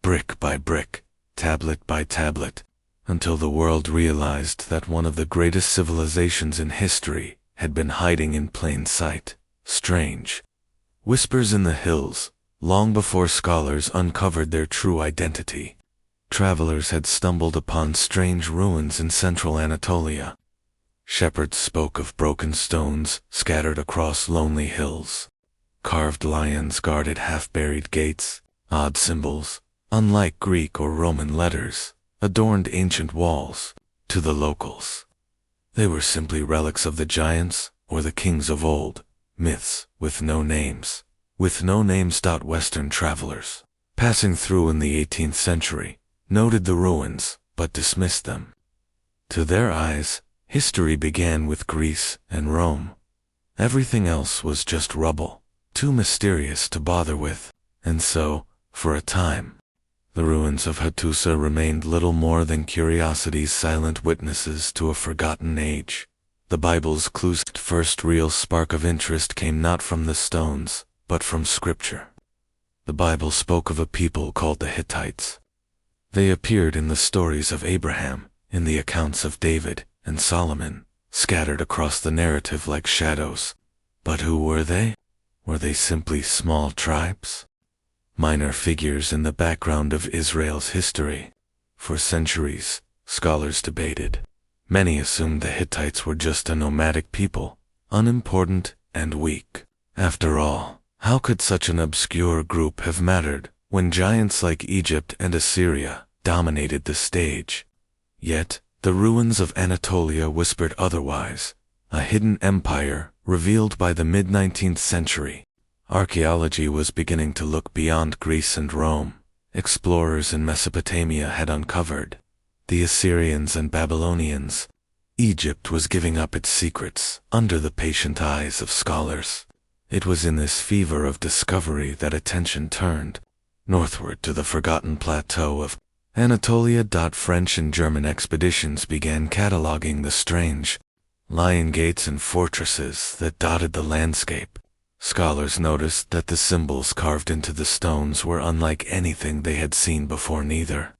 brick by brick, tablet by tablet, until the world realized that one of the greatest civilizations in history had been hiding in plain sight. Strange whispers in the hills, long before scholars uncovered their true identity. Travelers had stumbled upon strange ruins in central Anatolia. Shepherds spoke of broken stones scattered across lonely hills. Carved lions guarded half-buried gates. Odd symbols, unlike Greek or Roman letters, adorned ancient walls. To the locals, they were simply relics of the giants or the kings of old, myths with no names. Western travelers, passing through in the 18th century, noted the ruins, but dismissed them. To their eyes, history began with Greece and Rome. Everything else was just rubble, too mysterious to bother with. And so, for a time, The ruins of Hattusa remained little more than curiosity's silent witnesses to a forgotten age. The Bible's clue's first real spark of interest came not from the stones, but from Scripture. The Bible spoke of a people called the Hittites. They appeared in the stories of Abraham, in the accounts of David and Solomon, scattered across the narrative like shadows. But who were they? Were they simply small tribes? Minor figures in the background of Israel's history? For centuries, scholars debated. Many assumed the Hittites were just a nomadic people, unimportant and weak. After all, how could such an obscure group have mattered when giants like Egypt and Assyria dominated the stage? Yet, the ruins of Anatolia whispered otherwise, a hidden empire revealed by the mid-19th century. Archaeology was beginning to look beyond Greece and Rome. Explorers in Mesopotamia had uncovered the Assyrians and Babylonians. Egypt was giving up its secrets under the patient eyes of scholars. It was in this fever of discovery that attention turned northward to the forgotten plateau of Anatolia. French and German expeditions began cataloging the strange lion gates and fortresses that dotted the landscape. Scholars noticed that the symbols carved into the stones were unlike anything they had seen before, neither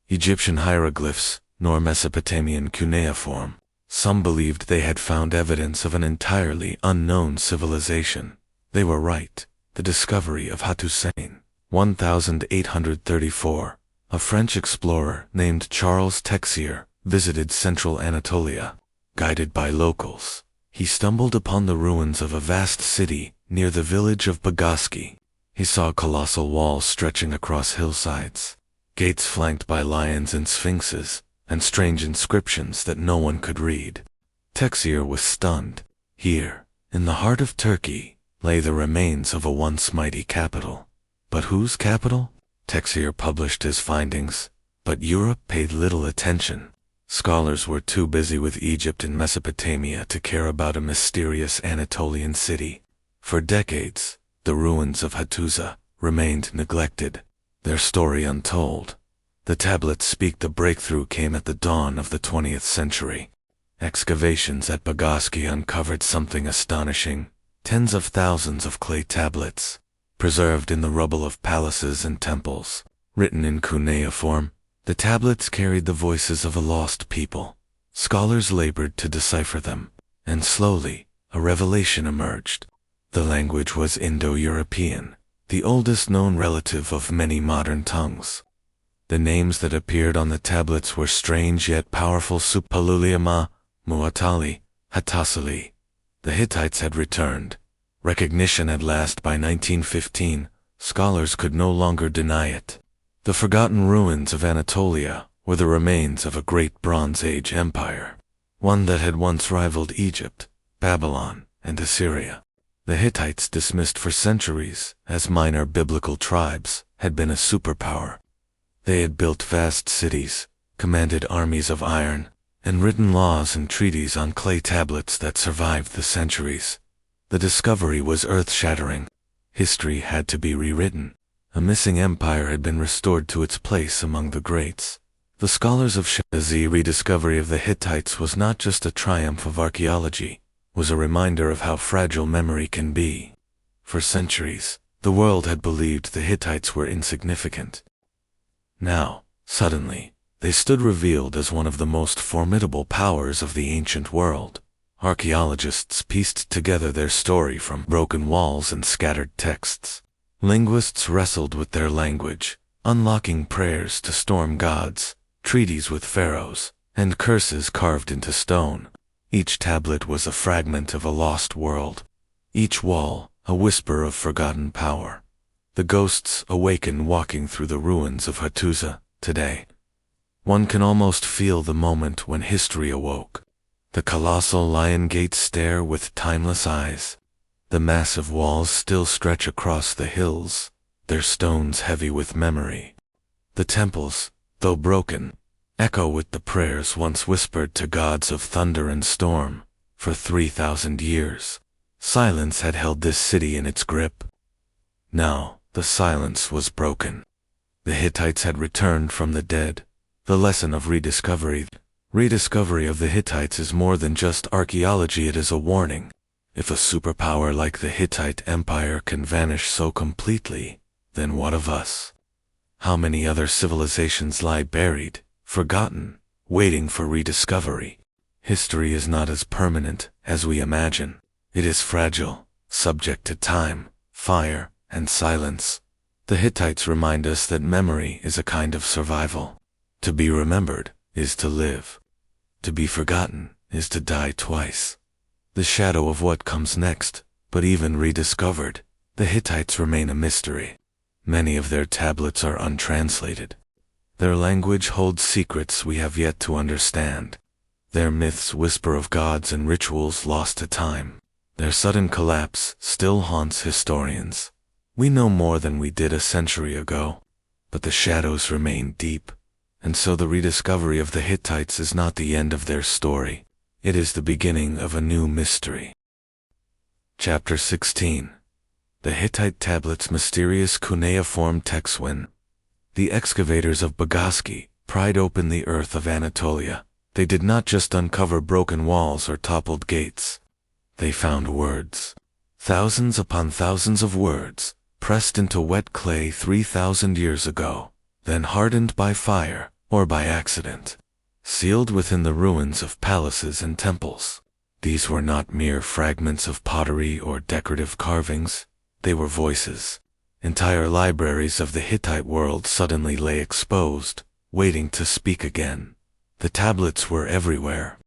Egyptian hieroglyphs nor Mesopotamian cuneiform. Some believed they had found evidence of an entirely unknown civilization. They were right. The discovery of Hattusa in 1834, a French explorer named Charles Texier visited central Anatolia. Guided by locals, he stumbled upon the ruins of a vast city near the village of Bagaski. He saw colossal walls stretching across hillsides, gates flanked by lions and sphinxes, and strange inscriptions that no one could read. Texier was stunned. Here, in the heart of Turkey, lay the remains of a once mighty capital. But whose capital? Texier published his findings, but Europe paid little attention. Scholars were too busy with Egypt and Mesopotamia to care about a mysterious Anatolian city. For decades, the ruins of Hattusa remained neglected, their story untold. The tablets speak the breakthrough came at the dawn of the 20th century. Excavations at Bagaski uncovered something astonishing: tens of thousands of clay tablets, preserved in the rubble of palaces and temples, written in cuneiform. The tablets carried the voices of a lost people. Scholars labored to decipher them, and slowly, a revelation emerged. The language was Indo-European, the oldest known relative of many modern tongues. The names that appeared on the tablets were strange yet powerful: Supaluliyama, Muatali, Hattusali. The Hittites had returned. Recognition at last. By 1915, scholars could no longer deny it. The forgotten ruins of Anatolia were the remains of a great Bronze Age empire, one that had once rivaled Egypt, Babylon, and Assyria. The Hittites, dismissed for centuries as minor biblical tribes, had been a superpower. They had built vast cities, commanded armies of iron, and written laws and treaties on clay tablets that survived the centuries. The discovery was earth-shattering. History had to be rewritten. A missing empire had been restored to its place among the greats. The scholars of Shirazi rediscovery of the Hittites was not just a triumph of archaeology, was a reminder of how fragile memory can be. For centuries, the world had believed the Hittites were insignificant. Now, suddenly, they stood revealed as one of the most formidable powers of the ancient world. Archaeologists pieced together their story from broken walls and scattered texts. Linguists wrestled with their language, unlocking prayers to storm gods, treaties with pharaohs, and curses carved into stone. Each tablet was a fragment of a lost world. Each wall, a whisper of forgotten power. The ghosts awaken walking through the ruins of Hattusa today. One can almost feel the moment when history awoke. The colossal lion gates stare with timeless eyes. The massive walls still stretch across the hills, their stones heavy with memory. The temples, though broken, echo with the prayers once whispered to gods of thunder and storm. For 3,000 years, silence had held this city in its grip. Now, the silence was broken. The Hittites had returned from the dead. The lesson of rediscovery. Rediscovery of the Hittites is more than just archaeology, it is a warning. If a superpower like the Hittite Empire can vanish so completely, then what of us? How many other civilizations lie buried, forgotten, waiting for rediscovery? History is not as permanent as we imagine. It is fragile, subject to time, fire, and silence. The Hittites remind us that memory is a kind of survival. To be remembered is to live. To be forgotten is to die twice. The shadow of what comes next, but even rediscovered, the Hittites remain a mystery. Many of their tablets are untranslated. Their language holds secrets we have yet to understand. Their myths whisper of gods and rituals lost to time. Their sudden collapse still haunts historians. We know more than we did a century ago, but the shadows remain deep, and so the rediscovery of the Hittites is not the end of their story. It is the beginning of a new mystery. Chapter 16. The Hittite Tablets' Mysterious Cuneiform Textwin. The excavators of Bagaski pried open the earth of Anatolia. They did not just uncover broken walls or toppled gates. They found words. Thousands upon thousands of words, pressed into wet clay 3,000 years ago, then hardened by fire or by accident, sealed within the ruins of palaces and temples. These were not mere fragments of pottery or decorative carvings. They were voices. Entire libraries of the Hittite world suddenly lay exposed, waiting to speak again. The tablets were everywhere,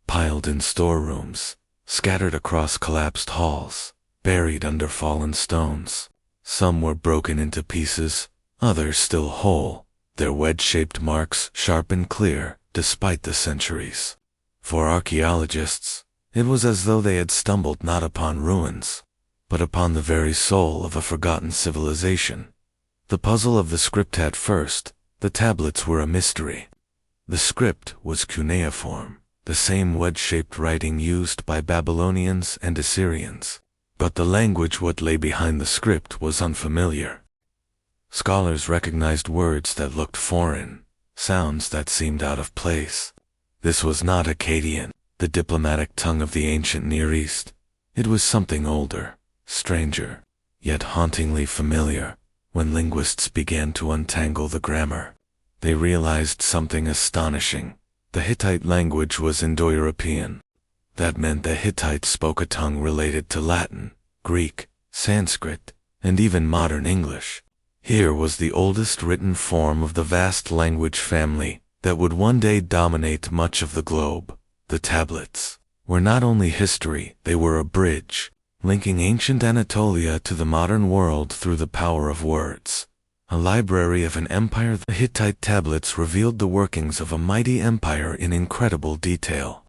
piled in storerooms, scattered across collapsed halls, buried under fallen stones. Some were broken into pieces, others still whole, their wedge-shaped marks sharp and clear despite the centuries. For archaeologists, it was as though they had stumbled not upon ruins, but upon the very soul of a forgotten civilization. The puzzle of the script at first, the tablets were a mystery. The script was cuneiform, the same wedge-shaped writing used by Babylonians and Assyrians. But the language what lay behind the script was unfamiliar. Scholars recognized words that looked foreign, sounds that seemed out of place. This was not Akkadian, the diplomatic tongue of the ancient Near East. It was something older, stranger, yet hauntingly familiar. When linguists began to untangle the grammar, they realized something astonishing. The Hittite language was Indo-European. That meant the Hittites spoke a tongue related to Latin, Greek, Sanskrit, and even modern English. Here was the oldest written form of the vast language family that would one day dominate much of the globe. The tablets were not only history, they were a bridge, linking ancient Anatolia to the modern world through the power of words. A library of an empire. The Hittite tablets revealed the workings of a mighty empire in incredible detail.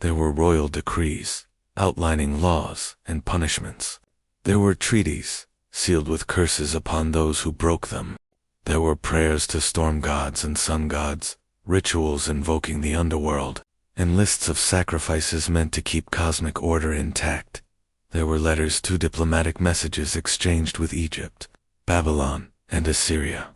There were royal decrees, outlining laws and punishments. There were treaties, sealed with curses upon those who broke them. There were prayers to storm gods and sun gods, rituals invoking the underworld, and lists of sacrifices meant to keep cosmic order intact. There were letters to diplomatic messages exchanged with Egypt, Babylon, and Assyria.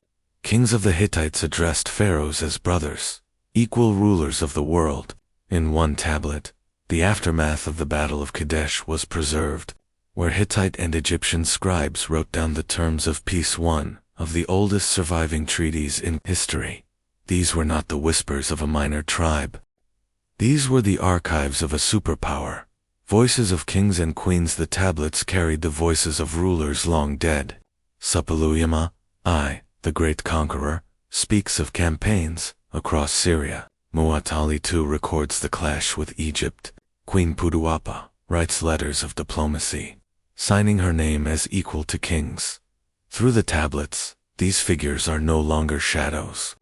Kings of the Hittites addressed pharaohs as brothers, equal rulers of the world. In one tablet, the aftermath of the Battle of Kadesh was preserved, where Hittite and Egyptian scribes wrote down the terms of peace, one of the oldest surviving treaties in history. These were not the whispers of a minor tribe. These were the archives of a superpower, voices of kings and queens. The tablets carried the voices of rulers long dead. Suppiluliuma I, the great conqueror, speaks of campaigns across Syria. Muwatalli II records the clash with Egypt. Queen Puduapa writes letters of diplomacy, signing her name as equal to kings. Through the tablets, these figures are no longer shadows.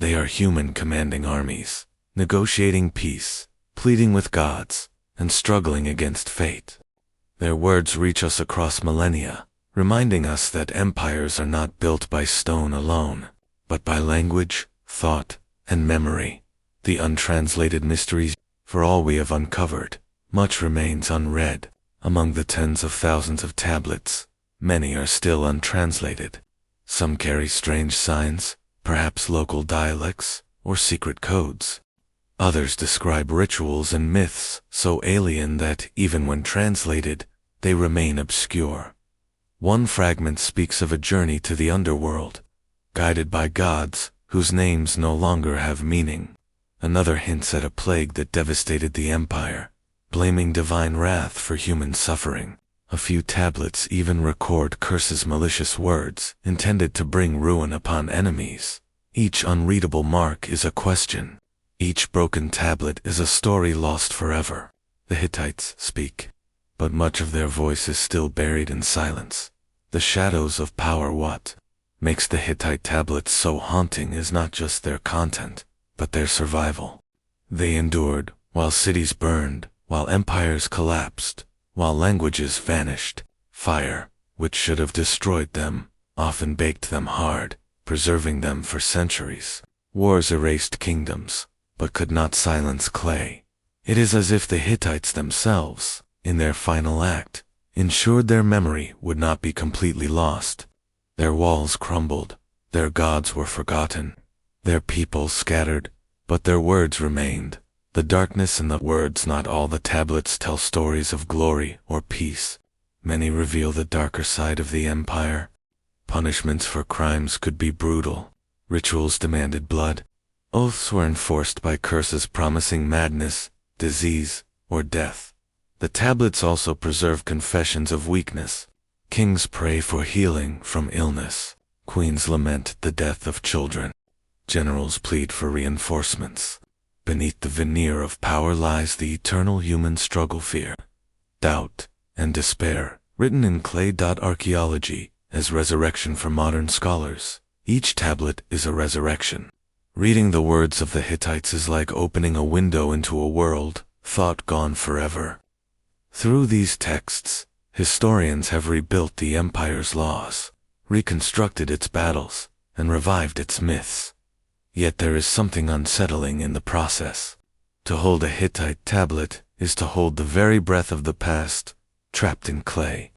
They are human commanding armies, negotiating peace, pleading with gods, and struggling against fate. Their words reach us across millennia, reminding us that empires are not built by stone alone, but by language, thought, and memory. The untranslated mysteries. For all we have uncovered, much remains unread. Among the tens of thousands of tablets, many are still untranslated. Some carry strange signs, perhaps local dialects or secret codes. Others describe rituals and myths so alien that, even when translated, they remain obscure. One fragment speaks of a journey to the underworld, guided by gods whose names no longer have meaning. Another hints at a plague that devastated the empire, blaming divine wrath for human suffering. A few tablets even record curses, malicious words intended to bring ruin upon enemies. Each unreadable mark is a question. Each broken tablet is a story lost forever. The Hittites speak, but much of their voice is still buried in silence. The shadows of power. What makes the Hittite tablets so haunting is not just their content, but their survival. They endured while cities burned, while empires collapsed, while languages vanished. Fire, which should have destroyed them, often baked them hard, preserving them for centuries. Wars erased kingdoms, but could not silence clay. It is as if the Hittites themselves, in their final act, ensured their memory would not be completely lost. Their walls crumbled, their gods were forgotten, their people scattered, but their words remained. The darkness in the words. Not all the tablets tell stories of glory or peace. Many reveal the darker side of the empire. Punishments for crimes could be brutal. Rituals demanded blood. Oaths were enforced by curses promising madness, disease, or death. The tablets also preserve confessions of weakness. Kings pray for healing from illness. Queens lament the death of children. Generals plead for reinforcements. Beneath the veneer of power lies the eternal human struggle, fear, doubt, and despair, written in clay. Archaeology as resurrection for modern scholars. Each tablet is a resurrection. Reading the words of the Hittites is like opening a window into a world thought gone forever. Through these texts, historians have rebuilt the empire's laws, reconstructed its battles, and revived its myths. Yet there is something unsettling in the process. To hold a Hittite tablet is to hold the very breath of the past, trapped in clay.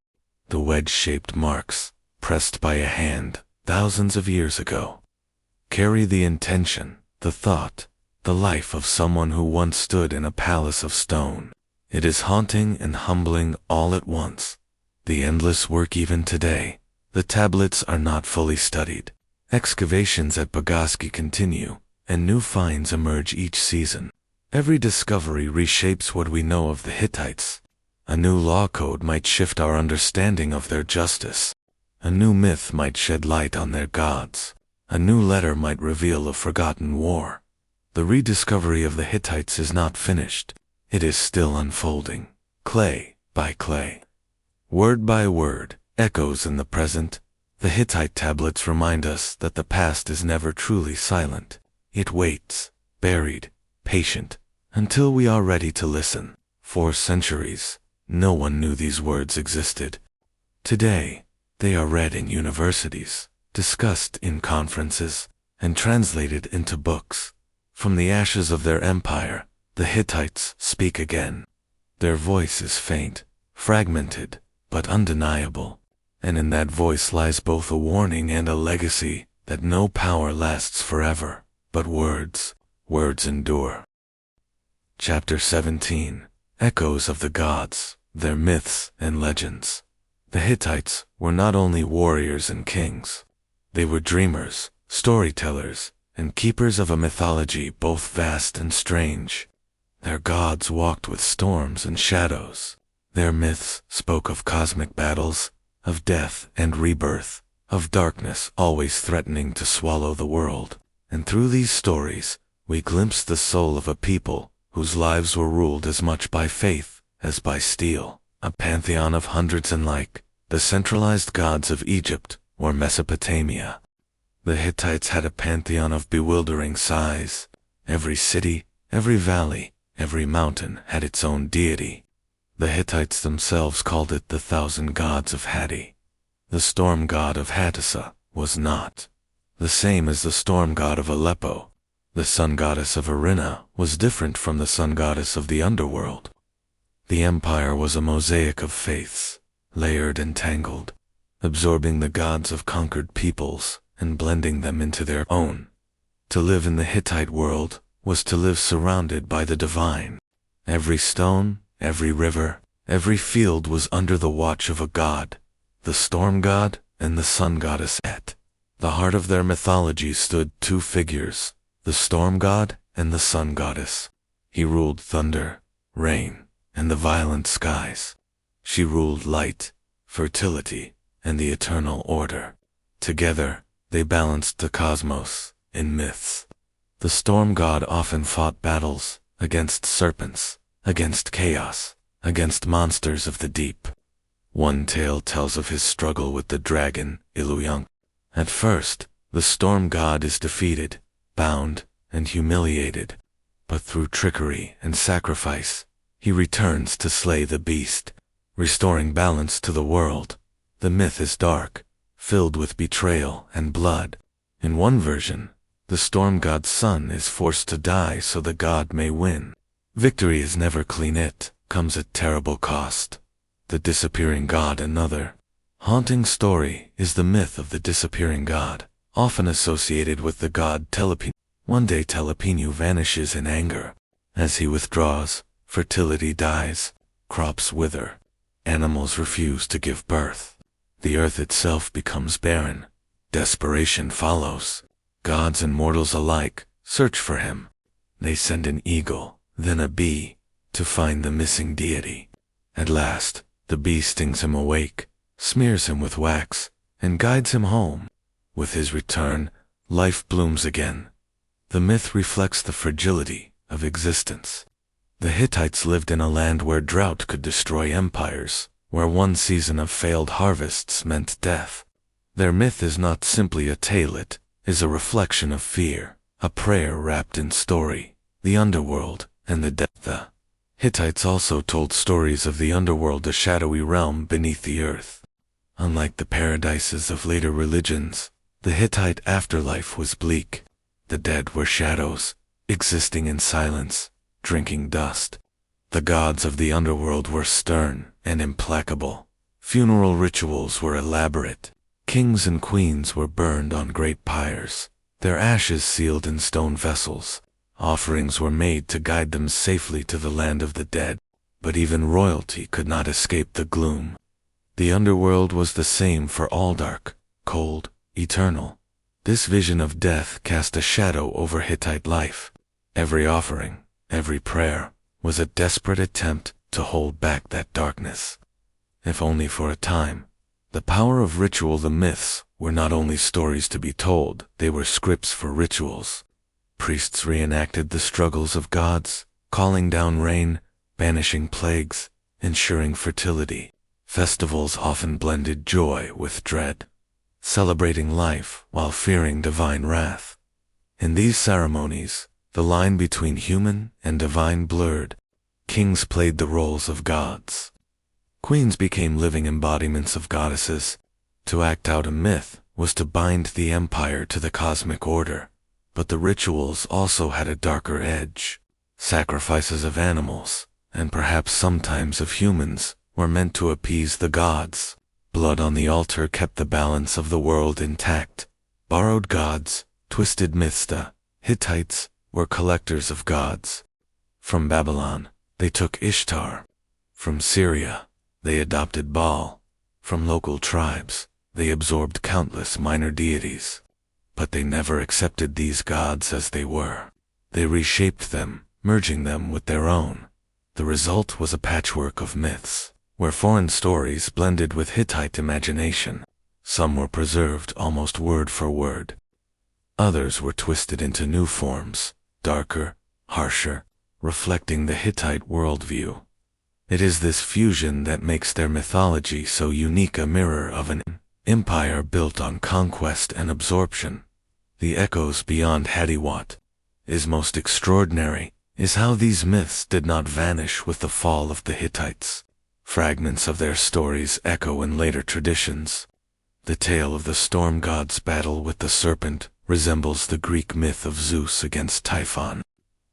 The wedge-shaped marks, pressed by a hand thousands of years ago, carry the intention, the thought, the life of someone who once stood in a palace of stone. It is haunting and humbling all at once. The endless work even today. The tablets are not fully studied. Excavations at Bagaski continue, and new finds emerge each season. Every discovery reshapes what we know of the Hittites. A new law code might shift our understanding of their justice. A new myth might shed light on their gods. A new letter might reveal a forgotten war. The rediscovery of the Hittites is not finished. It is still unfolding, clay by clay. Word by word, echoes in the present. The Hittite tablets remind us that the past is never truly silent. It waits, buried, patient, until we are ready to listen. For centuries, no one knew these words existed. Today, they are read in universities, discussed in conferences, and translated into books. From the ashes of their empire, the Hittites speak again. Their voice is faint, fragmented, but undeniable. And in that voice lies both a warning and a legacy, that no power lasts forever, but words endure. Chapter 17. Echoes of the Gods, Their Myths and Legends. The Hittites were not only warriors and kings. They were dreamers, storytellers, and keepers of a mythology both vast and strange. Their gods walked with storms and shadows. Their myths spoke of cosmic battles, of death and rebirth, of darkness always threatening to swallow the world. And through these stories, we glimpse the soul of a people whose lives were ruled as much by faith as by steel. A pantheon of hundreds unlike the centralized gods of Egypt or Mesopotamia. The Hittites had a pantheon of bewildering size. Every city, every valley, every mountain had its own deity. The Hittites themselves called it the thousand gods of Hatti. The storm god of Hattusa was not the same as the storm god of Aleppo. The sun goddess of Irina was different from the sun goddess of the underworld. The empire was a mosaic of faiths, layered and tangled. absorbing the gods of conquered peoples and blending them into their own. To live in the Hittite world was to live surrounded by the divine. Every stone, every river, every field was under the watch of a god, the storm god and the sun goddess. At the heart of their mythology stood two figures, the storm god and the sun goddess. He ruled thunder, rain, and the violent skies. She ruled light, fertility, and the eternal order. Together, they balanced the cosmos in myths. The storm god often fought battles against serpents, against chaos, against monsters of the deep. One tale tells of his struggle with the dragon, Iluyang. At first, the storm god is defeated, bound, and humiliated. But through trickery and sacrifice, he returns to slay the beast, restoring balance to the world. The myth is dark, filled with betrayal and blood. In one version, the storm god's son is forced to die so the god may win. Victory is never clean. It comes at terrible cost. The disappearing god. Another haunting story is the myth of the disappearing god, often associated with the god Telepinu. One day Telepinu vanishes in anger. As he withdraws, fertility dies, crops wither, animals refuse to give birth. The earth itself becomes barren. Desperation follows. Gods and mortals alike search for him. They send an eagle, then a bee, to find the missing deity. At last, the bee stings him awake, smears him with wax, and guides him home. With his return, life blooms again. The myth reflects the fragility of existence. The Hittites lived in a land where drought could destroy empires, where one season of failed harvests meant death. Their myth is not simply a tale, it is a reflection of fear, a prayer wrapped in story, the underworld, and the death. The Hittites also told stories of the underworld, a shadowy realm beneath the earth. Unlike the paradises of later religions, the Hittite afterlife was bleak. The dead were shadows, existing in silence, drinking dust. The gods of the underworld were stern and implacable. Funeral rituals were elaborate. Kings and queens were burned on great pyres, their ashes sealed in stone vessels. Offerings were made to guide them safely to the land of the dead. But even royalty could not escape the gloom. The underworld was the same for all, dark, cold, eternal. This vision of death cast a shadow over Hittite life. Every offering, every prayer, was a desperate attempt to hold back that darkness. If only for a time. The power of ritual. The myths were not only stories to be told, they were scripts for rituals. Priests reenacted the struggles of gods, calling down rain, banishing plagues, ensuring fertility. Festivals often blended joy with dread, celebrating life while fearing divine wrath. In these ceremonies, the line between human and divine blurred. Kings played the roles of gods. Queens became living embodiments of goddesses. To act out a myth was to bind the empire to the cosmic order. But the rituals also had a darker edge. Sacrifices of animals, and perhaps sometimes of humans, were meant to appease the gods. Blood on the altar kept the balance of the world intact. Borrowed gods, twisted myths. The Hittites were collectors of gods. From Babylon, they took Ishtar. From Syria, they adopted Baal. From local tribes, they absorbed countless minor deities. But they never accepted these gods as they were. They reshaped them, merging them with their own. The result was a patchwork of myths, where foreign stories blended with Hittite imagination. Some were preserved almost word for word. Others were twisted into new forms, darker, harsher, reflecting the Hittite worldview. It is this fusion that makes their mythology so unique, a mirror of an empire built on conquest and absorption. The echoes beyond Hattusa is most extraordinary, is how these myths did not vanish with the fall of the Hittites. Fragments of their stories echo in later traditions. The tale of the storm god's battle with the serpent resembles the Greek myth of Zeus against Typhon,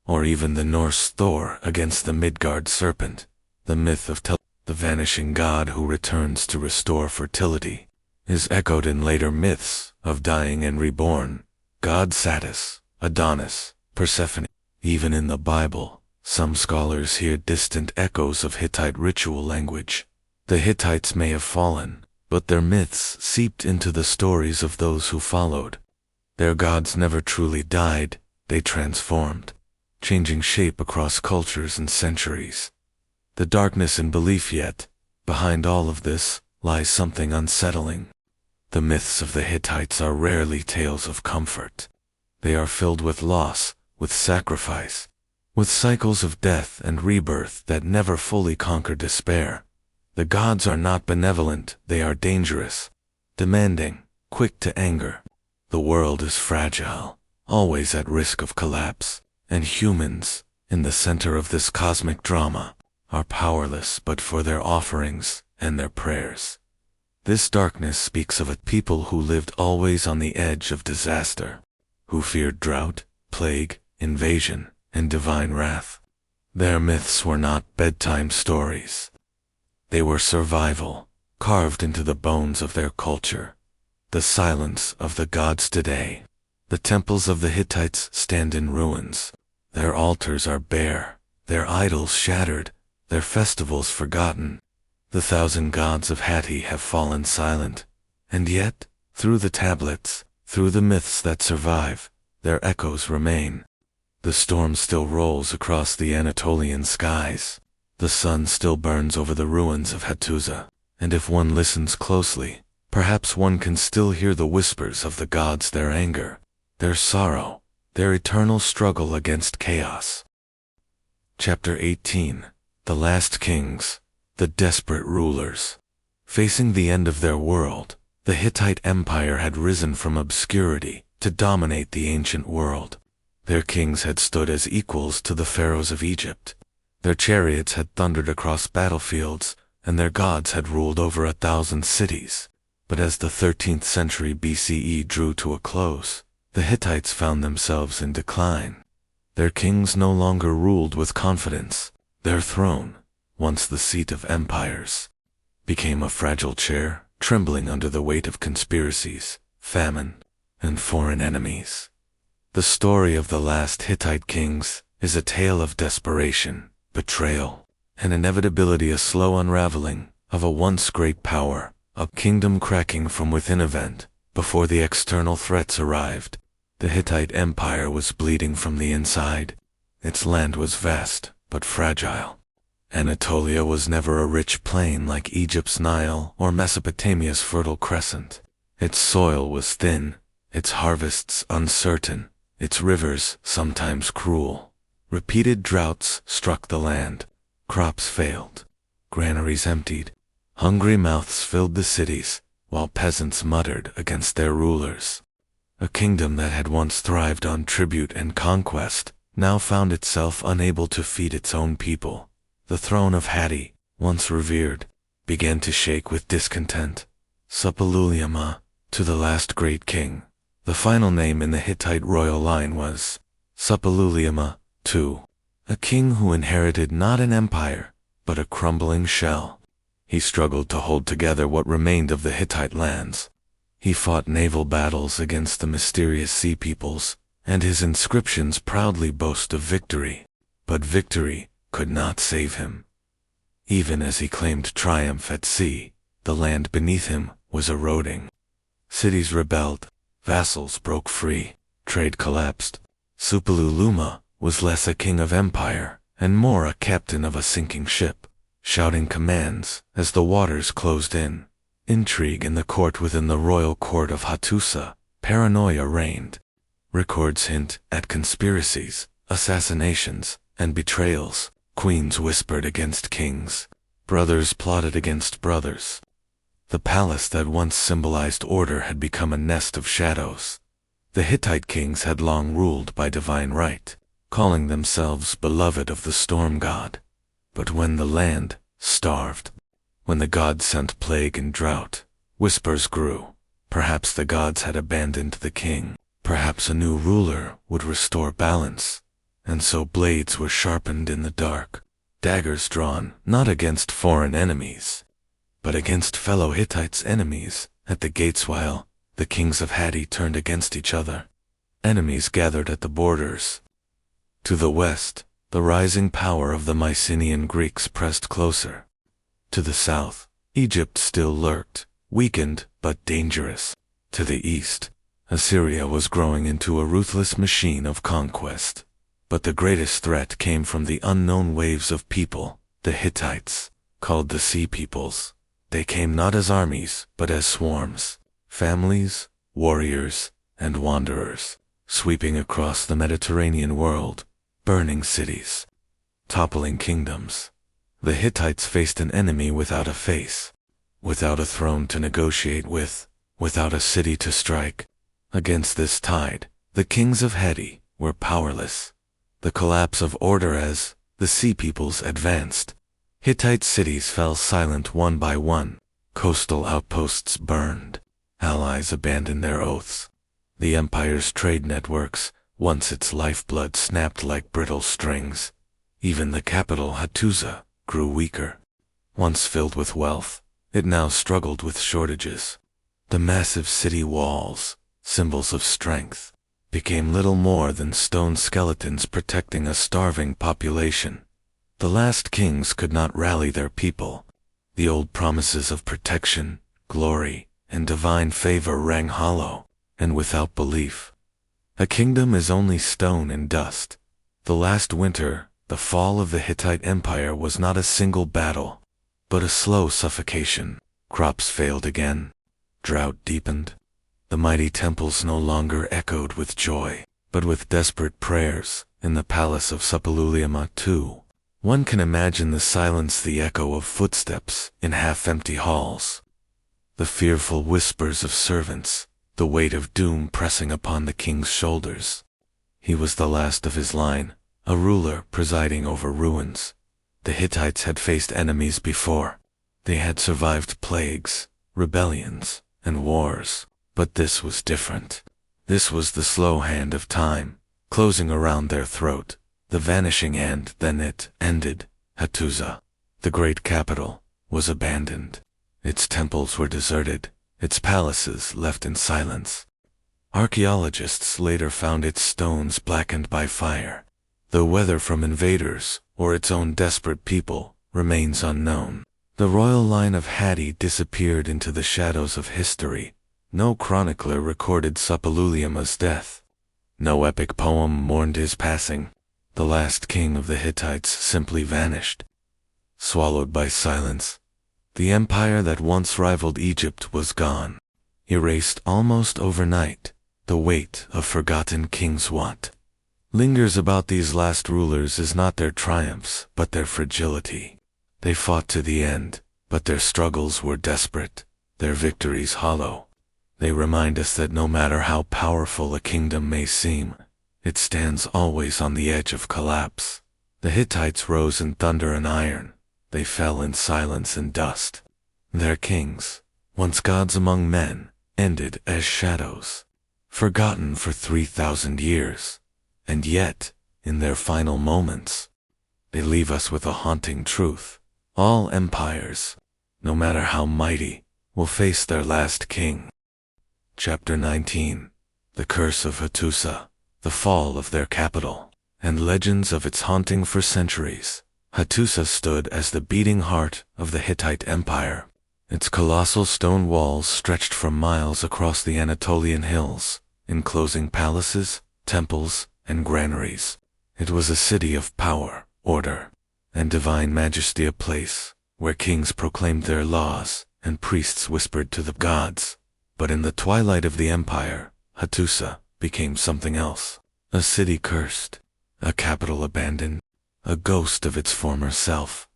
or even the Norse Thor against the Midgard serpent. The myth of the vanishing god who returns to restore fertility. is echoed in later myths of dying and reborn, gods Satis, Adonis, Persephone. Even in the Bible, some scholars hear distant echoes of Hittite ritual language. The Hittites may have fallen, but their myths seeped into the stories of those who followed. Their gods never truly died, they transformed, changing shape across cultures and centuries. The darkness in belief yet, behind all of this, lies something unsettling. The myths of the Hittites are rarely tales of comfort. They are filled with loss, with sacrifice, with cycles of death and rebirth that never fully conquer despair. The gods are not benevolent, they are dangerous, demanding, quick to anger. The world is fragile, always at risk of collapse, and humans, in the center of this cosmic drama, are powerless but for their offerings and their prayers. This darkness speaks of a people who lived always on the edge of disaster, who feared drought, plague, invasion, and divine wrath. Their myths were not bedtime stories. They were survival, carved into the bones of their culture. The silence of the gods today. The temples of the Hittites stand in ruins. Their altars are bare, their idols shattered, their festivals forgotten. The 1,000 gods of Hatti have fallen silent. And yet, through the tablets, through the myths that survive, their echoes remain. The storm still rolls across the Anatolian skies. The sun still burns over the ruins of Hattusa, and if one listens closely, perhaps one can still hear the whispers of the gods, their anger, their sorrow, their eternal struggle against chaos. Chapter 18. The Last Kings, the Desperate Rulers. Facing the end of their world, the Hittite Empire had risen from obscurity to dominate the ancient world. Their kings had stood as equals to the pharaohs of Egypt. Their chariots had thundered across battlefields, and their gods had ruled over 1,000 cities. But as the 13th century BCE drew to a close, the Hittites found themselves in decline. Their kings no longer ruled with confidence. Their throne, once the seat of empires, became a fragile chair, trembling under the weight of conspiracies, famine, and foreign enemies. The story of the last Hittite kings is a tale of desperation, betrayal, and inevitability, a slow unraveling of a once great power, a kingdom cracking from within. Event before the external threats arrived. The Hittite Empire was bleeding from the inside. Its land was vast, but fragile. Anatolia was never a rich plain like Egypt's Nile or Mesopotamia's Fertile Crescent. Its soil was thin, its harvests uncertain, its rivers sometimes cruel. Repeated droughts struck the land. Crops failed. Granaries emptied. Hungry mouths filled the cities, while peasants muttered against their rulers. A kingdom that had once thrived on tribute and conquest now found itself unable to feed its own people. The throne of Hatti, once revered, began to shake with discontent. Suppiluliuma, to the last great king. The final name in the Hittite royal line was Suppiluliuma II, a king who inherited not an empire, but a crumbling shell. He struggled to hold together what remained of the Hittite lands. He fought naval battles against the mysterious sea peoples, and his inscriptions proudly boast of victory. But victory could not save him. Even as he claimed triumph at sea, the land beneath him was eroding. Cities rebelled, vassals broke free, trade collapsed. Suppiluliuma was less a king of empire, and more a captain of a sinking ship, shouting commands as the waters closed in. Intrigue in the court within the royal court of Hattusa, paranoia reigned. Records hint at conspiracies, assassinations, and betrayals. Queens whispered against kings. Brothers plotted against brothers. The palace that once symbolized order had become a nest of shadows. The Hittite kings had long ruled by divine right, calling themselves beloved of the storm god. But when the land starved, when the gods sent plague and drought, whispers grew. Perhaps the gods had abandoned the king. Perhaps a new ruler would restore balance. And so blades were sharpened in the dark, daggers drawn not against foreign enemies, but against fellow Hittites' enemies at the gates while the kings of Hatti turned against each other. Enemies gathered at the borders. To the west, the rising power of the Mycenaean Greeks pressed closer. To the south, Egypt still lurked, weakened but dangerous. To the east, Assyria was growing into a ruthless machine of conquest. But the greatest threat came from the unknown waves of people, the Hittites, called the Sea Peoples. They came not as armies, but as swarms, families, warriors, and wanderers, sweeping across the Mediterranean world, burning cities, toppling kingdoms. The Hittites faced an enemy without a face, without a throne to negotiate with, without a city to strike. Against this tide, the kings of Hatti were powerless. The collapse of order as the Sea Peoples advanced. Hittite cities fell silent one by one. Coastal outposts burned. Allies abandoned their oaths. The empire's trade networks, once its lifeblood, snapped like brittle strings. Even the capital, Hattusa, grew weaker. Once filled with wealth, it now struggled with shortages. The massive city walls, symbols of strength, became little more than stone skeletons protecting a starving population. The last kings could not rally their people. The old promises of protection, glory, and divine favor rang hollow, and without belief. A kingdom is only stone and dust. The last winter, the fall of the Hittite Empire was not a single battle, but a slow suffocation. Crops failed again. Drought deepened. The mighty temples no longer echoed with joy, but with desperate prayers. In the palace of Suppiluliuma II, one can imagine the silence, the echo of footsteps in half-empty halls, the fearful whispers of servants, the weight of doom pressing upon the king's shoulders. He was the last of his line, a ruler presiding over ruins. The Hittites had faced enemies before. They had survived plagues, rebellions, and wars. But this was different. This was the slow hand of time, closing around their throat, the vanishing end. Then it ended. Hattusa, the great capital, was abandoned. Its temples were deserted, its palaces left in silence. Archaeologists later found its stones blackened by fire. Though whether from invaders or its own desperate people remains unknown. The royal line of Hatti disappeared into the shadows of history. No chronicler recorded Suppiluliuma's death. No epic poem mourned his passing. The last king of the Hittites simply vanished, swallowed by silence. The empire that once rivaled Egypt was gone, erased almost overnight. The weight of forgotten kings' what lingers about these last rulers is not their triumphs, but their fragility. They fought to the end, but their struggles were desperate, their victories hollow. They remind us that no matter how powerful a kingdom may seem, it stands always on the edge of collapse. The Hittites rose in thunder and iron. They fell in silence and dust. Their kings, once gods among men, ended as shadows, forgotten for 3,000 years. And yet, in their final moments, they leave us with a haunting truth. All empires, no matter how mighty, will face their last king. Chapter 19. The Curse of Hattusa, the Fall of Their Capital, and Legends of Its Haunting for Centuries. Hattusa stood as the beating heart of the Hittite Empire. Its colossal stone walls stretched for miles across the Anatolian hills, enclosing palaces, temples, and granaries. It was a city of power, order, and divine majesty, a place where kings proclaimed their laws and priests whispered to the gods. But in the twilight of the empire, Hattusa became something else. A city cursed, a capital abandoned, a ghost of its former self.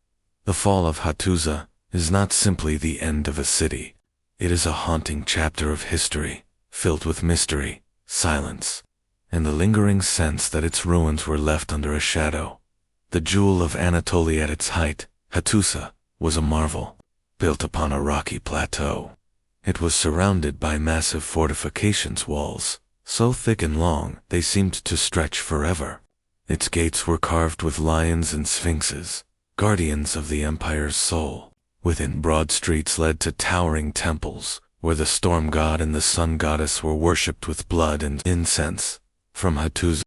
The fall of Hattusa is not simply the end of a city. It is a haunting chapter of history, filled with mystery, silence, and the lingering sense that its ruins were left under a shadow. The jewel of Anatolia at its height, Hattusa, was a marvel, built upon a rocky plateau. It was surrounded by massive fortifications walls, so thick and long they seemed to stretch forever. Its gates were carved with lions and sphinxes, guardians of the empire's soul. Within, broad streets led to towering temples, where the storm god and the sun goddess were worshipped with blood and incense. From Hattusa,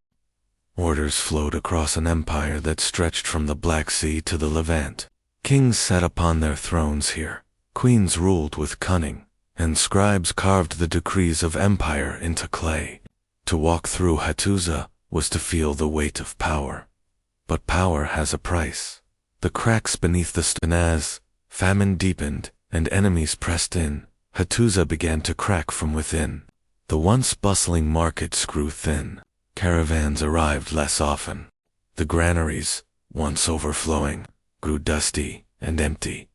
orders flowed across an empire that stretched from the Black Sea to the Levant. Kings sat upon their thrones here, queens ruled with cunning, and scribes carved the decrees of empire into clay. To walk through Hattusa was to feel the weight of power. But power has a price. The cracks beneath the stone, as famine deepened and enemies pressed in, Hattusa began to crack from within. The once bustling markets grew thin. Caravans arrived less often. The granaries, once overflowing, grew dusty and empty.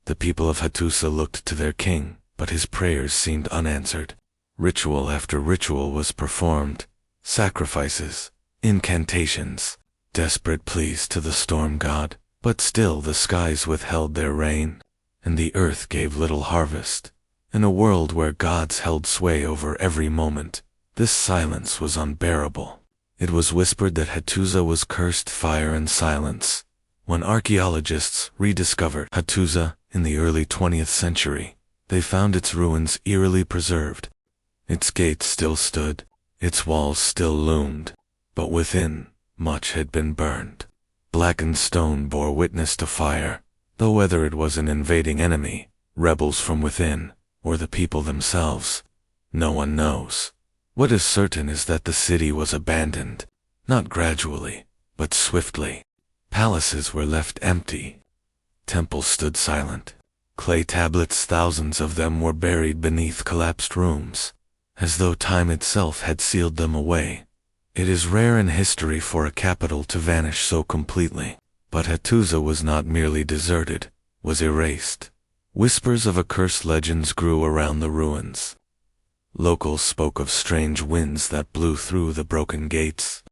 The people of Hattusa looked to their king, but his prayers seemed unanswered. Ritual after ritual was performed, sacrifices, incantations, desperate pleas to the storm god, but still the skies withheld their rain, and the earth gave little harvest. In a world where gods held sway over every moment, this silence was unbearable. It was whispered that Hattusa was cursed fire and silence. When archaeologists rediscovered Hattusa in the early 20th century, they found its ruins eerily preserved. Its gates still stood, its walls still loomed, but within, much had been burned. Blackened stone bore witness to fire, though whether it was an invading enemy, rebels from within, or the people themselves, no one knows. What is certain is that the city was abandoned, not gradually, but swiftly. Palaces were left empty. Temples stood silent. Clay tablets, thousands of them, were buried beneath collapsed rooms, as though time itself had sealed them away. It is rare in history for a capital to vanish so completely, but Hattusa was not merely deserted, was erased. Whispers of accursed legends grew around the ruins. Locals spoke of strange winds that blew through the broken gates.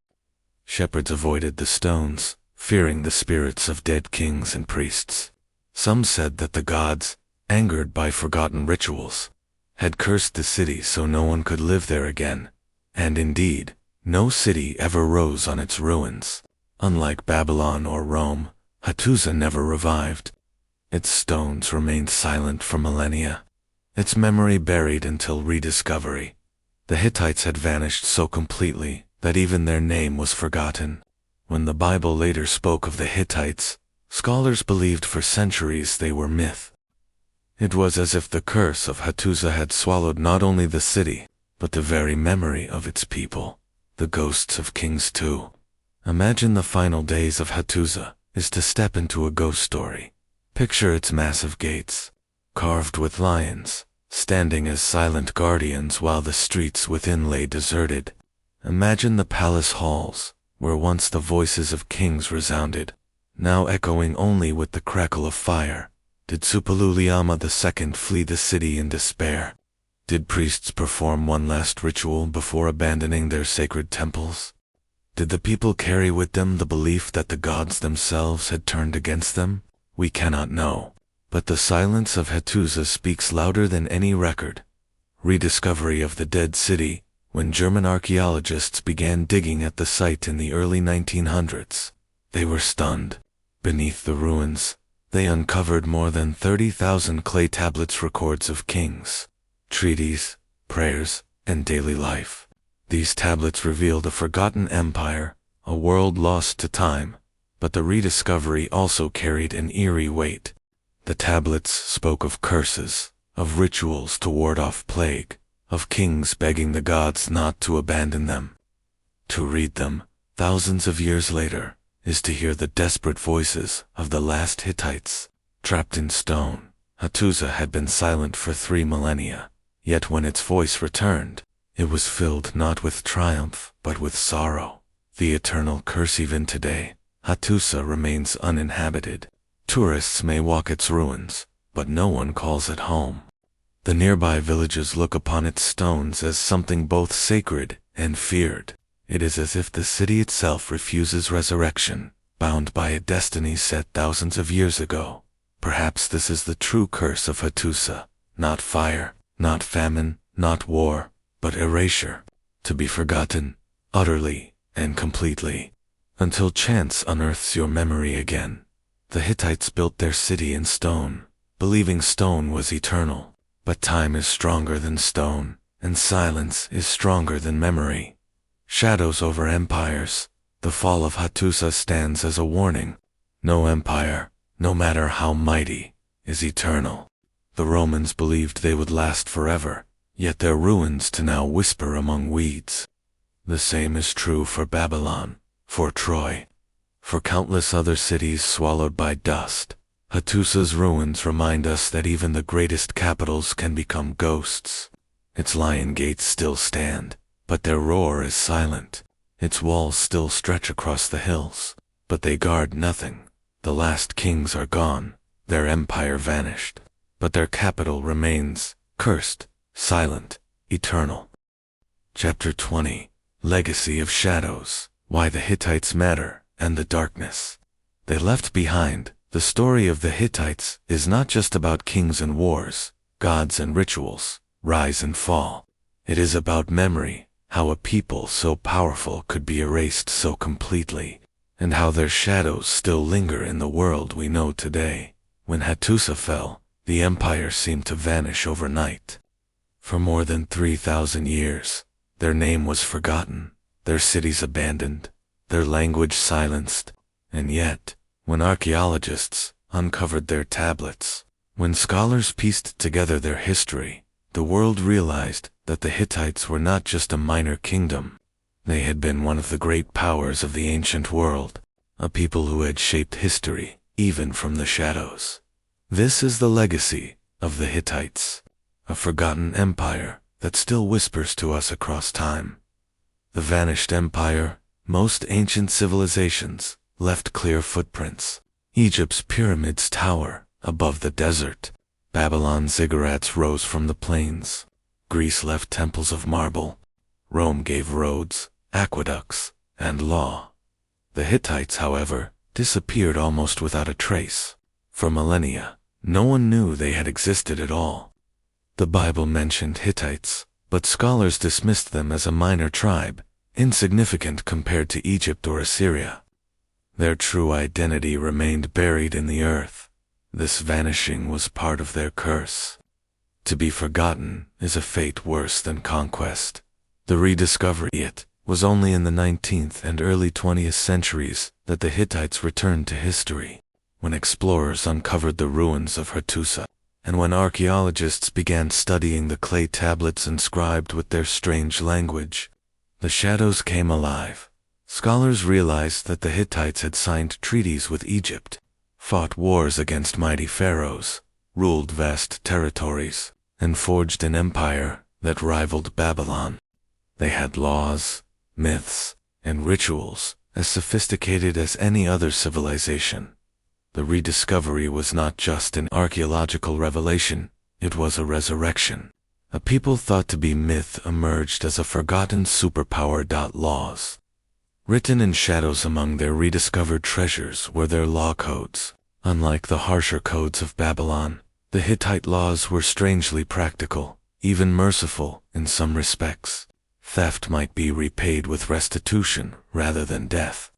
Shepherds avoided the stones, fearing the spirits of dead kings and priests. Some said that the gods, angered by forgotten rituals, had cursed the city so no one could live there again. And indeed, no city ever rose on its ruins. Unlike Babylon or Rome, Hattusa never revived. Its stones remained silent for millennia, its memory buried until rediscovery. The Hittites had vanished so completely that even their name was forgotten. When the Bible later spoke of the Hittites, scholars believed for centuries they were myth. It was as if the curse of Hattusa had swallowed not only the city, but the very memory of its people, the ghosts of kings too. Imagine the final days of Hattusa is to step into a ghost story. Picture its massive gates, carved with lions, standing as silent guardians while the streets within lay deserted. Imagine the palace halls, where once the voices of kings resounded, now echoing only with the crackle of fire. Did Suppiluliuma II flee the city in despair? Did priests perform one last ritual before abandoning their sacred temples? Did the people carry with them the belief that the gods themselves had turned against them? We cannot know. But the silence of Hattusa speaks louder than any record. Rediscovery of the dead city. When German archaeologists began digging at the site in the early 1900s, they were stunned. Beneath the ruins, they uncovered more than 30,000 clay tablets, records of kings, treaties, prayers, and daily life. These tablets revealed a forgotten empire, a world lost to time, but the rediscovery also carried an eerie weight. The tablets spoke of curses, of rituals to ward off plague, of kings begging the gods not to abandon them. To read them, thousands of years later, is to hear the desperate voices of the last Hittites, trapped in stone. Hattusa had been silent for 3 millennia, yet when its voice returned, it was filled not with triumph, but with sorrow. The eternal curse. Even today, Hattusa remains uninhabited. Tourists may walk its ruins, but no one calls it home. The nearby villages look upon its stones as something both sacred and feared. It is as if the city itself refuses resurrection, bound by a destiny set thousands of years ago. Perhaps this is the true curse of Hattusa, not fire, not famine, not war, but erasure, to be forgotten, utterly and completely, until chance unearths your memory again. The Hittites built their city in stone, believing stone was eternal. But time is stronger than stone, and silence is stronger than memory. Shadows over empires. The fall of Hattusa stands as a warning. No empire, no matter how mighty, is eternal. The Romans believed they would last forever, yet their ruins to now whisper among weeds. The same is true for Babylon, for Troy, for countless other cities swallowed by dust. Hattusa's ruins remind us that even the greatest capitals can become ghosts. Its lion gates still stand, but their roar is silent. Its walls still stretch across the hills, but they guard nothing. The last kings are gone, their empire vanished, but their capital remains, cursed, silent, eternal. Chapter 20. Legacy of Shadows. Why the Hittites Matter, and the Darkness. They left behind. The story of the Hittites is not just about kings and wars, gods and rituals, rise and fall. It is about memory, how a people so powerful could be erased so completely, and how their shadows still linger in the world we know today. When Hattusa fell, the empire seemed to vanish overnight. For more than 3,000 years, their name was forgotten, their cities abandoned, their language silenced, and yet, when archaeologists uncovered their tablets, when scholars pieced together their history, the world realized that the Hittites were not just a minor kingdom. They had been one of the great powers of the ancient world, a people who had shaped history, even from the shadows. This is the legacy of the Hittites, a forgotten empire that still whispers to us across time. The vanished empire. Most ancient civilizations left clear footprints. Egypt's pyramids tower above the desert. Babylon's ziggurats rose from the plains. Greece left temples of marble. Rome gave roads, aqueducts, and law. The Hittites, however, disappeared almost without a trace. For millennia, no one knew they had existed at all. The Bible mentioned Hittites, but scholars dismissed them as a minor tribe, insignificant compared to Egypt or Assyria. Their true identity remained buried in the earth. This vanishing was part of their curse. To be forgotten is a fate worse than conquest. The rediscovery it was only in the 19th and early 20th centuries that the Hittites returned to history, when explorers uncovered the ruins of Hattusa, and when archaeologists began studying the clay tablets inscribed with their strange language. The shadows came alive. Scholars realized that the Hittites had signed treaties with Egypt, fought wars against mighty pharaohs, ruled vast territories, and forged an empire that rivaled Babylon. They had laws, myths, and rituals as sophisticated as any other civilization. The rediscovery was not just an archaeological revelation, it was a resurrection. A people thought to be myth emerged as a forgotten superpower. Laws. Written in shadows among their rediscovered treasures were their law codes. Unlike the harsher codes of Babylon, the Hittite laws were strangely practical, even merciful in some respects. Theft might be repaid with restitution rather than death.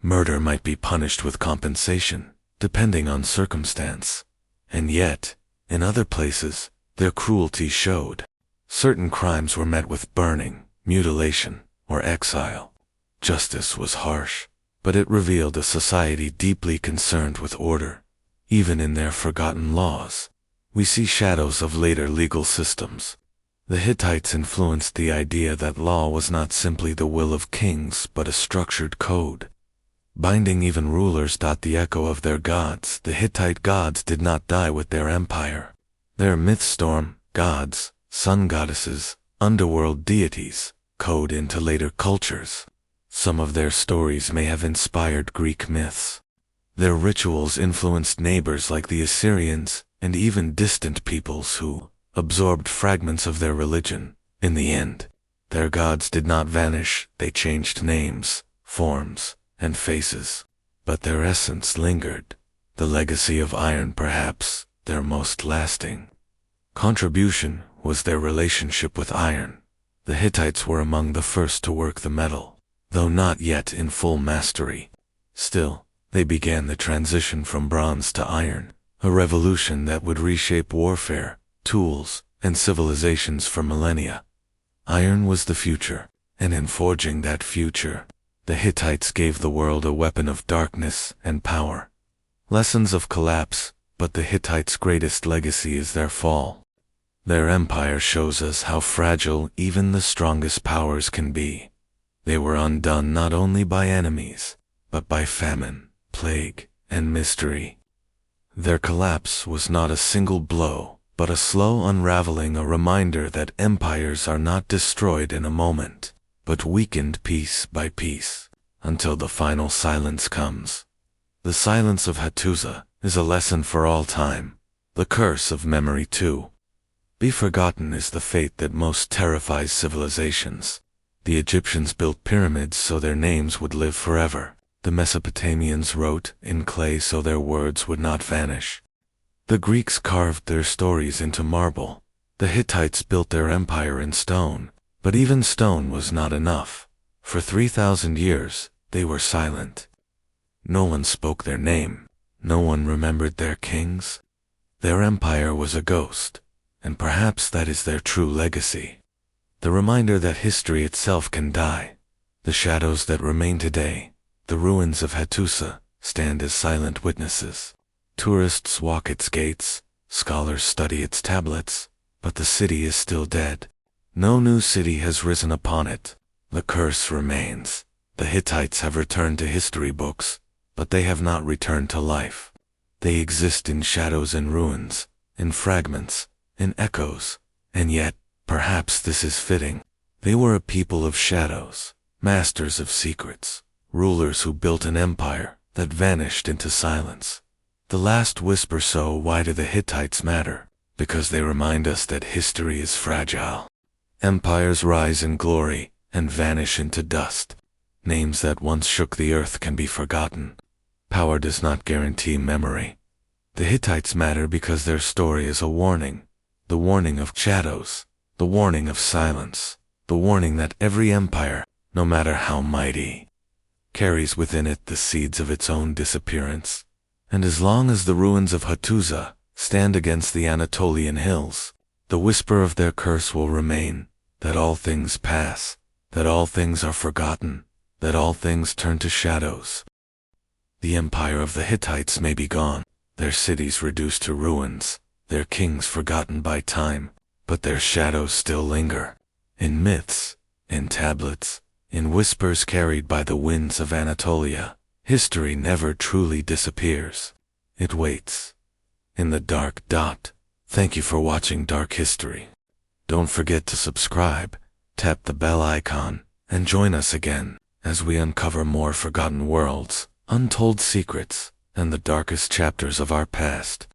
Murder might be punished with compensation, depending on circumstance. And yet, in other places, their cruelty showed. Certain crimes were met with burning, mutilation, or exile. Justice was harsh, but it revealed a society deeply concerned with order. Even in their forgotten laws, we see shadows of later legal systems. The Hittites influenced the idea that law was not simply the will of kings but a structured code, binding even rulers. The echo of their gods. The Hittite gods did not die with their empire. Their myth-storm gods, sun goddesses, underworld deities, code into later cultures. Some of their stories may have inspired Greek myths. Their rituals influenced neighbors like the Assyrians and even distant peoples who absorbed fragments of their religion. In the end, their gods did not vanish, they changed names, forms, and faces. But their essence lingered. The legacy of iron, perhaps their most lasting contribution, was their relationship with iron. The Hittites were among the first to work the metal, though not yet in full mastery. Still, they began the transition from bronze to iron, a revolution that would reshape warfare, tools, and civilizations for millennia. Iron was the future, and in forging that future, the Hittites gave the world a weapon of darkness and power. Lessons of collapse, but the Hittites' greatest legacy is their fall. Their empire shows us how fragile even the strongest powers can be. They were undone not only by enemies, but by famine, plague, and mystery. Their collapse was not a single blow, but a slow unraveling, a reminder that empires are not destroyed in a moment, but weakened piece by piece, until the final silence comes. The silence of Hattusa is a lesson for all time, the curse of memory too. Be forgotten is the fate that most terrifies civilizations. The Egyptians built pyramids so their names would live forever. The Mesopotamians wrote in clay so their words would not vanish. The Greeks carved their stories into marble. The Hittites built their empire in stone, but even stone was not enough. For 3,000 years, they were silent. No one spoke their name. No one remembered their kings. Their empire was a ghost, and perhaps that is their true legacy. The reminder that history itself can die. The shadows that remain today, the ruins of Hattusa, stand as silent witnesses. Tourists walk its gates, scholars study its tablets, but the city is still dead. No new city has risen upon it. The curse remains. The Hittites have returned to history books, but they have not returned to life. They exist in shadows and ruins, in fragments, in echoes, and yet, perhaps this is fitting. They were a people of shadows, masters of secrets, rulers who built an empire that vanished into silence. The last whisper. So why do the Hittites matter? Because they remind us that history is fragile. Empires rise in glory and vanish into dust. Names that once shook the earth can be forgotten. Power does not guarantee memory. The Hittites matter because their story is a warning. The warning of shadows, the warning of silence, the warning that every empire, no matter how mighty, carries within it the seeds of its own disappearance. And as long as the ruins of Hattusa stand against the Anatolian hills, the whisper of their curse will remain, that all things pass, that all things are forgotten, that all things turn to shadows. The empire of the Hittites may be gone, their cities reduced to ruins, their kings forgotten by time, but their shadows still linger. In myths, in tablets, in whispers carried by the winds of Anatolia, history never truly disappears. It waits. In the dark dot. Thank you for watching Dark History. Don't forget to subscribe, tap the bell icon, and join us again as we uncover more forgotten worlds, untold secrets, and the darkest chapters of our past.